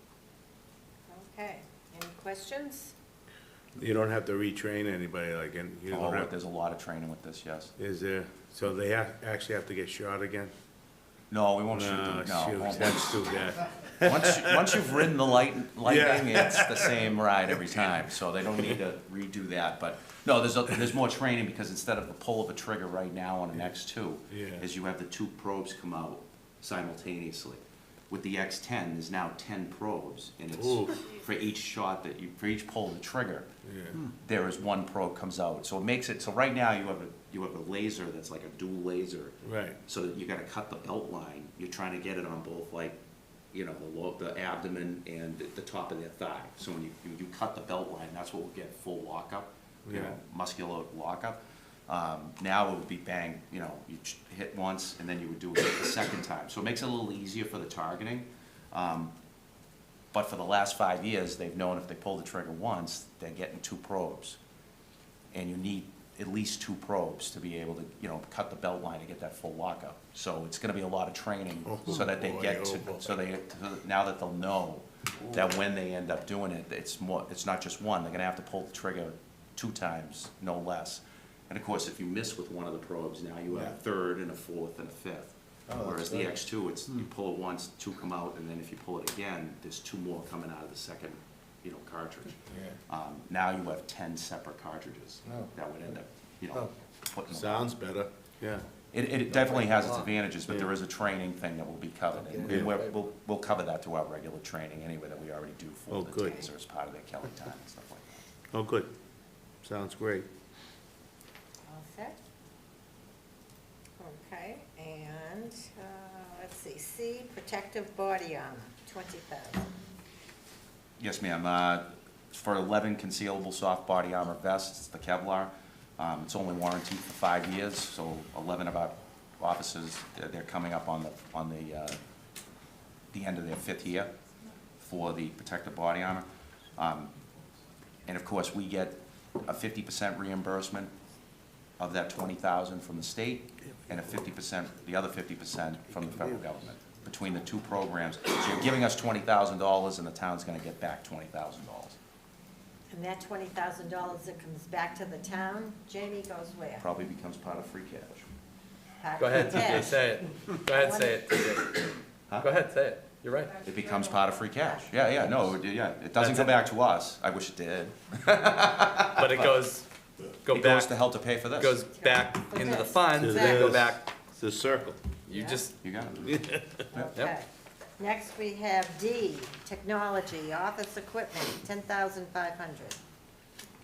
Okay, any questions? You don't have to retrain anybody like, you Oh, don't have, there's a lot of training with this, yes. is there, so they actually have to get shot again? No, we won't shoot them, no. Shoot, Once- that's too bad. Once you've ridden the lightning, Yeah. it's the same ride every time, so they don't need to redo that. But, no, there's more training, because instead of the pull of a trigger right now on an X2, Yeah. is you have the 2 probes come out simultaneously. With the X10, there's now 10 probes, and it's Oof. for each shot for each pull of the trigger, Yeah. there is 1 probe comes out. So it makes it, so right now you have a laser that's like a dual laser. Right. So that you gotta cut the belt line, you're trying to get it on both, like, you know, the abdomen and the top of their thigh. So when you cut the belt line, that's what will get full lockup, you Yeah. know, muscular lockup. Now it would be bang, you know, you hit once and then you would do it the second time. So it makes it a little easier for the targeting. But for the last 5 years, they've known if they pull the trigger once, they're getting 2 probes. And you need at least 2 probes to be able to, you know, cut the belt line and get that full lockup. So it's gonna be a lot of training so that they boy, get oh to, boy. so now that they'll know that when they end up doing it, it's not just one, they're gonna have to pull the trigger 2 times, no less. And of course, if you miss with one of the probes, now you have a 3rd and a 4th and a 5th. Oh, that's Whereas the good. X2, you pull it once, 2 come out, and then if you pull it again, there's 2 more coming out of the second, you know, cartridge. Yeah. Now you have 10 separate cartridges Oh. that would end up, you know, Oh. putting. Sounds better, yeah. It definitely has its advantages, but there is a training thing that will be covered, and we'll cover that through our regular training anyway that we already do for the good. taser as part of their Kelly time and stuff like that. Oh, good. Sounds great. All set? Okay, and, let's see, C, protective body armor, 20,000. Yes, ma'am. It's for 11 concealable soft body armor vests, the Kevlar. It's only warranted for 5 years, so 11 of our officers, they're coming up on the end of their 5th year for the protective body armor. And of course, we get a 50% reimbursement of that 20,000 from the state, and a 50%, the other 50% from the federal government. Between the two programs, so you're giving us $20,000, and the town's gonna get back $20,000. And that $20,000 that comes back to the town, Jamie, goes where? Probably becomes part of free cash. Part Go of ahead, the TJ, cash. say it. Go ahead, say it. Huh? Go ahead, say it. You're right. It becomes part of free cash. Yeah, no, yeah, it doesn't come back to us. I wish it did. But it goes It goes to help to pay for this. goes back into the funds, and To then go this. back. It's a circle. You Yeah. just, You got it. Okay. Next, we have D, technology, office equipment, 10,500.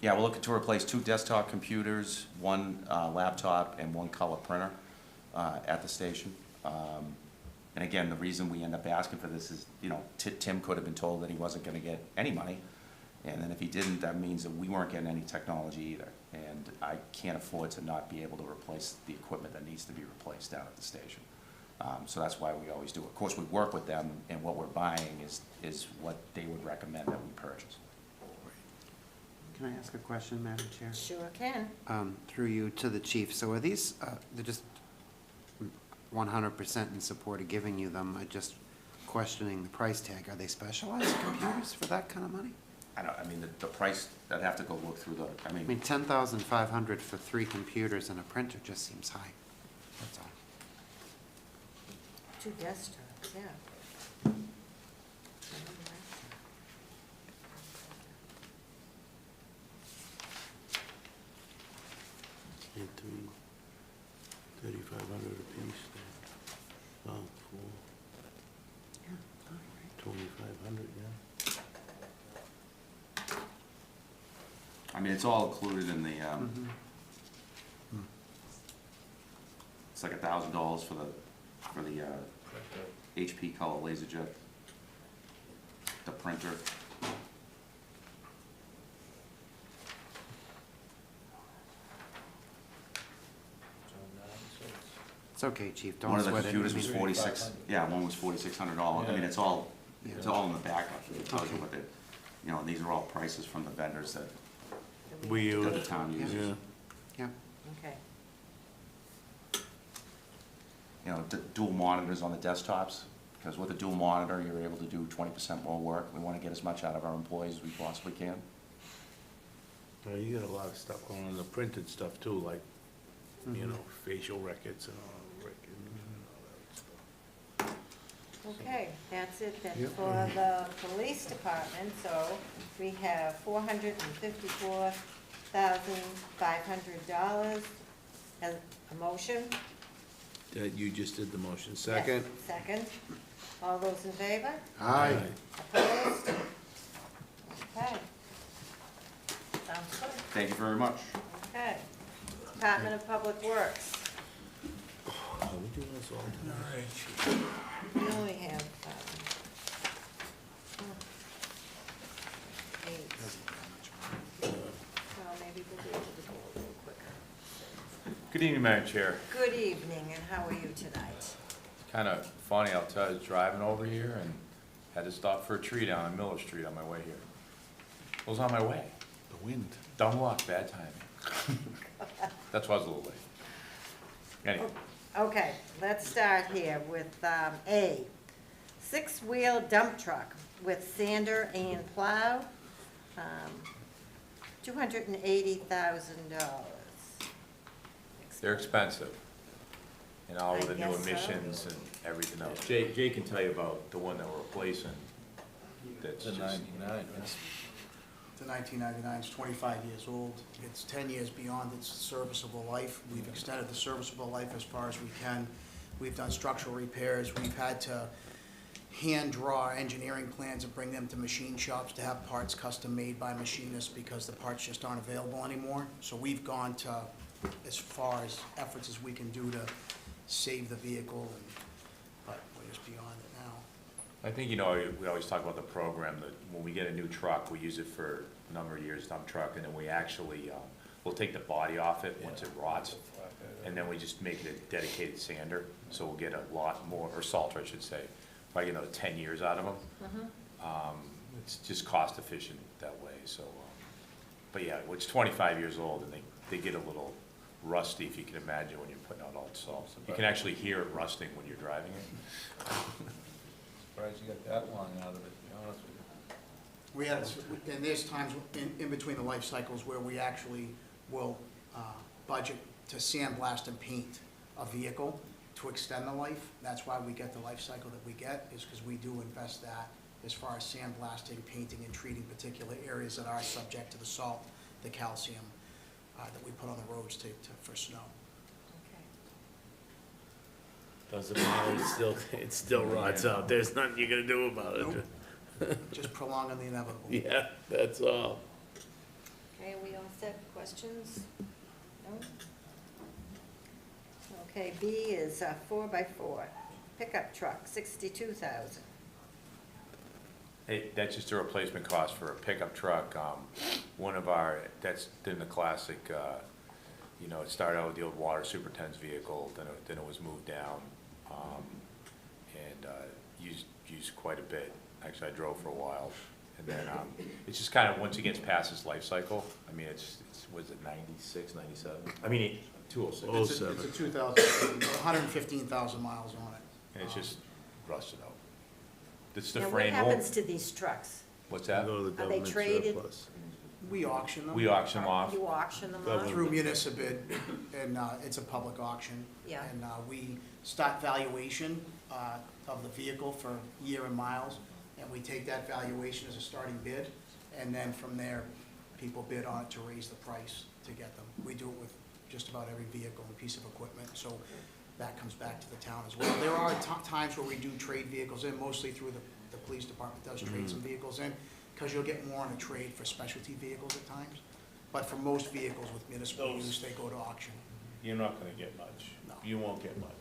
Yeah, we're looking to replace 2 desktop computers, 1 laptop, and 1 color printer at the station. And again, the reason we end up asking for this is, you know, Tim could have been told that he wasn't gonna get any money. And then if he didn't, that means that we weren't getting any technology either. And I can't afford to not be able to replace the equipment that needs to be replaced down at the station. So that's why we always do it. Of course, we work with them, and what we're buying is what they would recommend that we purchase. Can I ask a question, Madam Chair? Sure can. Through you to the chief. So are these, they're just 100% in support of giving you them, just questioning the price tag. Are they specialized computers for that kind of money? I mean, the price, I'd have to go look through I mean, 10,500 for 3 computers and a printer just seems high. That's all. 2 desktops, yeah. And 3,500 apiece then. Oh, 2,500, yeah. I mean, it's all included in the, it's like $1,000 for the HP color LaserJet, the printer. It's okay, chief, One don't of the sweat it. computers I was mean, 46, yeah, one was $4,600. I mean, it's all in the backup. It tells you Okay. what they, you know, and these are all prices from the vendors that We that the use, town uses. yeah. Yeah. Okay. You know, dual monitors on the desktops, because with a dual monitor, you're able to do 20% more work. We want to get as much out of our employees as we possibly can. Well, you got a lot of stuff going on, the printed stuff too, like, you know, facial records and all, that stuff. Okay, that's it then for the police department, so we have $454,500 as a motion. You just did the motion. Second? Yes, second. All those in favor? Aye. Opposed? Okay. Sounds good. Thank you very much. Okay. Department of Public Works. Oh, we do this all the time. We only have, 8. Well, maybe we'll be able to go a little quicker. Good evening, Madam Chair. Good evening, and how are you tonight? Kind of funny, I'll tell you, driving over here and had to stop for a tree down on Miller Street on my way here. I was on my way. The wind. Dumb luck, bad timing. That's why I was a little late. Anyway, Okay, let's start here with A, 6-wheel dump truck with sander and plow, $280,000. they're expensive. And all I with the new guess so. emissions and everything else. Jay can tell you about the one that we're replacing. That's The just, 99, the 1999 is 25 years old. It's 10 years beyond its serviceable life. We've extended the serviceable life as far as we can. We've done structural repairs. We've had to hand draw engineering plans and bring them to machine shops to have parts custom made by machinists because the parts just aren't available anymore. So we've gone to as far as efforts as we can do to save the vehicle, but we're just beyond it now. I think, you know, we always talk about the program, that when we get a new truck, we use it for a number of years, dump truck, and then we actually, we'll take the body off it once it rots, and then we just make it a dedicated sander, so we'll get a lot more, or salter, I should say, probably get another 10 years out of them. It's just cost efficient that way, so, but yeah, it's 25 years old, and they get a little rusty, if you can imagine, when you're putting out all the salt. You can actually hear it rusting when you're driving it. Surprised you got that long out of it, to be honest with you. And there's times in between the life cycles where we actually will budget to sandblast and paint a vehicle to extend the life. That's why we get the life cycle that we get, is because we do invest that as far as sandblasting, painting, and treating particular areas that are subject to the salt, the calcium that we put on the roads for snow. Doesn't matter, it still rots out, there's nothing you're gonna do about it. Nope. Just prolonging the inevitable. Yeah, that's all. Okay, we all set questions? No? Okay, B is 4x4, pickup truck, 62,000. Hey, that's just a replacement cost for a pickup truck. One of our, that's been the classic, you know, it started out with the old water superintendent's vehicle, then it was moved down, and used quite a bit. Actually, I drove for a while, and then it's just kind of, once it gets past its life cycle, I mean, it's was it 96, 97? I mean, 206. It's a 2000, 115,000 miles on it. And it's just rusted out. It's the Now, what frame. happens to these trucks? What's that? Are they traded? We auction them. We auction them off. You auction them off? Through municipal bid, and it's a public auction. Yeah. And we start valuation of the vehicle for year and miles, and we take that valuation as a starting bid, and then from there, people bid on it to raise the price to get them. We do it with just about every vehicle and piece of equipment, so that comes back to the town as well. There are times where we do trade vehicles in, mostly through the police department does trade some vehicles in, because you'll get more on a trade for specialty vehicles at times. But for most vehicles with municipal use, they go to auction. You're not gonna get much. No. You won't get much.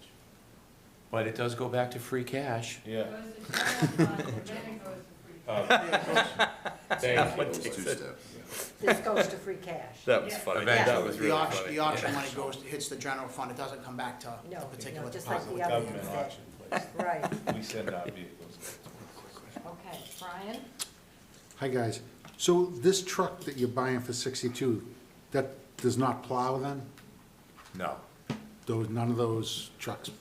But it does go back to free cash. Yeah. Thank you. This goes to free cash. That was funny. Yeah. That was really funny. The auction money hits the general fund, it doesn't come back to No, the particular no, just like department. the other Government ones auction that, place. right. We send our vehicles. Okay, Brian? Hi, guys. So this truck that you're buying for 62, that does not plow then? No. None of those trucks?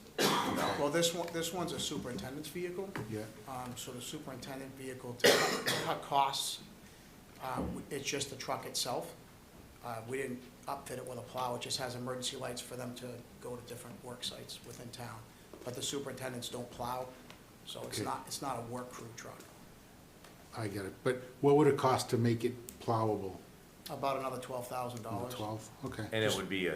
Well, this one's a superintendent's vehicle. Yeah. So the superintendent vehicle, to cut costs, it's just the truck itself. We didn't upfit it with a plow, it just has emergency lights for them to go to different work sites within town. But the superintendents don't plow, so Okay. it's not a work crew truck. I get it. But what would it cost to make it plowable? About another $12,000. 12? Okay. And it would be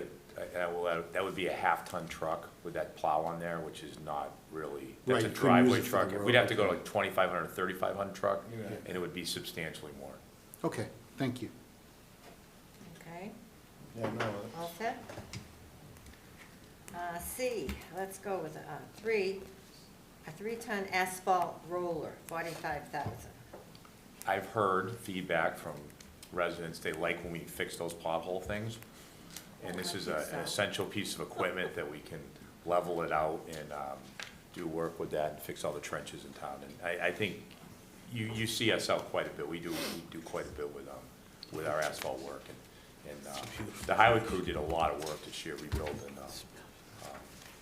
that would be a half-ton truck with that plow on there, which is not really, that's a Right, couldn't use driveway it for truck. the We'd road. have to go to like 2,500 or 3,500 truck, Yeah. and it would be substantially more. Okay, thank you. Okay, Yeah, no, all set? C, let's go with a 3-ton asphalt roller, 45,000. I've heard feedback from residents, they like when we fix those pothole things. And this is an essential piece of equipment that we can level it out and do work with that and fix all the trenches in town. And I think you see us out quite a bit. We do quite a bit with our asphalt work. And the highway crew did a lot of work this year rebuilding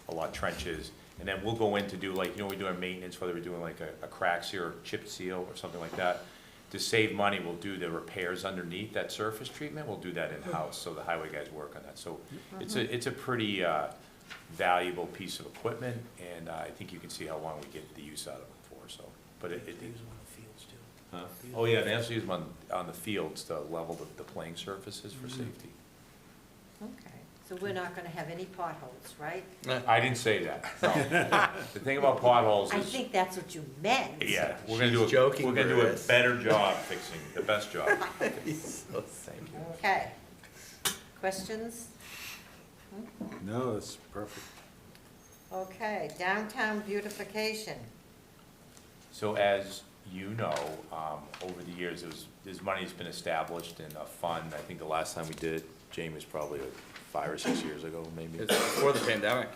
a lot of trenches. And then we'll go in to do, like, you know, we do our maintenance, whether we're doing like a crack seal or chip seal or something like that. To save money, we'll do the repairs underneath that surface treatment. We'll do that in-house, so the highway guys work on that. So it's a pretty valuable piece of equipment, and I think you can see how long we get the use out of it for, so. But They use them in the fields too. Huh? Oh, yeah, they also use them on the fields to level the playing surfaces for safety. Okay, so we're not gonna have any potholes, right? I didn't say that, no. The thing about potholes I is, think that's what you meant. yeah, we're gonna She's joking, we're gonna do a Bruce. better job fixing, the best job. Thank you. Okay. Questions? No, that's perfect. Okay, downtown beautification. So as you know, over the years, this money's been established in a fund. I think the last time we did it, Jamie, was probably like 5 or 6 years ago, maybe. It's before the pandemic.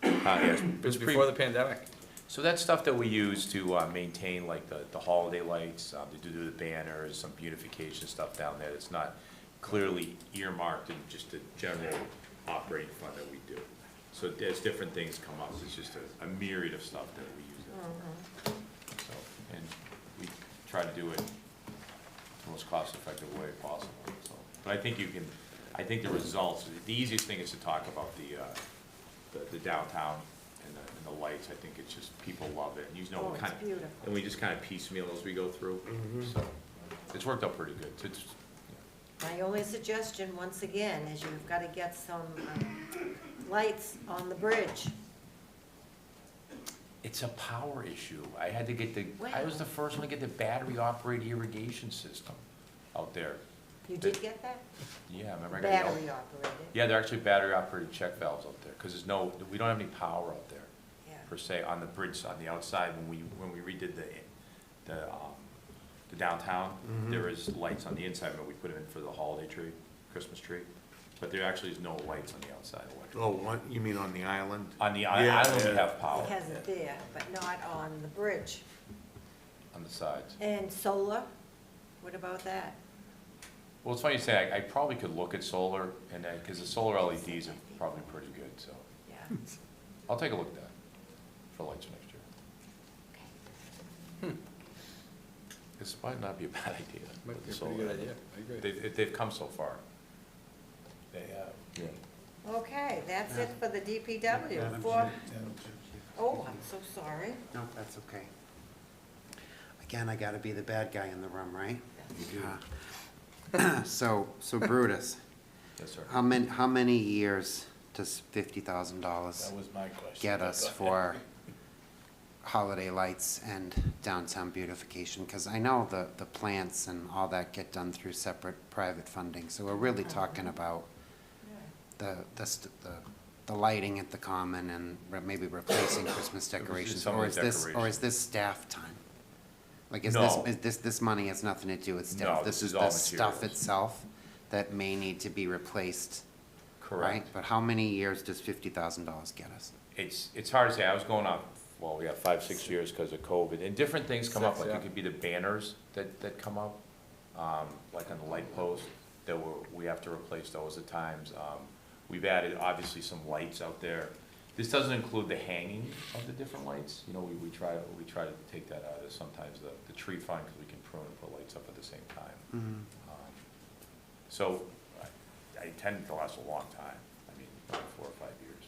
Yes. It was before the pandemic. So that's stuff that we use to maintain like the holiday lights, to do the banners, some beautification stuff down there that's not clearly earmarked in just a general operating fund that we do. So as different things come up, it's just a myriad of stuff that we use it for. So, and we try to do it the most cost-effective way possible, so. But I think the results, the easiest thing is to talk about the downtown and the lights. I think it's just, people love it, and you know, Oh, it's beautiful. and we just kind of piecemeal as we go through, so. It's worked out pretty good. It's, My only suggestion, once again, is you've gotta get some lights on the bridge. It's a power issue. I had to get I was the first one to get the battery-operated irrigation system out there. You did get that? Yeah, remember I got yelled. Battery operated. Yeah, they're actually battery-operated check valves out there, because we don't have any power out there, Yeah. per se, on the bridge, on the outside. When we redid the downtown, there is lights on the inside, but we put them in for the holiday tree, Christmas tree. But there actually is no lights on the outside electric. Oh, what, you mean on the island? On the Yeah, island, we yeah. have power. It has it there, but not on the bridge. On the sides. And solar, what about that? Well, it's funny you say, I probably could look at solar, and then, because the solar LEDs are probably pretty good, so. Yeah. I'll take a look at that for lights next year. This might not be a bad idea. Might with be the a pretty solar. good idea. I agree. They've come so far. They have. Yeah. Okay, that's it for the DPW. Madam For, Chair. oh, I'm so sorry. No, that's okay. Again, I gotta be the bad guy in the room, right? So Brutus, Yes, sir. how many years does $50,000 That was my question. get us for holiday lights and downtown beautification? Because I know the plants and all that get done through separate private funding, so we're really talking about the lighting at the common and maybe replacing Christmas decorations, some or of is the this staff time? Like, No. this money has nothing to do with staff? No, This this is is all the stuff materials. itself that may need to be replaced, right? Correct. But how many years does $50,000 get us? It's hard to say. I was going on, well, we got 5, 6 years because of COVID, and different things come up, like Yeah. it could be the banners that come up, like on the light post, that we have to replace those at times. We've added, obviously, some lights out there. This doesn't include the hanging of the different lights. You know, we try to take that out of sometimes the tree fund, because we can prune and put lights up at the same time. So I intend to last a long time. I mean, probably 4 or 5 years.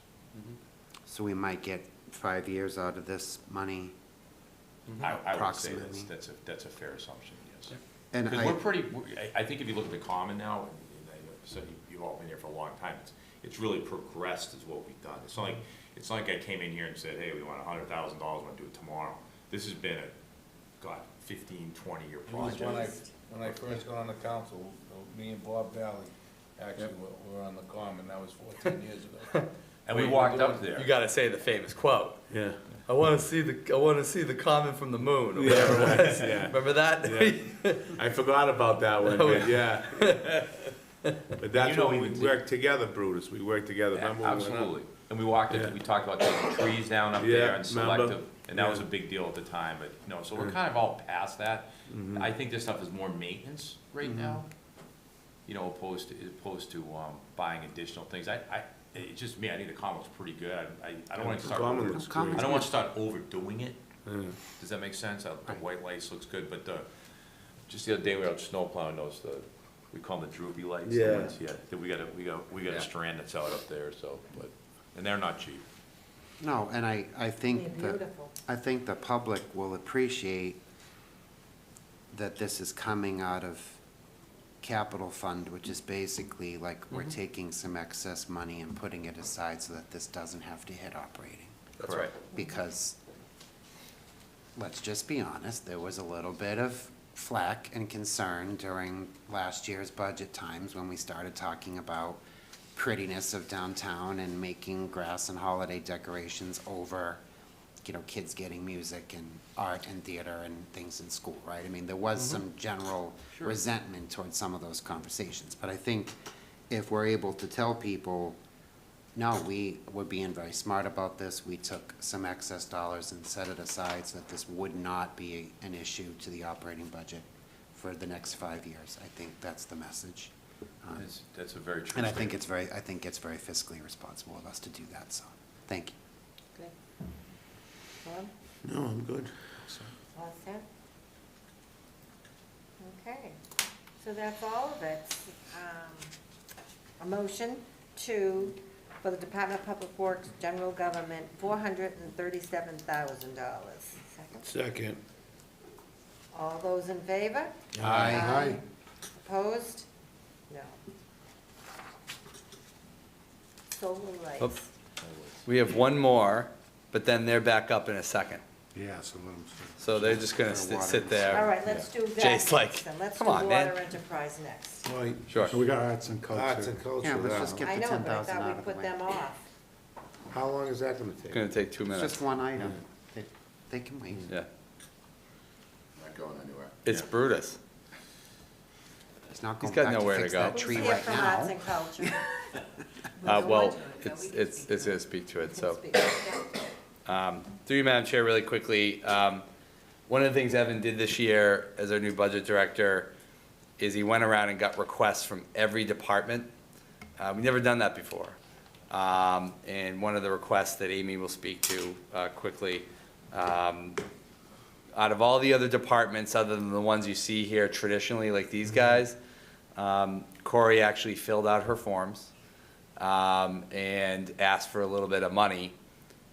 So we might get 5 years out of this money? I would say Approximately. that's a fair assumption, yes. And Because I think if you look at the common now, and I said you've all been here for a long time, it's really progressed is what we've done. It's not like I came in here and said, hey, we want $100,000, want to do it tomorrow. This has been a, 15, 20-year It was project. when I first got on the council, me and Bob Valley, actually, were on the common, that was 14 years ago. And we walked up there. You gotta say the famous quote. Yeah. I wanna see the comet from the moon, or whatever it was. Yeah. Remember that? Yeah. I forgot about that one, but yeah. But that's when we worked together, Brutus, we worked together, remember when we went up? Absolutely. And we walked, we talked about taking trees down up Yeah, there and remember? selective, and that was a big deal at the time, but, so we're kind of all past that. I think this stuff is more maintenance right now, opposed to buying additional things. It's just me, I think the common looks pretty good. I don't want to start, I don't want to start overdoing it. Does that make sense? The white lights looks good, but just the other day we were out snow plowing those, we call them the droopy lights. the Yeah. ones, we got a strand that's out up there, so, and they're not cheap. No, and I think They're that, beautiful. I think the public will appreciate that this is coming out of capital fund, which is basically like we're taking some excess money and putting it aside so that this doesn't have to hit operating. That's right. Because, let's just be honest, there was a little bit of flack and concern during last year's budget times when we started talking about prettiness of downtown and making grass and holiday decorations over, you know, kids getting music and art and theater and things in school, right? I mean, there was some general resentment towards some of those conversations. But I think if we're able to tell people, no, we're being very smart about this, we took some excess dollars and set it aside so that this would not be an issue to the operating budget for the next 5 years. I think that's the message. That's a very true And I statement. think it's very fiscally responsible of us to do that, so, thank you. Good. Bob, No, I'm good. all set? Okay, so that's all of it. A motion for the Department of Public Works, General Government, $437,000. Second? Second. All those in favor? Aye. Opposed? No. Solar Oh, lights. We have one more, but then they're back up in a second. Yeah, so let them. So they're just gonna sit there. All right, let's do that Jay's like, next, then. Let's do "Come on, man." water enterprise next. Right. Sure. So we got arts and culture. Arts and culture. Yeah, let's now. just get I the know, but I 10,000 thought out we of the put way. them off. How long is that gonna It's take? gonna take 2 It's minutes. just one item. They can wait. Yeah, Not going anywhere. it's Brutus. He's not He's going got back to nowhere to fix go. that Who's tree here right from arts now. and culture? Well, it's gonna speak to it, so. Through you, Madam Chair, really quickly, one of the things Evan did this year as our new budget director is he went around and got requests from every department. We've never done that before. And one of the requests that Amy will speak to quickly, out of all the other departments, other than the ones you see here traditionally, like these guys, Corey actually filled out her forms and asked for a little bit of money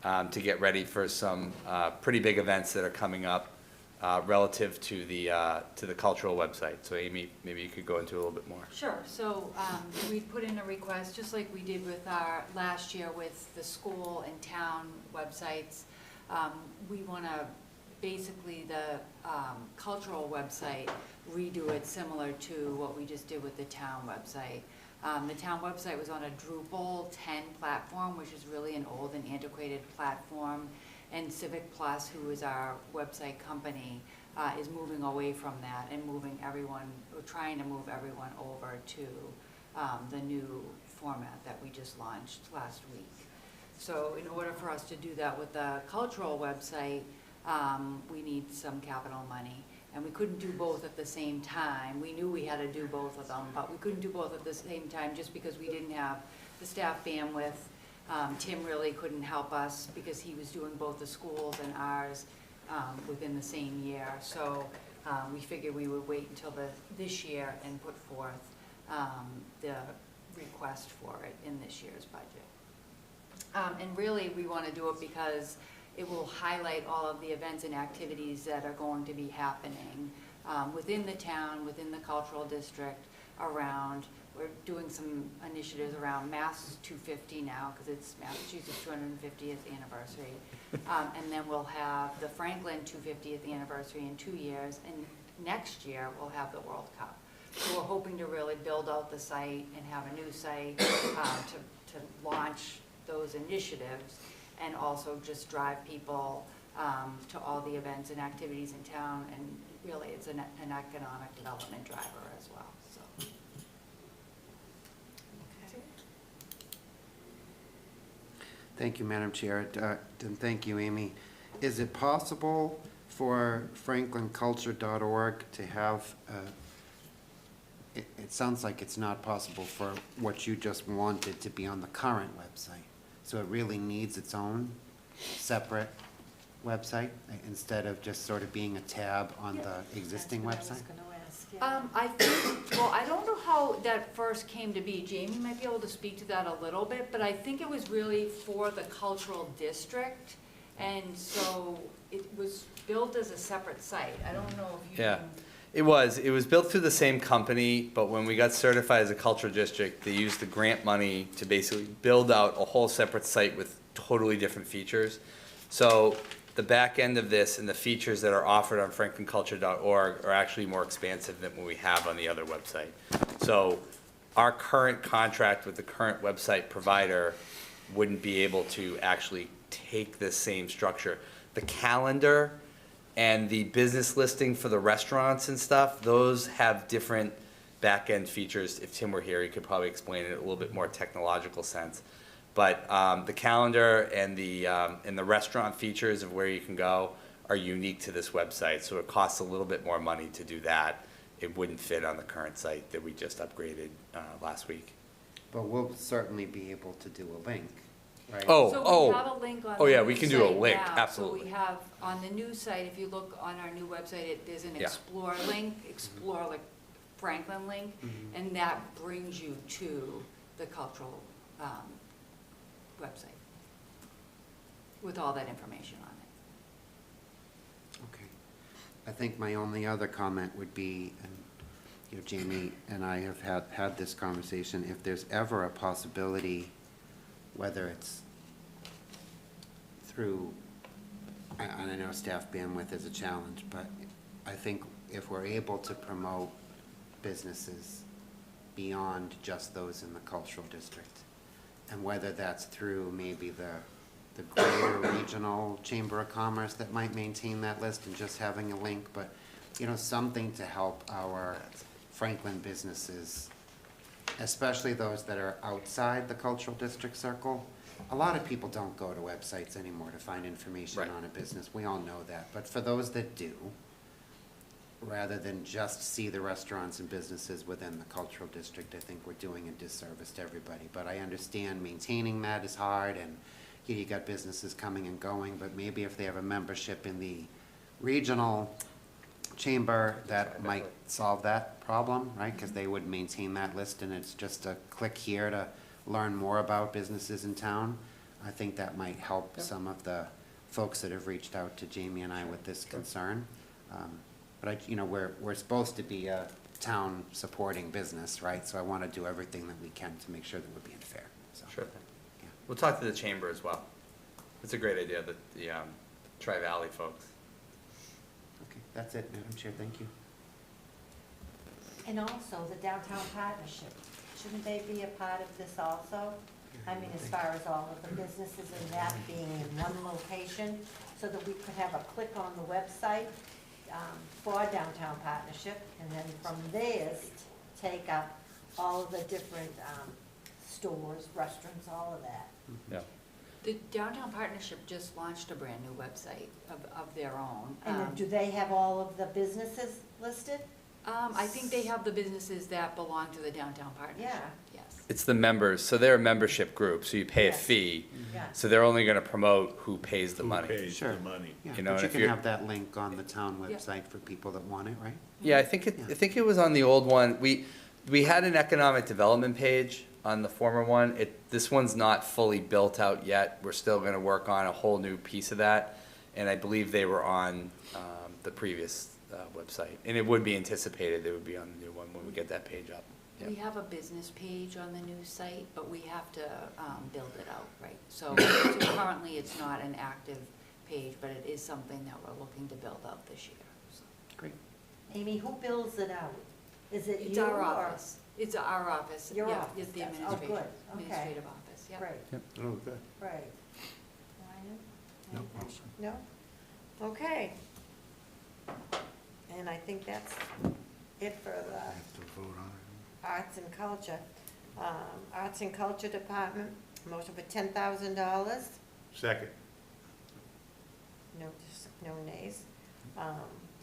to get ready for some pretty big events that are coming up relative to the cultural website. So Amy, maybe you could go into a little bit more. Sure, so we put in a request, just like we did with our, last year with the school and town websites. We want to, basically the cultural website, redo it similar to what we just did with the town website. The town website was on a Drupal 10 platform, which is really an old and antiquated platform. And Civic Plus, who is our website company, is moving away from that and moving everyone, or trying to move everyone over to the new format that we just launched last week. So in order for us to do that with the cultural website, we need some capital money. And we couldn't do both at the same time. We knew we had to do both of them, but we couldn't do both at the same time just because we didn't have the staff bandwidth. Tim really couldn't help us because he was doing both the schools and ours within the same year. So we figured we would wait until this year and put forth the request for it in this year's budget. And really, we want to do it because it will highlight all of the events and activities that are going to be happening within the town, within the cultural district, around. We're doing some initiatives around Mass 250 now, because it's Massachusetts 250th anniversary. And then we'll have the Franklin 250th anniversary in 2 years, and next year we'll have the World Cup. So we're hoping to really build out the site and have a new site to launch those initiatives, and also just drive people to all the events and activities in town, and really it's an economic development driver as well, so. Thank you, Madam Chair, and thank you, Amy. Is it possible for franklinculture.org to have, it sounds like it's not possible for what you just wanted to be on the current website. So it really needs its own separate website instead of just sort of being a tab on the existing website? I think, well, I don't know how that first came to be. Jamie might be able to speak to that a little bit, but I think it was really for the cultural district. And so it was built as a separate site. I don't know if you Yeah. can. It was built through the same company, but when we got certified as a cultural district, they used the grant money to basically build out a whole separate site with totally different features. So the back end of this and the features that are offered on franklinculture.org are actually more expansive than what we have on the other website. So our current contract with the current website provider wouldn't be able to actually take this same structure. The calendar and the business listing for the restaurants and stuff, those have different back-end features. If Tim were here, he could probably explain it in a little bit more technological sense. But the calendar and the restaurant features of where you can go are unique to this website, so it costs a little bit more money to do that. It wouldn't fit on the current site that we just upgraded last week. But we'll certainly be able to do a link, right? So we have a link on the yeah, new we can do a site link, now. absolutely. So we have, on the new site, if you look on our new website, there's an Yeah. explore link, explore like Franklin link, and that brings you to the cultural website with all that information on it. Okay. I think my only other comment would be, and you know, Jamie and I have had this conversation, if there's ever a possibility, whether it's through, and I know staff bandwidth is a challenge, but I think if we're able to promote businesses beyond just those in the cultural district, and whether that's through maybe the greater regional chamber of commerce that might maintain that list and just having a link, but, you know, something to help our Franklin businesses, especially those that are outside the cultural district circle. A lot of people don't go to websites anymore to find information on a business. We all know that. But for those that do, rather than just see the restaurants and businesses within the cultural district, I think we're doing a disservice to everybody. But I understand maintaining that is hard, and you got businesses coming and going, but maybe if they have a membership in the regional chamber, that might solve that problem, right? Because they would maintain that list, and it's just a click here to learn more about businesses in town. I think that might help some of the folks that have reached out to Jamie and I with this concern. But you know, we're supposed to be a town supporting business, right? So I want to do everything that we can to make sure that we're being fair. So, Sure. We'll talk to the chamber as well. It's a great idea, the Tri-Valley folks. okay, that's it, Madam Chair. Thank you. And also the downtown partnership, shouldn't they be a part of this also? I mean, as far as all of the businesses and that being in one location, so that we could have a click on the website for downtown partnership, and then from theirs, take up all of the different stores, restaurants, all of that. Yeah. The Downtown Partnership just launched a brand-new website of their own. And then do they have all of the businesses listed? I think they have the businesses that belong to the Downtown Partnership, Yeah. yes. It's the members, so they're a membership group, so you pay a Yes. fee. Yeah. So they're only gonna promote who pays the money. Who pays Sure. the money? Yeah, You know, but you if can you're- have that link on the town Yeah. website for people that want it, right? Yeah, I think it was on the old one. We had an economic development page on the former one. This one's not fully built out yet. We're still gonna work on a whole new piece of that. And I believe they were on the previous website. And it would be anticipated they would be on the new one when we get that page up. We have a business page on the new site, but we have to build it out, right? So currently, it's not an active page, but it is something that we're looking to build out this year. So. Great. Amy, who builds it out? Is it It's you our or? office. It's our office. Your Yeah, office it's the does. Oh, administration, good. Okay. administrative office, yeah. Right, Oh, good. right. Ryan? No, Anything? No? Okay. And I think that's it for the arts and culture. Arts and Culture Department, motion for $10,000. Second. No nays.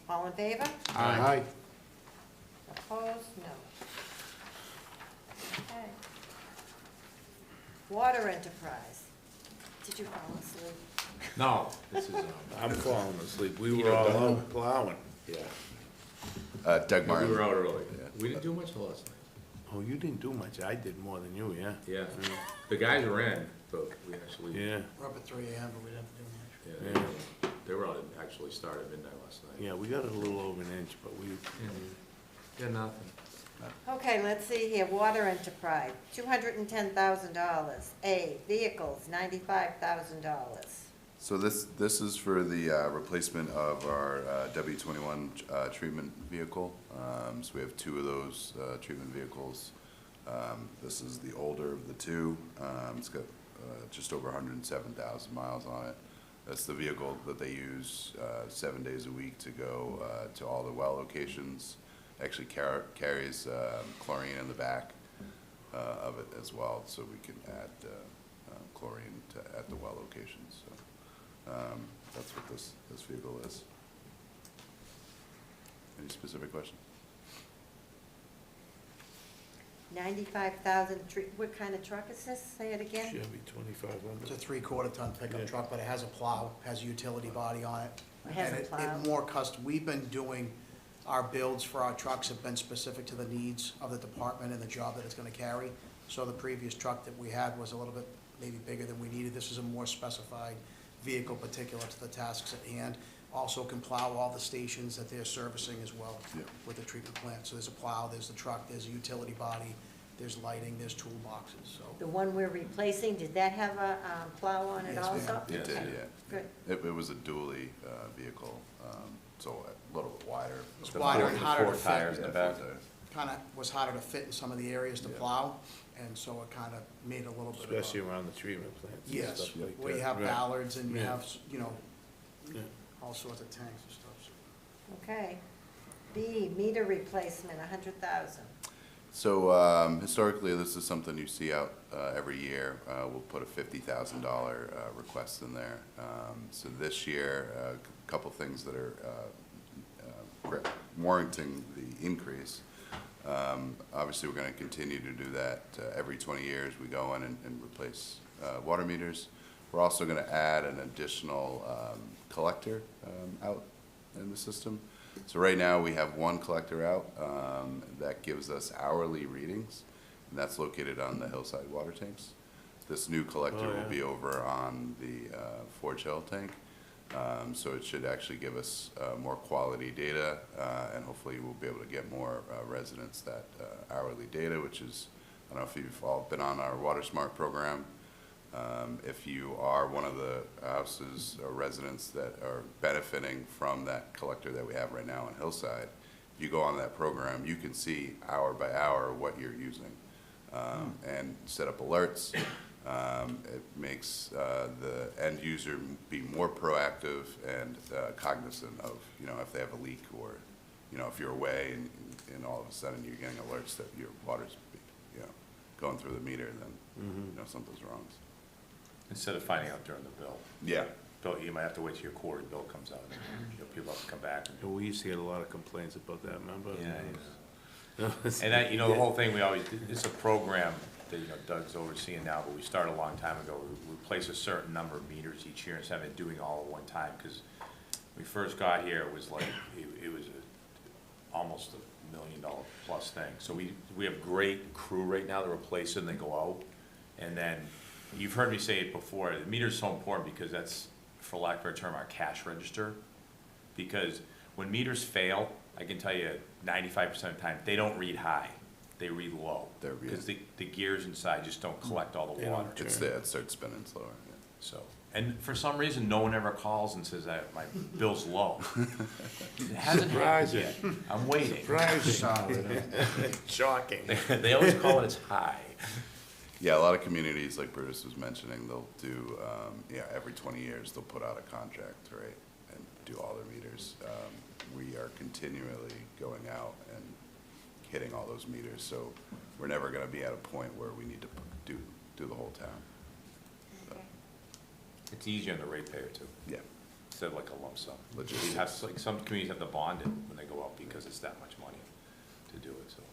All in favor? Aye. Opposed? No. Okay. Water Enterprise. Did you fall asleep? No, this is, I'm falling asleep. We were all out plowing. yeah. Doug We were out early. We didn't do much last night. Oh, you didn't do much. I did more than you, yeah. Yeah, the guys ran, but we actually. Yeah, We're up at 3 AM, but we didn't do much. Yeah. yeah. They were out, actually started at midnight last night. Yeah, we got it a little over an inch, but we, Yeah, nothing. Okay, let's see here, water enterprise, $210,000. A, vehicles, $95,000. So this is for the replacement of our W21 treatment vehicle. So we have two of those treatment vehicles. This is the older of the two. It's got just over 107,000 miles on it. That's the vehicle that they use 7 days a week to go to all the well locations. Actually carries chlorine in the back of it as well, so we can add chlorine at the well locations. So that's what this vehicle is. Any specific questions? 95,000, what kind of truck is this? Say it again? Chevy 2500. It's a 3/4-ton pickup Yeah. truck, but it has a plow, has a utility body on it. It has And a plow. it more custom, we've been doing, our builds for our trucks have been specific to the needs of the department and the job that it's gonna carry. So the previous truck that we had was a little bit maybe bigger than we needed. This is a more specified vehicle particular to the tasks at hand. Also can plow all the stations that they're servicing as well Yeah. with the treatment plant. So there's a plow, there's the truck, there's a utility body, there's lighting, there's toolboxes, so. The one we're replacing, did that have a plow on it Yes, ma'am. also? It did, Okay, yeah. Good. It was a dually vehicle, so a little bit wider. It's wider and harder to Four tires fit. in the back. Kinda was harder to fit in some of the areas to plow, and so it kinda made a little bit of a. Especially around the treatment plants and Yes, stuff like that. where you have Right. ballards and you Yeah. have, you know, Yeah. all sorts of tanks and stuff, so. Okay. B, meter replacement, 100,000. So historically, this is something you see out every year. We'll put a $50,000 request in there. So this year, a couple things that are warranting the increase. Obviously, we're going to continue to do that. Every 20 years, we go in and replace water meters. We're also going to add an additional collector out in the system. So right now, we have one collector out that gives us hourly readings, and that's located on the hillside water tanks. This new collector Oh, yeah. will be over on the Forge Hill tank. So it should actually give us more quality data, and hopefully we'll be able to get more residents that hourly data, which is, I don't know if you've all been on our Water Smart program. If you are one of the houses or residents that are benefiting from that collector that we have right now in Hillside, you go on that program, you can see hour by hour what you're using, and set up alerts. It makes the end user be more proactive and cognizant of, if they have a leak, or, if you're away and all of a sudden you're getting alerts that your water's, going through the meter, then, something's wrong. Instead of finding out during the bill. Yeah. Bill, you might have to wait till your quarterly bill comes out, and, people have to come back. And we used to get a lot of complaints about that, remember? Yeah, And that, the whole thing, it's a program that, Doug's overseeing now, but we started a long time ago. We replace a certain number of meters each year instead of doing it all at one time, because when we first got here, it was like, it was almost $1 million plus thing. So we have great crew right now that replace it and they go out. And then, you've heard me say it before, the meter's so important because that's, for lack of a better term, our cash register. Because when meters fail, I can tell you 95% of the time, they don't read high, they read low. Because the gears inside just don't collect all the water. It starts spinning slower, yeah. So, and for some reason, no one ever calls and says that my bill's low. It hasn't happened yet. I'm waiting. Surprising. Shocking. They always call when it's high. Yeah, a lot of communities, like Bruce was mentioning, they'll do, every 20 years, they'll put out a contract, right, and do all their meters. We are continually going out and hitting all those meters, so we're never gonna be at a point where we need to do the whole town. Okay. It's easier on the ratepayer too, Yeah, instead of like a lump sum. Logistics. You have, like, some communities have to bond it when they go out because it's that much money to do it, so.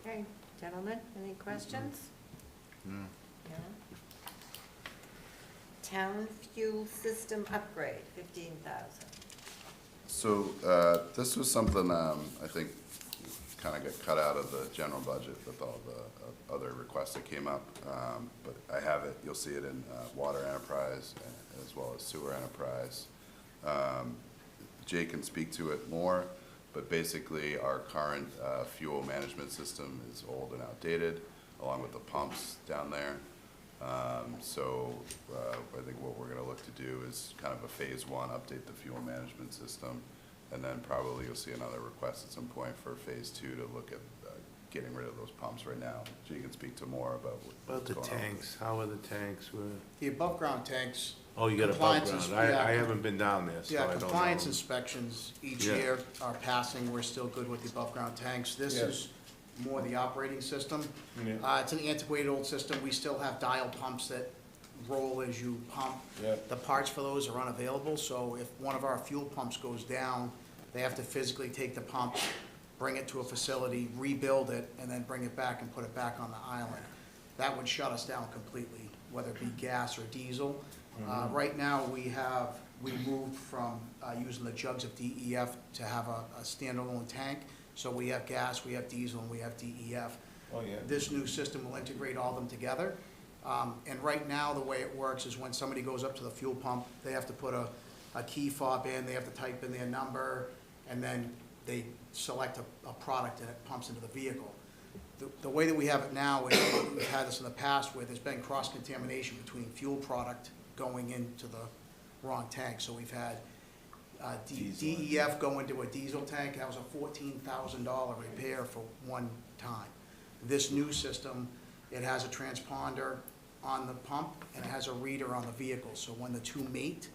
Okay, gentlemen, any questions? No. Town fuel system upgrade, 15,000. so, this was something, I think kind of got cut out of the general budget with all the other requests that came up. But I have it, you'll see it in water enterprise as well as sewer enterprise. Jay can speak to it more, but basically our current fuel management system is old and outdated, along with the pumps down there. So I think what we're gonna look to do is kind of a phase one, update the fuel management system, and then probably you'll see another request at some point for phase two to look at getting rid of those pumps right now. So you can speak to more about About the tanks, how are the tanks? The above-ground tanks. Oh, you got above compliance ground. is- yeah, I haven't been down there, so I Yeah, don't know. compliance inspections each Yeah. year are passing, we're still good with the above-ground tanks. This Yeah. is more the operating system. Yeah. It's an antiquated old system, we still have dial pumps that roll as you pump. Yeah. The parts for those are unavailable, so if one of our fuel pumps goes down, they have to physically take the pump, bring it to a facility, rebuild it, and then bring it back and put it back on the island. That would shut us down completely, whether it be gas or diesel. Right now, we moved from using the jugs of DEF to have a standalone tank. So we have gas, we have diesel, and we have DEF. Oh, yeah. This new system will integrate all of them together. And right now, the way it works is when somebody goes up to the fuel pump, they have to put a key fob in, they have to type in their number, and then they select a product and it pumps into the vehicle. The way that we have it now is, we've had this in the past where there's been cross-contamination between fuel product going into the wrong tank. So we've had DEF go into a diesel tank, that was a $14,000 repair for one time. This new system, it has a transponder on the pump and it has a reader on the vehicle. So when the two mate,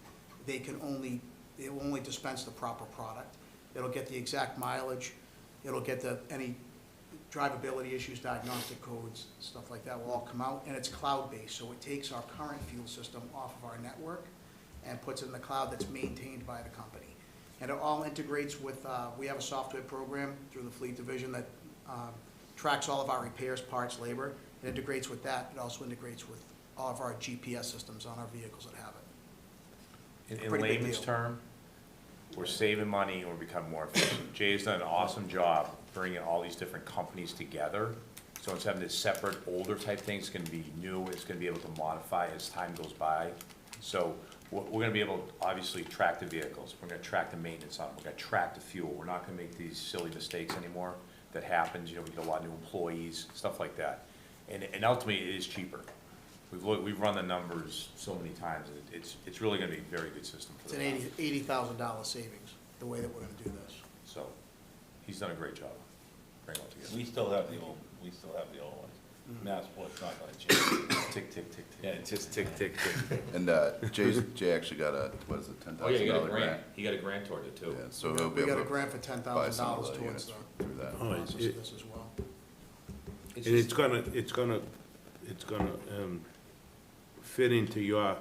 it will only dispense the proper product. It'll get the exact mileage, it'll get any drivability issues, diagnostic codes, stuff like that will all come out, and it's cloud-based, so it takes our current fuel system off of our network and puts it in the cloud that's maintained by the company. And it all integrates with, we have a software program through the fleet division that tracks all of our repairs, parts, labor. It integrates with that, it also integrates with all of our GPS systems on our vehicles that have it. In Pretty big layman's deal. term, we're saving money and we're becoming more efficient. Jay's done an awesome job bringing all these different companies together. So instead of this separate, older type thing, it's gonna be new, it's gonna be able to modify as time goes by. So we're gonna be able to obviously track the vehicles, we're gonna track the maintenance on them, we're gonna track the fuel. We're not gonna make these silly mistakes anymore that happens, we get a lot of new employees, stuff like that. And ultimately, it is cheaper. We've run the numbers so many times, and it's really gonna be a very good system for It's the an town. $80,000 savings, the way that we're gonna do this. So, he's done a great job bringing it all together. We still have the old one. Massport's not gonna change. Tick, tick, tick, tick. Yeah, it's just tick, tick, tick, tick. And Jay actually got a, what is it, $10,000 Oh, yeah, he got a grant? grant, he got a grant toward it too. Yeah, so he'll be We got able a to grant for buy $10,000 some of the towards units the through that. process of this as well. And it's gonna fit into your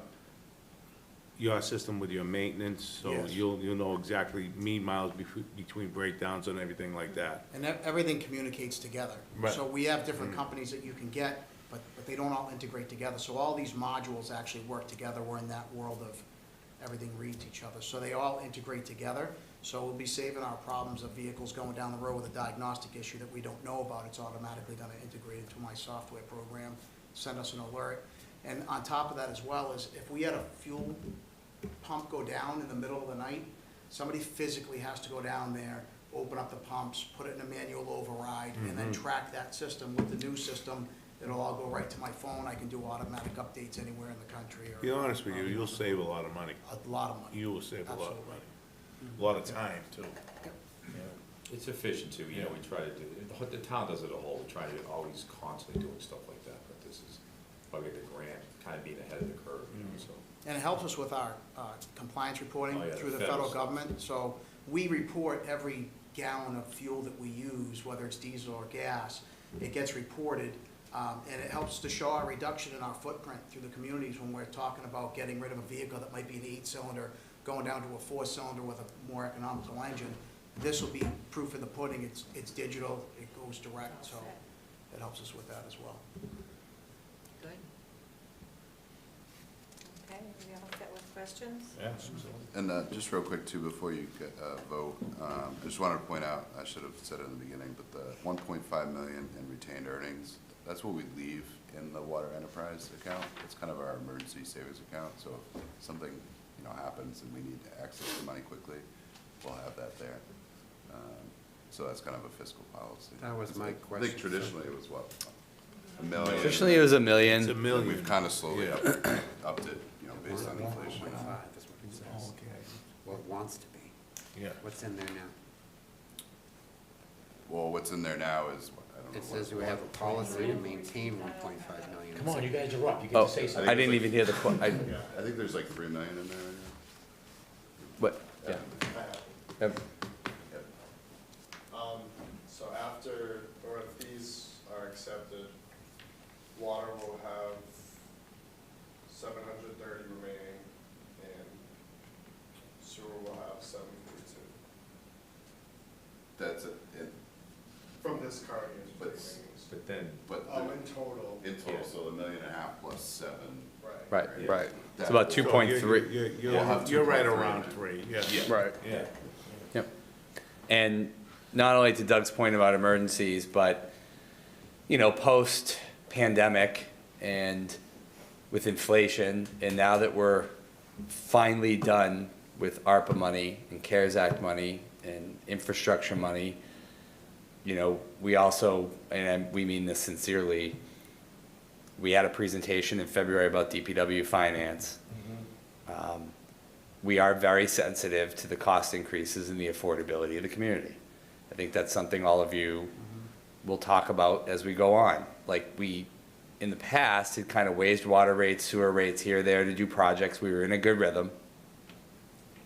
system with your maintenance, so Yes. you'll know exactly mean miles between breakdowns and everything like that. And everything communicates together. Right. So we have different companies that you can get, but they don't all integrate together. So all these modules actually work together. We're in that world of everything reads each other. So they all integrate together. So we'll be saving our problems of vehicles going down the road with a diagnostic issue that we don't know about. It's automatically gonna integrate into my software program, send us an alert. And on top of that as well is if we had a fuel pump go down in the middle of the night, somebody physically has to go down there, open up the pumps, put it in a manual override, and then track that system. With the new system, it'll all go right to my phone. I can do automatic updates anywhere in the country. To be honest with you, you'll save a lot of money. A lot of money. You will save a lot of Absolutely. money. A lot of time, too. It's efficient too, we try to do, the town does it a whole, we try to always constantly doing stuff like that, but this is, why we get the grant, kind of being ahead of the curve, so. And it helps us with our compliance reporting Oh, yeah, through the the federal federal stuff. government. So we report every gallon of fuel that we use, whether it's diesel or gas. It gets reported, and it helps to show our reduction in our footprint through the communities when we're talking about getting rid of a vehicle that might be an 8-cylinder, going down to a 4-cylinder with a more economical engine. This will be proof in the pudding. It's digital, it goes direct, so it helps us with that as well. Good. Okay, we all set with questions? And just real quick too, before you vote, I just wanted to point out, I should have said it in the beginning, but the 1.5 million in retained earnings, that's what we leave in the water enterprise account. It's kind of our emergency savings account, so if something, happens and we need to access the money quickly, we'll have that there. So that's kind of a fiscal policy. That was my I question. think traditionally it was what, $1 million? Traditionally, it was $1 million. It's $1 million. We've kind of slowly Yeah. upped it, based on inflation. 1.5 is what it says. Well, it wants to be. Yeah. What's in there now? Well, what's in there now is, I don't know. It says we have a policy to maintain 1.5 million. Come on, you guys are up, you get Oh, to say something. I didn't even hear the, I think there's like 3 million in there right now. what, yeah. Yep. So after, or if these are accepted, water will have 730 remaining, and sewer will have 742. That's it, From this current year's But- remaining. But then, but. Oh, in total. In total, so $1.5 million plus 7. Right. Right. That- It's about so 2.3. We'll have You're right 2.3. around 3, yeah. Right. Yeah. Yep. And not only to Doug's point about emergencies, but, post-pandemic and with inflation, and now that we're finally done with ARPA money and CARES Act money and infrastructure money, we also, and we mean this sincerely, we had a presentation in February about DPW finance. We are very sensitive to the cost increases and the affordability of the community. I think that's something all of you will talk about as we go on. Like we, in the past, had kind of raised water rates, sewer rates here, there to do projects. We were in a good rhythm.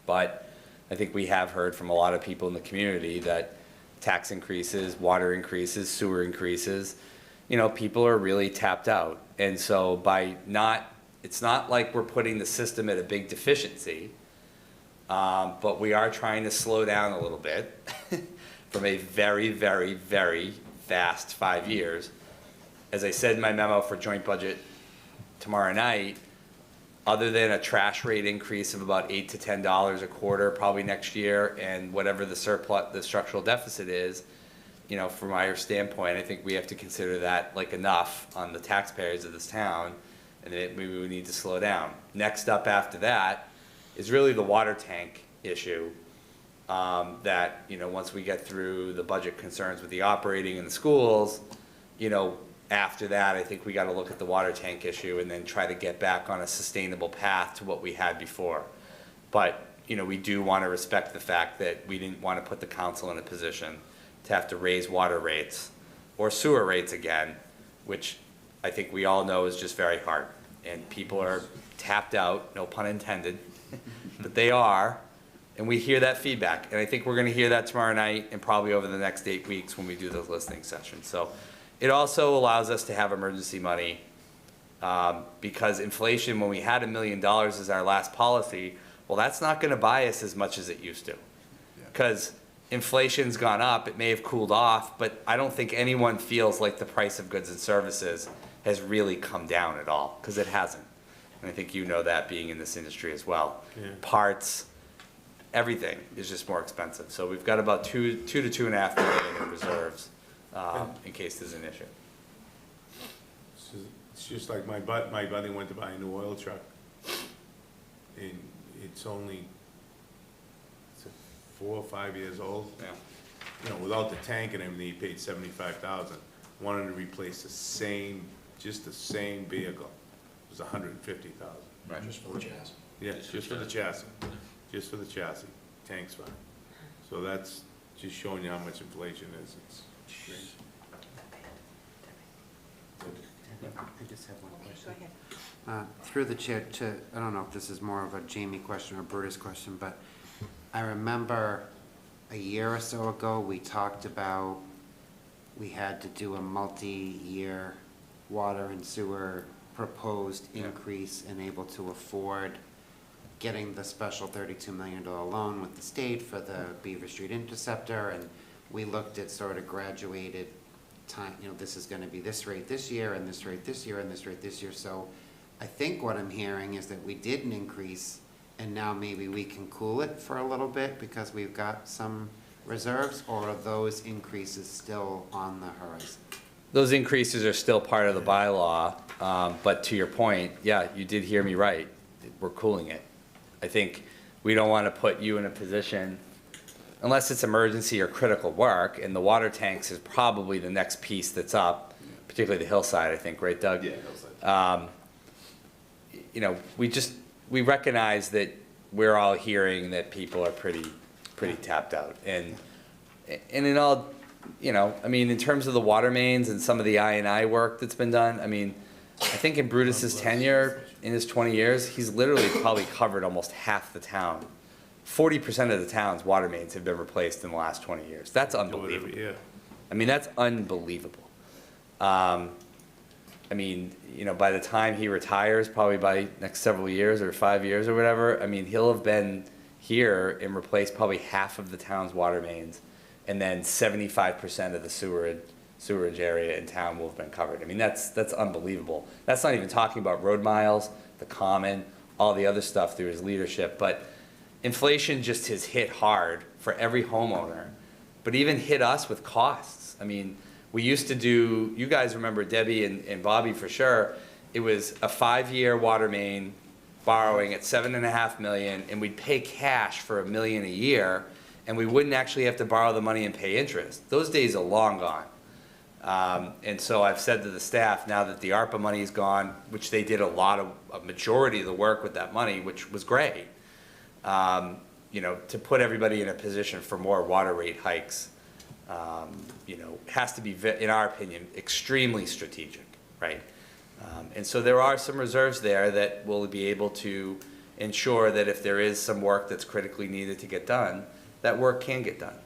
But I think we have heard from a lot of people in the community that tax increases, water increases, sewer increases, people are really tapped out. And so it's not like we're putting the system at a big deficiency, but we are trying to slow down a little bit from a very, very, very fast 5 years. As I said in my memo for joint budget tomorrow night, other than a trash rate increase of about $8 to $10 a quarter, probably next year, and whatever the surplus, the structural deficit is, from our standpoint, I think we have to consider that like enough on the taxpayers of this town, and that maybe we need to slow down. Next up after that is really the water tank issue, that, once we get through the budget concerns with the operating in the schools, after that, I think we gotta look at the water tank issue and then try to get back on a sustainable path to what we had before. But, we do wanna respect the fact that we didn't wanna put the council in a position to have to raise water rates or sewer rates again, which I think we all know is just very hard. And people are tapped out, no pun intended, but they are, and we hear that feedback. And I think we're gonna hear that tomorrow night and probably over the next 8 weeks when we do those listening sessions. So it also allows us to have emergency money, because inflation, when we had $1 million as our last policy, well, that's not gonna buy us as much as it used to. Because inflation's gone up, it may have cooled off, but I don't think anyone feels like the price of goods and services has really come down at all, because it hasn't. And I think that being in this industry as well. Yeah. Parts, everything is just more expensive. So we've got about $2 to $2.5 million in reserves, in case there's an issue. It's just like my buddy went to buy a new oil truck, and it's only 4 or 5 years old. Yeah. Without the tank and everything, he paid $75,000. Wanted to replace the same vehicle. It was $150,000. Right. Just for the chassis. Yeah, just for the chassis. Just for the chassis. Tank's fine. So that's just showing you how much inflation is. It's crazy. I just have one question. Go ahead. Through the chair I don't know if this is more of a Jamie question or a Brutus question, but I remember a year or so ago, we talked about we had to do a multi-year water and sewer proposed increase and able to afford getting the special $32 million loan with the state for the Beaver Street Interceptor, and we looked at sort of graduated time, this is gonna be this rate this year, and this rate this year, and this rate this year. So I think what I'm hearing is that we didn't increase and now maybe we can cool it for a little bit because we've got some reserves, or are those increases still on the horizon? Those increases are still part of the bylaw, but to your point, yeah, you did hear me right. We're cooling it. I think we don't want to put you in a position, unless it's emergency or critical work, and the water tanks is probably the next piece that's up, particularly the hillside, I think, right, Doug? Yeah, hillside. You know, we recognize that we're all hearing that people are pretty tapped out. And in all, you know, I mean, in terms of the water mains and some of the I&I work that's been done, I mean, I think in Brutus's tenure, in his 20 years, he's literally probably covered almost half the town. 40% of the town's water mains have been replaced in the last 20 years. That's unbelievable. Yeah. I mean, that's unbelievable. I mean, you know, by the time he retires, probably by next several years or 5 years or whatever, I mean, he'll have been here and replaced probably half of the town's water mains, and then 75% of the sewerage area in town will have been covered. I mean, that's unbelievable. That's not even talking about road miles, the common, all the other stuff through his leadership. But inflation just has hit hard for every homeowner, but even hit us with costs. I mean, we used to do, you guys remember Debbie and Bobby for sure, it was a 5-year water main borrowing at $7.5 million, and we'd pay cash for $1 million a year, and we wouldn't actually have to borrow the money and pay interest. Those days are long gone. And so I've said to the staff, now that the ARPA money is gone, which they did a majority of the work with that money, which was great, you know, to put everybody in a position for more water rate hikes, you know, has to be, in our opinion, extremely strategic, right? And so there are some reserves there that will be able to ensure that if there is some work that's critically needed to get done, that work can get done.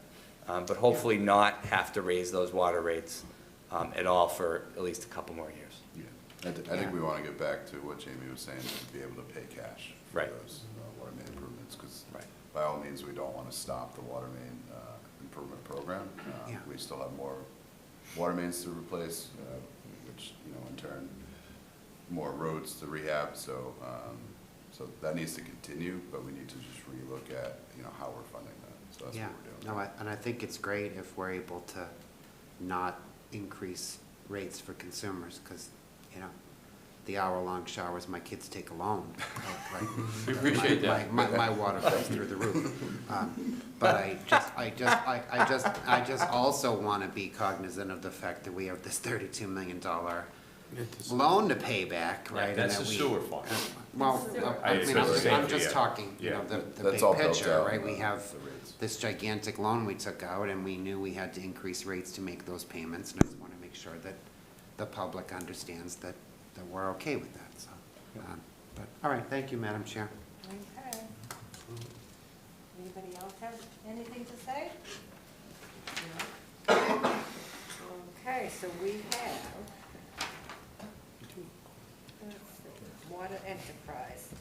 But hopefully not have to raise those water rates at all for at least a couple more years. Yeah, I think we want to get back to what Jamie was saying, to be able to pay cash for Right. those water main improvements, because by all means, we don't want to stop the water main improvement program. We still have more water mains to replace, which, you know, in turn, more roads to rehab, so that needs to continue, but we need to just relook at, you know, how we're funding that, so that's what we're doing. No, and I think it's great if we're able to not increase rates for consumers, because, you know, the hour-long showers my kids take alone, like, We appreciate that. My water goes through the roof. But I just also want to be cognizant of the fact that we have this $32 million loan to pay back, right? That's and the that sewer fund. Well, I I mean, expect the same I'm for just you. talking, you know, the That's big all built picture, out, right? We have the rates. this gigantic loan we took out, and we knew we had to increase rates to make those payments, and I just want to make sure that the public understands that we're okay with that, so. But, all right, thank you, Madam Chair. Okay. Anybody else have anything to say? No? Okay, so we have, let's see, Water Enterprise.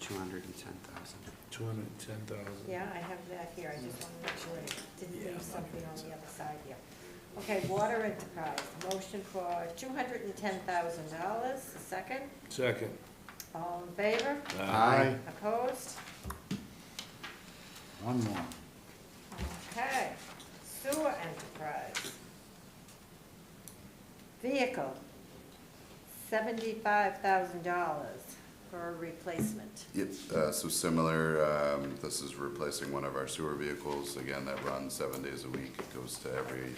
210,000. 210,000. Yeah, I have that here, I just want to make sure I didn't leave something on the other side here. Okay, Water Enterprise, motion for $210,000, second, Second. all in favor? Aye. Opposed? One more. Okay, Sewer Enterprise. Vehicle, $75,000 for a replacement. Yep, so similar, this is replacing one of our sewer vehicles, again, that runs 7 days a week. It goes to every,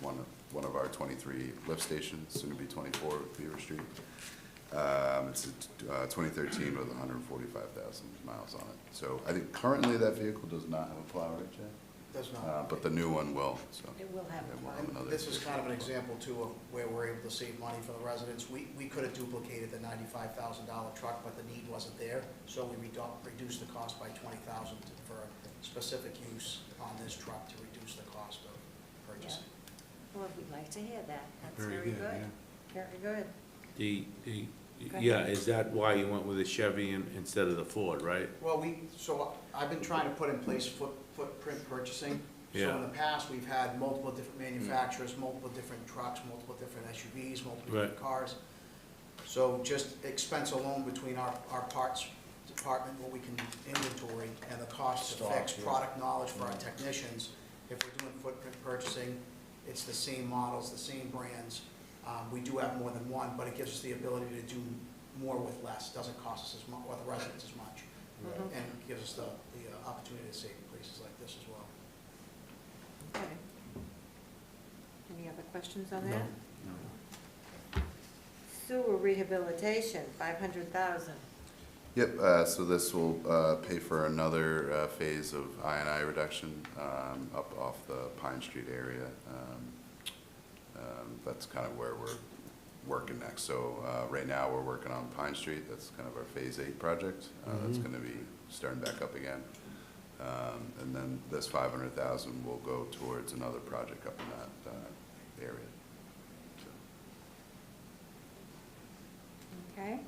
one of our 23 lift stations, soon to be 24 Beaver Street. It's a 2013 with 145,000 miles on it. So I think currently that vehicle does not have a plow, right, Jay? Does not. But the new one will, so. It will have Yeah, a we'll have another This is kind of an vehicle. example too of where we're able to save money for the residents. We could have duplicated the $95,000 truck, but the need wasn't there. So we reduced the cost by $20,000 for specific use on this truck to reduce the cost of purchasing. Well, we'd like to hear that. That's Very very good, good. Very good. Go Yeah, ahead. is that why you went with a Chevy instead of the Ford, right? Well, so I've been trying to put in place footprint purchasing. So Yeah. in the past, we've had multiple different manufacturers, multiple different trucks, multiple different SUVs, multiple different Right. cars. So just expense alone between our parts department, what we can inventory, and the cost to fix, product knowledge for our technicians. If we're doing footprint purchasing, it's the same models, the same brands. We do have more than one, but it gives us the ability to do more with less. Doesn't cost us as much, or the residents as much. And gives us the opportunity to save in places like this as well. Okay. Any other questions on that? Sewer rehabilitation, 500,000. Yep, so this will pay for another phase of I&I reduction up off the Pine Street area. That's kind of where we're working next. So right now, we're working on Pine Street. That's kind of our Phase 8 project. That's going to be starting back up again. And then this 500,000 will go towards another project up in that area. Okay.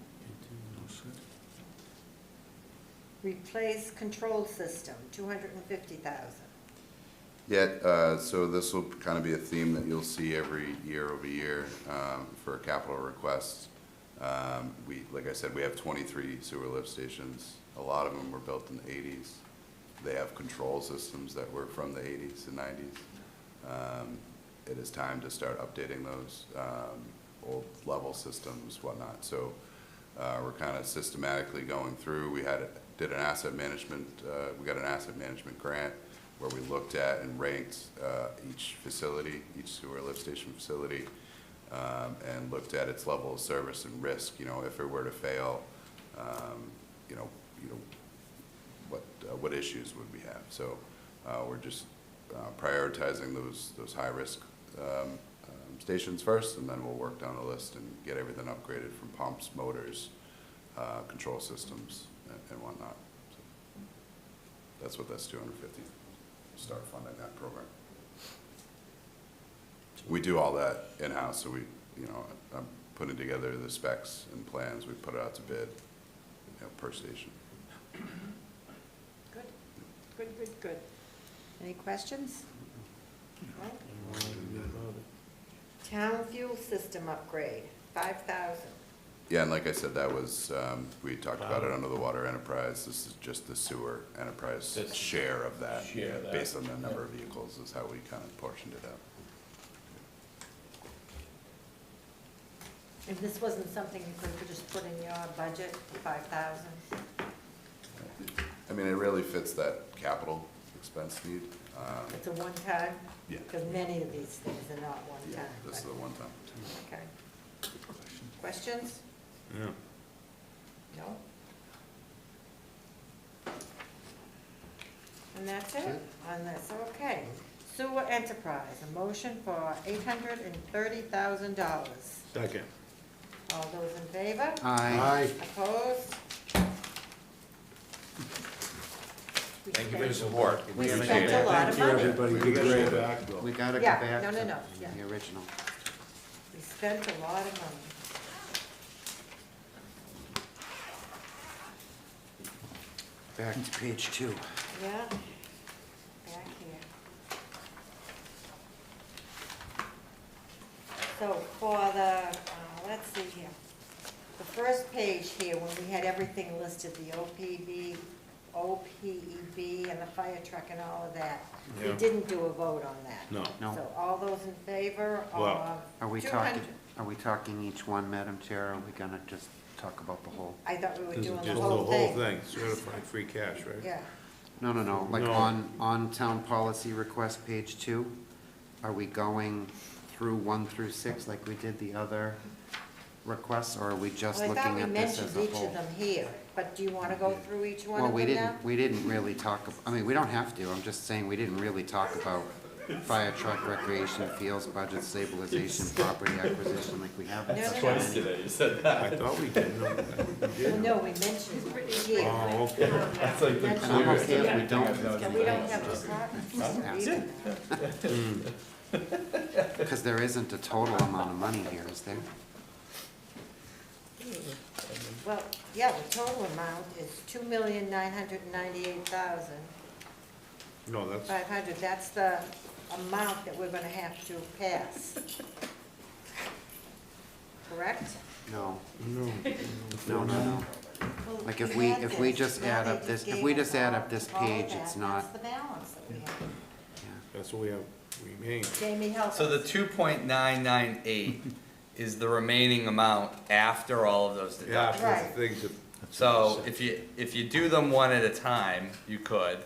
Replace control system, 250,000. Yeah, so this will kind of be a theme that you'll see every year over year for capital requests. Like I said, we have 23 sewer lift stations. A lot of them were built in the 80s. They have control systems that were from the 80s and 90s. It is time to start updating those old level systems, whatnot. So we're kind of systematically going through. We did an asset management, we got an asset management grant where we looked at and ranked each facility, each sewer lift station facility, and looked at its level of service and risk. You know, if it were to fail, what issues would we have? So we're just prioritizing those high risk stations first, and then we'll work down the list and get everything upgraded from pumps, motors, control systems, and whatnot. So that's what that's 250. Start funding that program. We do all that in-house, so I'm putting together the specs and plans. We put it out to bid, per station. Good. Any questions? No? Town fuel system upgrade, 5,000. Yeah, and like I said, that was, we talked about it under the water enterprise. This is just the sewer enterprise share of that. Based on the number of vehicles is how we kind of portioned it out. If this wasn't something you could just put in your budget, 5,000? I mean, it really fits that capital expense need. It's a one-time? Yeah. Because many of these things are not one-time. Yeah, this is a one-time. Okay. Questions? Yeah. No? And that's it on this, okay. Sewer enterprise, a motion for $830,000. Second. All those in favor? Aye. Opposed? Thank you for your support. We appreciate spent it. a lot of money. We gotta go Yeah, back no, to no, yeah. the original. We spent a lot of money. Back to page 2. Yeah, back here. So for the, let's see here. The first page here, when we had everything listed, the OPEB and the fire truck and all of that, we Yeah. didn't do a vote on that. No. No. So all those in favor of Well- Are we 200? talking each one, Madam Chair, or are we gonna just talk about the whole? I thought we were This is doing just the the whole thing. certified free cash, right? Yeah, No, like No. on town policy request, page 2, are we going through 1 through 6 like we did the other requests, or are we just well, I thought looking we at this mentioned as a each whole? of them here, but do you want to go through each one Well, of them now? we didn't really talk, I mean, we don't have to, I'm just saying, we didn't really talk about fire truck, recreation, fields, budget stabilization, property acquisition, like we haven't. No, no, touched no. on Twice any. today you said that. I thought we did, no, we Well, did. no, we mentioned it here. Oh, okay. That's like the And I'm okay if we don't. And we don't have departments either. Because there isn't a total amount of money here, is there? Well, yeah, the total amount is $2,998,500. No, that's, That's the amount that we're gonna have to pass. correct? No, No. no. Well, Like if we we, had if we this. just Now add they up this, if gave we us just add all- up this all of page, that. it's not, That's the balance that we have. That's what we have remained. Jamie, help us. So the 2.998 is the remaining amount after all of those Yeah, deductions. Right. things that. So if you do them one at a time, you could,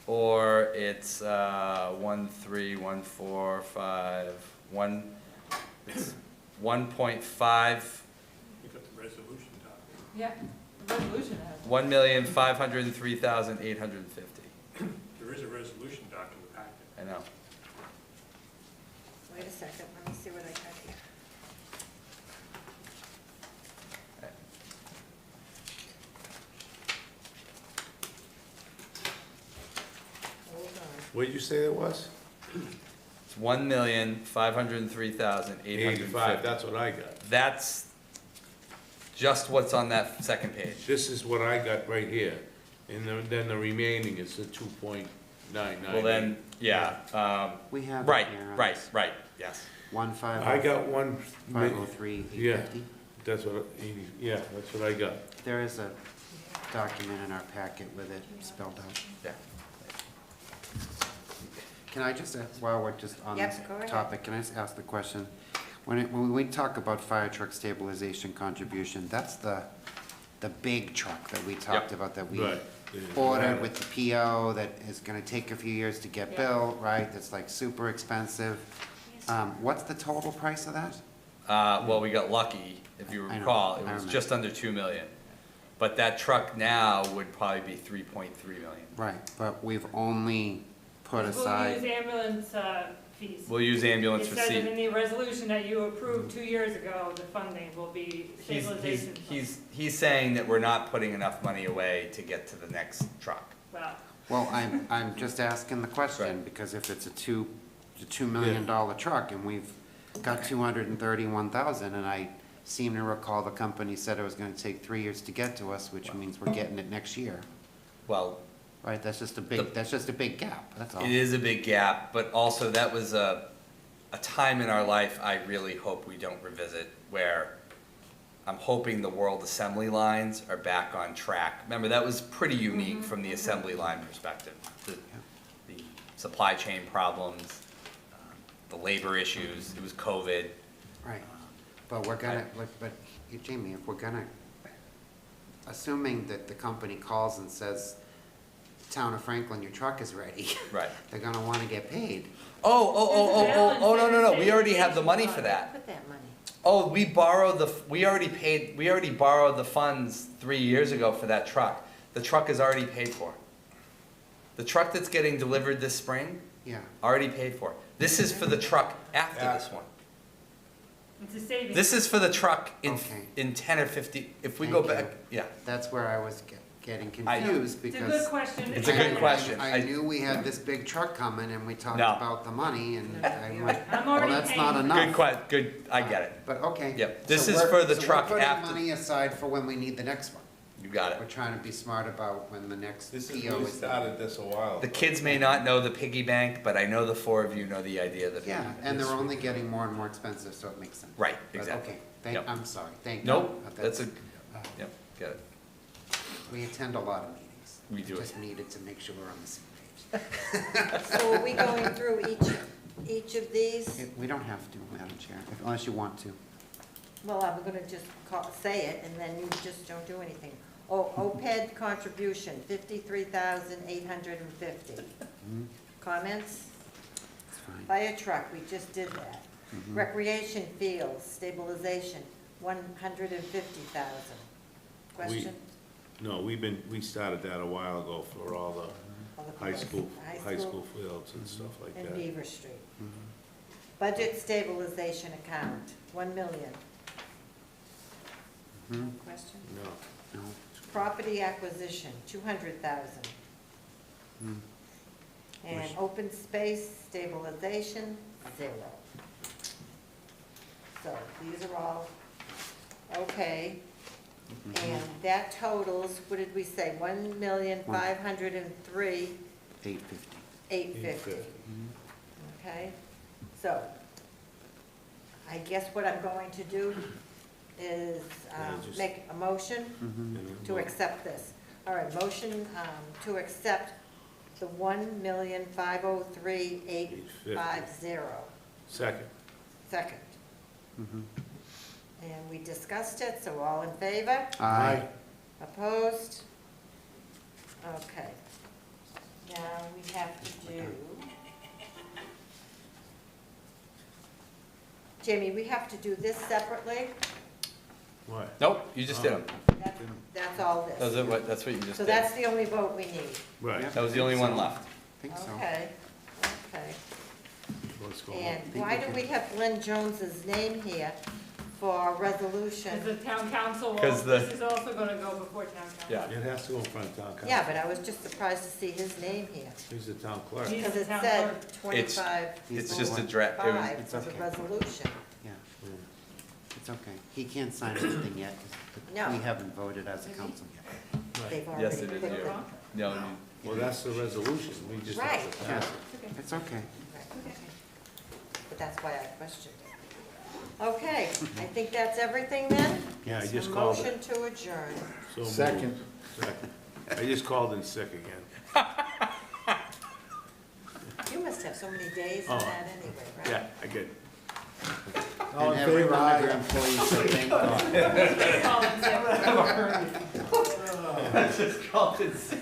or it's 1, 3, 1, 4, 5, 1, it's 1.5, You got the resolution document. Yeah, the resolution has. 1,503,850. There is a resolution document in the packet. I know. Wait a second, let me see what I got here. Hold on. What did you say it was? It's 1,503,850. 85, that's what I got. That's just what's on that second page. This is what I got right here, and then the remaining is the 2.99. Well then, yeah, we have. it right, here on right, this. right, yes. 150. I got one. 503, Yeah, 850. that's what, yeah, that's what I got. There is a document in our packet with it spelled out. Yeah. Can I just, while we're just on Yep, this go ahead. topic, can I just ask the question? When we talk about fire truck stabilization contribution, that's the big truck that we talked about, that we Right. ordered with the PO, that is gonna take a few years to get built, right? That's like super expensive. What's the total price of that? Well, we got lucky, if you I know, recall, it I was remember. just under 2 million. But that truck now would probably be 3.3 million. Right, but we've only put We'll use aside, ambulance fees. We'll use ambulance It says receipt. in the resolution that you approved 2 years ago, the funding will be stabilization. He's saying that we're not putting enough money away to get to the next truck. Well, well, I'm just asking the question, Right. because if it's a $2 million truck, and we've got 231,000, and I seem to recall the company said it was gonna take 3 years to get to us, which means we're getting it next year, Well, right? That's just a big gap, that's all. it is a big gap, but also that was a time in our life I really hope we don't revisit, where I'm hoping the world assembly lines are back on track. Remember, that was pretty unique from the assembly line perspective. The supply chain problems, the labor issues, it was COVID. Right, but we're gonna, but Jamie, if we're gonna, assuming that the company calls and says, Town of Franklin, your truck is ready. Right. They're gonna wanna get paid. Oh, no, we already have the money for that. Put that money. Oh, we borrowed we already borrowed the funds 3 years ago for that truck. The truck is already paid for. The truck that's getting delivered this spring, Yeah, already paid for. This is for the truck after this one. it's a savings. This is for the truck Okay. in 10 or 50, if we Thank go you. back, yeah. that's where I was getting I- confused, It's a because. good question. It's a good and question. I knew we had this big truck coming, and we talked No. about the money, and I'm like, I'm well, already that's not paying. enough. Good, I get it. But, okay. Yep. This So is we're- for the so we're truck putting after- money aside for when we need the next one. You got We're it. trying to be smart about when the next This is, PO we is. started this a while. The kids may not know the piggy bank, but I know the four of you know the idea of the piggy Yeah, bank. and they're only getting more and more expensive, so it makes sense. Right, But, exactly. okay, Yep. I'm sorry, thank you. Nope, But that's a, uh, yep, get it. We attend a lot of meetings. We do it. Just needed to make sure we're on the same page. So are we going through each of these? We don't have to, Madam Chair, unless you want to. Well, I'm gonna just say it, and then you just don't do anything. Oh, OPED contribution, 53,850. Comments? It's fine. Fire truck, we just did that. Mhm. Recreation fields, stabilization, 150,000. Question? No, we started that a while ago for all the All the high school High fields and stuff like and that. Beaver Street. Mhm. Budget stabilization account, 1 million. Mhm. Question? No. No. Property acquisition, 200,000. Mm. And open space stabilization, 0. So these are all okay. And that totals, what did we say, 1,503,850. 850. Okay, so I guess what I'm going to do is just- make a motion to accept this. All right, motion to accept the 1,503,850. Second. Second. And we discussed it, so all in favor? Aye. Opposed? Okay. Now we have to do, Jamie, we have to do this separately. What? Nope, you just did them. That's all this. That's what you just So did. that's the only vote we need. Right. That was the only one left. I think so. Okay, okay. Let's go. And why do we have Lynn Jones's name here for resolution? As a town council, Because the- this is also gonna go before town council. Yeah. It has to go in front of town council. Yeah, but I was just surprised to see his name here, He's the town clerk. He's because the it town said clerk. 25. It's just a draft, it was, Five for the okay. resolution. Yeah, it's okay. He can't sign anything yet, 'cause No. we haven't voted as a council yet. They've already yes, it put is, it yeah. on. No, you- Well, that's the resolution, we just have Right. to pass it. It's okay. But that's why I questioned it. Okay, I think that's everything then? Yeah, I A just called motion it. to adjourn. So moved. Second. Second. I just called in sick again. You must have so many days in Oh. that anyway, right? Yeah, I get it. All in And every favor, one of your aye. employees said thank God. Call it. just called it sick.